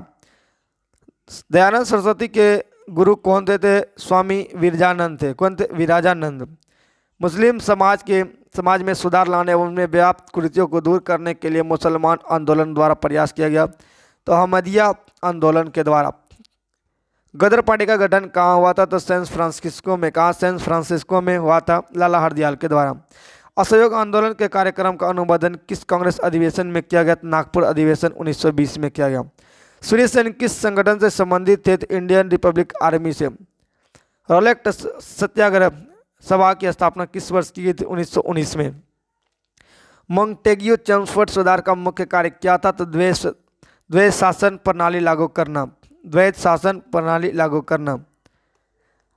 दयानंद सरस्वती के गुरु कौन थे? स्वामी विरजानंद थे। कौन थे? विराजानंद। मुस्लिम समाज में सुधार लाने एवं उनमें व्याप्त कुरीतियों को दूर करने के लिए मुसलमान आंदोलन द्वारा प्रयास किया गया? तो अहमदिया आंदोलन के द्वारा। गदर पार्टी का गठन कहाँ हुआ था? तो सैन फ्रांसिस्को में। कहाँ? सैन फ्रांसिस्को में हुआ था, लाला हरदयाल के द्वारा। असहयोग आंदोलन के कार्यक्रम का अनुमोदन किस कांग्रेस अधिवेशन में किया गया? नागपुर अधिवेशन 1920 में किया गया। सूर्य सेन किस संगठन से संबंधित थे? इंडियन रिपब्लिक आर्मी से। रोलेक्ट सत्याग्रह सभा की स्थापना किस वर्ष की गई थी? 1919 में। मोंटेग्यू चेम्सफोर्ड सुधार का मुख्य कार्य क्या था? तो द्वैध शासन प्रणाली लागू करना। द्वैध शासन प्रणाली लागू करना।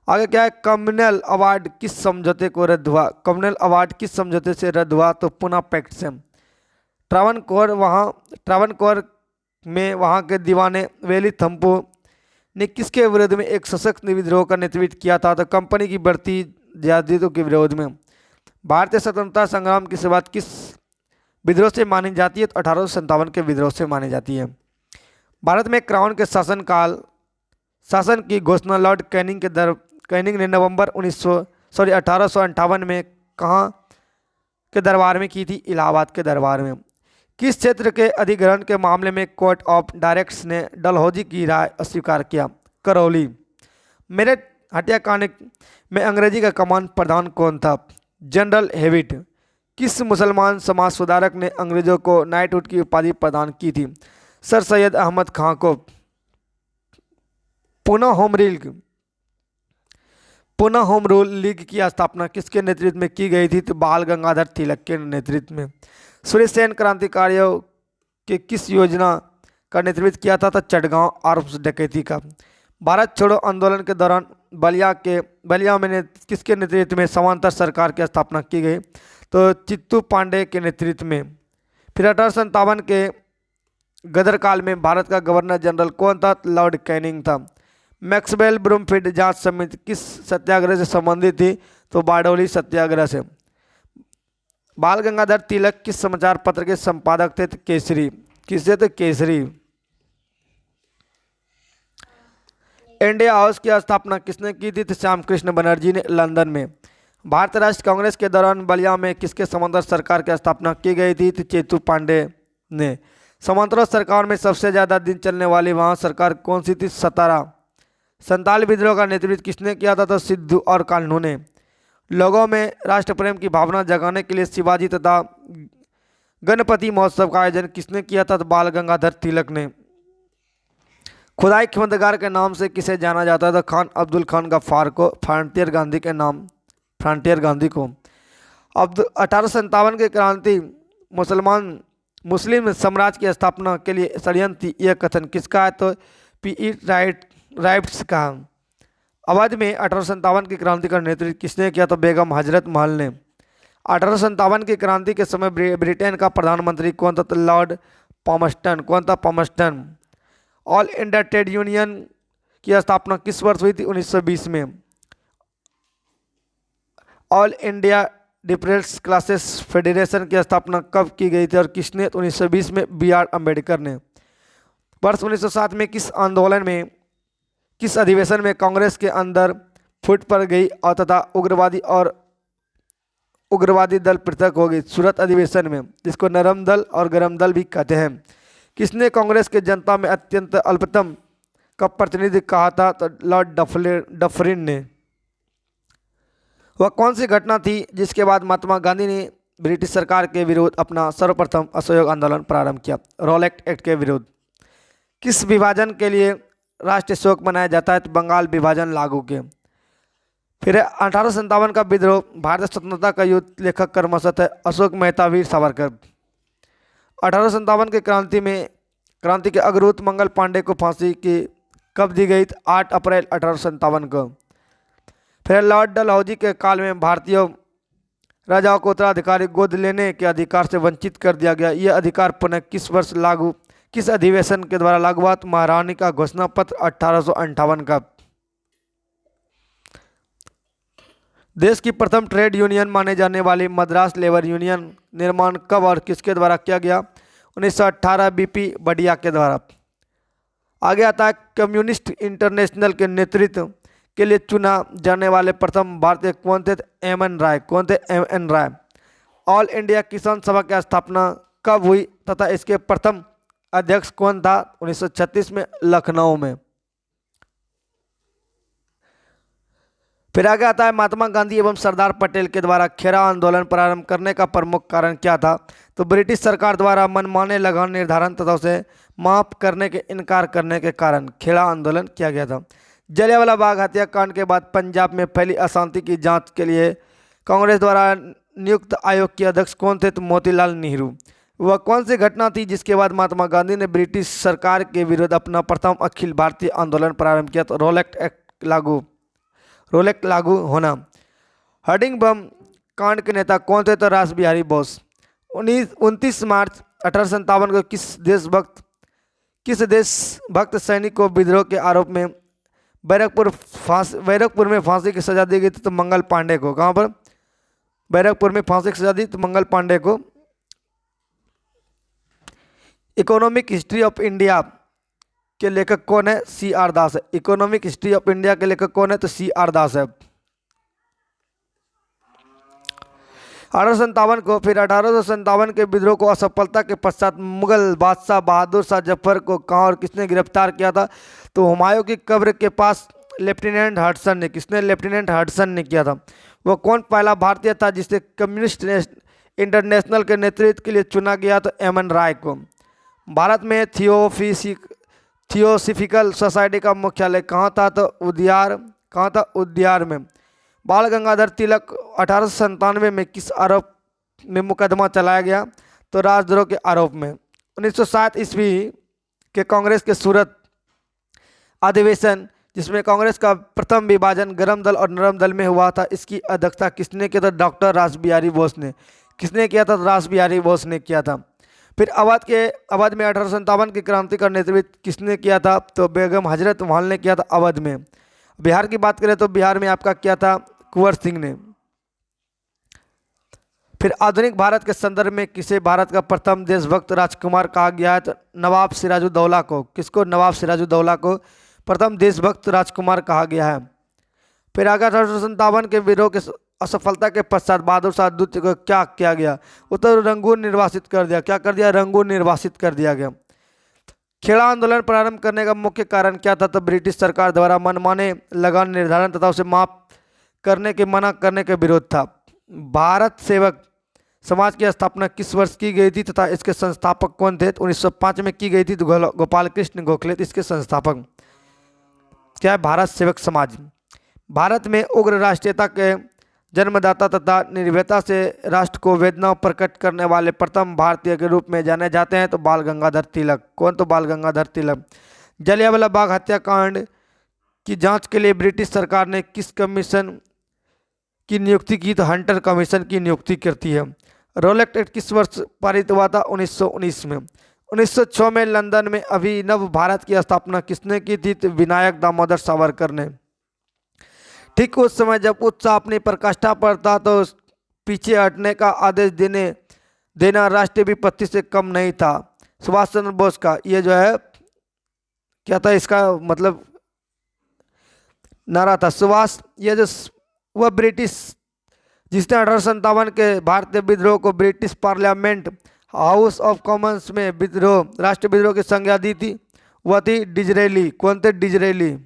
आगे क्या है? कम्युनल अवार्ड किस समझौते को रद्द हुआ? कम्युनल अवार्ड किस समझौते से रद्द हुआ? तो पुना पैक्ट से। ट्रावनकोर में वहाँ के दीवाने वेली थम्पू ने किसके विरोध में एक सशक्त विद्रोह का नेतृत्व किया था? तो कंपनी की बढ़ती जायदादों के विरोध में। भारतीय स्वतंत्रता संग्राम की शुरुआत किस विद्रोह से मानी जाती है? तो 1857 के विद्रोह से मानी जाती है। भारत में क्राउन के शासन की घोषणा लॉर्ड कैनिंग ने नवंबर 1858 में कहाँ के दरबार में की थी? इलाहाबाद के दरबार में। किस क्षेत्र के अधिग्रहण के मामले में कोर्ट ऑफ डायरेक्टर्स ने डलहौजी की राय अस्वीकार किया? करौली। मेरठ हत्याकांड में अंग्रेजी का कमान प्रधान कौन था? General Hewitt. किस मुसलमान समाज सुधारक ने अंग्रेजों को नाइटहुड की उपाधि प्रदान की थी? सर सैयद अहमद खां को। पुनः होम रूल लीग की स्थापना किसके नेतृत्व में की गई थी? तो बाल गंगाधर तिलक के नेतृत्व में। सूर्य सेन क्रांतिकारियों के किस योजना का नेतृत्व किया था? तो चटगांव आर्म्स डकैती का। भारत छोड़ो आंदोलन के दौरान बलिया में किसके नेतृत्व में समांतर सरकार की स्थापना की गई? तो चित्तू पांडे के नेतृत्व में। फिर 1857 के गदर काल में भारत का गवर्नर जनरल कौन था? लॉर्ड कैनिंग था। मैक्सवेल ब्रूमफील्ड जांच समिति किस सत्याग्रह से संबंधित थी? तो बारडोली सत्याग्रह से। बाल गंगाधर तिलक किस समाचार पत्र के संपादक थे? केसरी। किससे? तो केसरी। इंडिया हाउस की स्थापना किसने की थी? तो श्याम कृष्ण बनर्जी ने, लंदन में। भारतीय राष्ट्रीय कांग्रेस के दौरान बलिया में किसके समांतर सरकार की स्थापना की गई थी? तो चेतू पांडे ने। समांतर सरकार में सबसे ज़्यादा दिन चलने वाली वहाँ सरकार कौन सी थी? सतारा। संताल विद्रोह का नेतृत्व किसने किया था? तो सिद्धू और कान्हू ने। लोगों में राष्ट्र प्रेम की भावना जगाने के लिए शिवाजी तथा गणपति महोत्सव का आयोजन किसने किया था? तो बाल गंगाधर तिलक ने। खुदाई खिदमतगार के नाम से किसे जाना जाता था? खान अब्दुल खान गफ्फार को। फ्रंटियर गांधी को। अब 1857 की क्रांति मुस्लिम साम्राज्य की स्थापना के लिए षड्यंत्र, यह कथन किसका है? तो पी.ई. राइट्स का। अवध में 1857 की क्रांति का नेतृत्व किसने किया? तो बेगम हजरत महल ने। 1857 की क्रांति के समय ब्रिटेन का प्रधानमंत्री कौन था? तो लॉर्ड पामस्टन। कौन था? Palmerston. All India trade union की स्थापना किस वर्ष हुई थी? 1920 में। All India difference classes federation की स्थापना कब की गई थी और किसने? 1920 में B.R. अम्बेडकर ने। वर्ष 1907 में किस अधिवेशन में कांग्रेस के अंदर फूट पड़ गई और तथा उग्रवादी दल पृथक हो गई? सूरत अधिवेशन में, जिसको नरम दल और गरम दल भी कहते हैं। किसने कांग्रेस के जनता में अत्यंत अल्पतम का प्रतिनिधि कहा था? तो लॉर्ड डफरिन ने। वह कौन सी घटना थी जिसके बाद महात्मा गांधी ने ब्रिटिश सरकार के विरुद्ध अपना सर्वप्रथम असहयोग आंदोलन प्रारंभ किया? रोलेक्ट एक्ट के विरुद्ध। किस विभाजन के लिए राष्ट्रीय शोक मनाया जाता है? तो बंगाल विभाजन लागू के। फिर 1857 का विद्रोह, भारतीय स्वतंत्रता का युद्ध, लेखक कर्मशः है अशोक मेहता, वीर सावरकर। 1857 की क्रांति के अग्रदूत मंगल पांडे को फांसी की कब दी गई? 8 अप्रैल 1857 को। फिर लॉर्ड डलहौजी के काल में भारतीय राजाओं को उत्तराधिकारी गोद लेने के अधिकार से वंचित कर दिया गया। यह अधिकार पुनः किस अधिवेशन के द्वारा लागू हुआ? महारानी का घोषणा पत्र 1858 का। देश की प्रथम ट्रेड यूनियन माने जाने वाली मद्रास लेबर यूनियन निर्माण कब और किसके द्वारा किया गया? 1918 बीपी बडिया के द्वारा। आगे आता है कम्युनिस्ट इंटरनेशनल के नेतृत्व के लिए चुना जाने वाले प्रथम भारतीय कौन थे? एम.एन. राय। कौन थे? एम.एन. राय। ऑल इंडिया किसान सभा की स्थापना कब हुई तथा इसके प्रथम अध्यक्ष कौन था? 1936 में लखनऊ में। फिर आगे आता है महात्मा गांधी एवं सरदार पटेल के द्वारा खेरा आंदोलन प्रारंभ करने का प्रमुख कारण क्या था? तो ब्रिटिश सरकार द्वारा मनमाने लगान निर्धारण तथा उसे माफ करने के इनकार करने के कारण खेरा आंदोलन किया गया था। जलियांवाला बाग हत्याकांड के बाद पंजाब में फैली अशांति की जांच के लिए कांग्रेस द्वारा नियुक्त आयोग के अध्यक्ष कौन थे? तो मोतीलाल नेहरू। वह कौन सी घटना थी जिसके बाद महात्मा गांधी ने ब्रिटिश सरकार के विरुद्ध अपना प्रथम अखिल भारतीय आंदोलन प्रारंभ किया? तो रोलेक्ट लागू होना। हर्डिंग बम कांड के नेता कौन थे? तो रास बिहारी बोस। 29 मार्च 1857 को किस देशभक्त सैनिक को विद्रोह के आरोप में बैरकपुर में फांसी की सजा दी गई थी? तो मंगल पांडे को। कहाँ पर? बैरकपुर में फांसी की सजा दी तो मंगल पांडे को। इकोनॉमिक हिस्ट्री ऑफ इंडिया के लेखक कौन है? C.R. दास है। इकोनॉमिक हिस्ट्री ऑफ इंडिया के लेखक कौन है? तो C.R. दास है। 1857 के विद्रोह को असफलता के पश्चात मुगल बादशाह बहादुर शाह जफर को कहाँ और किसने गिरफ्तार किया था? तो हुमायूं की कब्र के पास लेफ्टिनेंट हडसन ने। किसने? लेफ्टिनेंट हडसन ने किया था। वो कौन पहला भारतीय था जिसे कम्युनिस्ट इंटरनेशनल के नेतृत्व के लिए चुना गया? तो एम.एन. राय को। भारत में थियोसॉफिकल सोसाइटी का मुख्यालय कहाँ था? तो उद्यार में। बाल गंगाधर तिलक 1897 में किस आरोप में मुकदमा चलाया गया? तो राजद्रोह के आरोप में। 1907 ईस्वी के कांग्रेस के सूरत अधिवेशन जिसमें कांग्रेस का प्रथम विभाजन गर्म दल और नरम दल में हुआ था, इसकी अध्यक्षता किसने किया था? डॉक्टर रास बिहारी बोस ने। किसने किया था? रास बिहारी बोस ने किया था। फिर अवध में 1857 की क्रांति का नेतृत्व किसने किया था? तो बेगम हजरत महल ने किया था अवध में। बिहार की बात करें तो बिहार में आपका क्या था? कुंवर सिंह ने। फिर आधुनिक भारत के संदर्भ में किसे भारत का प्रथम देशभक्त राजकुमार कहा गया है? तो नवाब सिराजुद्दौला को। किसको? नवाब सिराजुद्दौला को प्रथम देशभक्त राजकुमार कहा गया है। फिर आगे 1857 के विद्रोह के असफलता के पश्चात बहादुर शाह द्वितीय को क्या किया गया? उत्तर रंगून निर्वासित कर दिया। क्या कर दिया? रंगून निर्वासित कर दिया गया। खेड़ा आंदोलन प्रारंभ करने का मुख्य कारण क्या था? तो ब्रिटिश सरकार द्वारा मनमाने लगान निर्धारण तथा उसे माफ करने के मना करने के विरोध था। भारत सेवक समाज की स्थापना किस वर्ष की गई थी तथा इसके संस्थापक कौन थे? 1905 में की गई थी। गोपाल कृष्ण गोखले इसके संस्थापक। क्या है? भारत सेवक समाज। भारत में उग्र राष्ट्रीयता के जन्मदाता तथा निर्भयता से राष्ट्र को वेदना प्रकट करने वाले प्रथम भारतीय के रूप में जाने जाते हैं तो बाल गंगाधर तिलक। कौन? तो बाल गंगाधर तिलक। जलियांवाला बाग हत्याकांड की जांच के लिए ब्रिटिश सरकार ने किस कमीशन की नियुक्ति की? तो हंटर कमीशन की नियुक्ति करती है। रोलेक्ट एक्ट किस वर्ष पारित हुआ था? 1919 में। 1906 में लंदन में अभिनव भारत की स्थापना किसने की थी? तो विनायक दामोदर सावरकर ने। ठीक उस समय जब उत्साह अपनी प्रकाष्ठा पर था तो पीछे हटने का आदेश देना राष्ट्रीय विपत्ति से कम नहीं था। सुभाष चंद्र बोस का ये जो है क्या था? इसका मतलब नारा था सुभाष। ये जो वह ब्रिटिश जिसने 1857 के भारतीय विद्रोह को British parliament house of Commons में राष्ट्रीय विद्रोह की संज्ञा दी थी, वह थी डिजरेली। कौन थे? डिजरेली।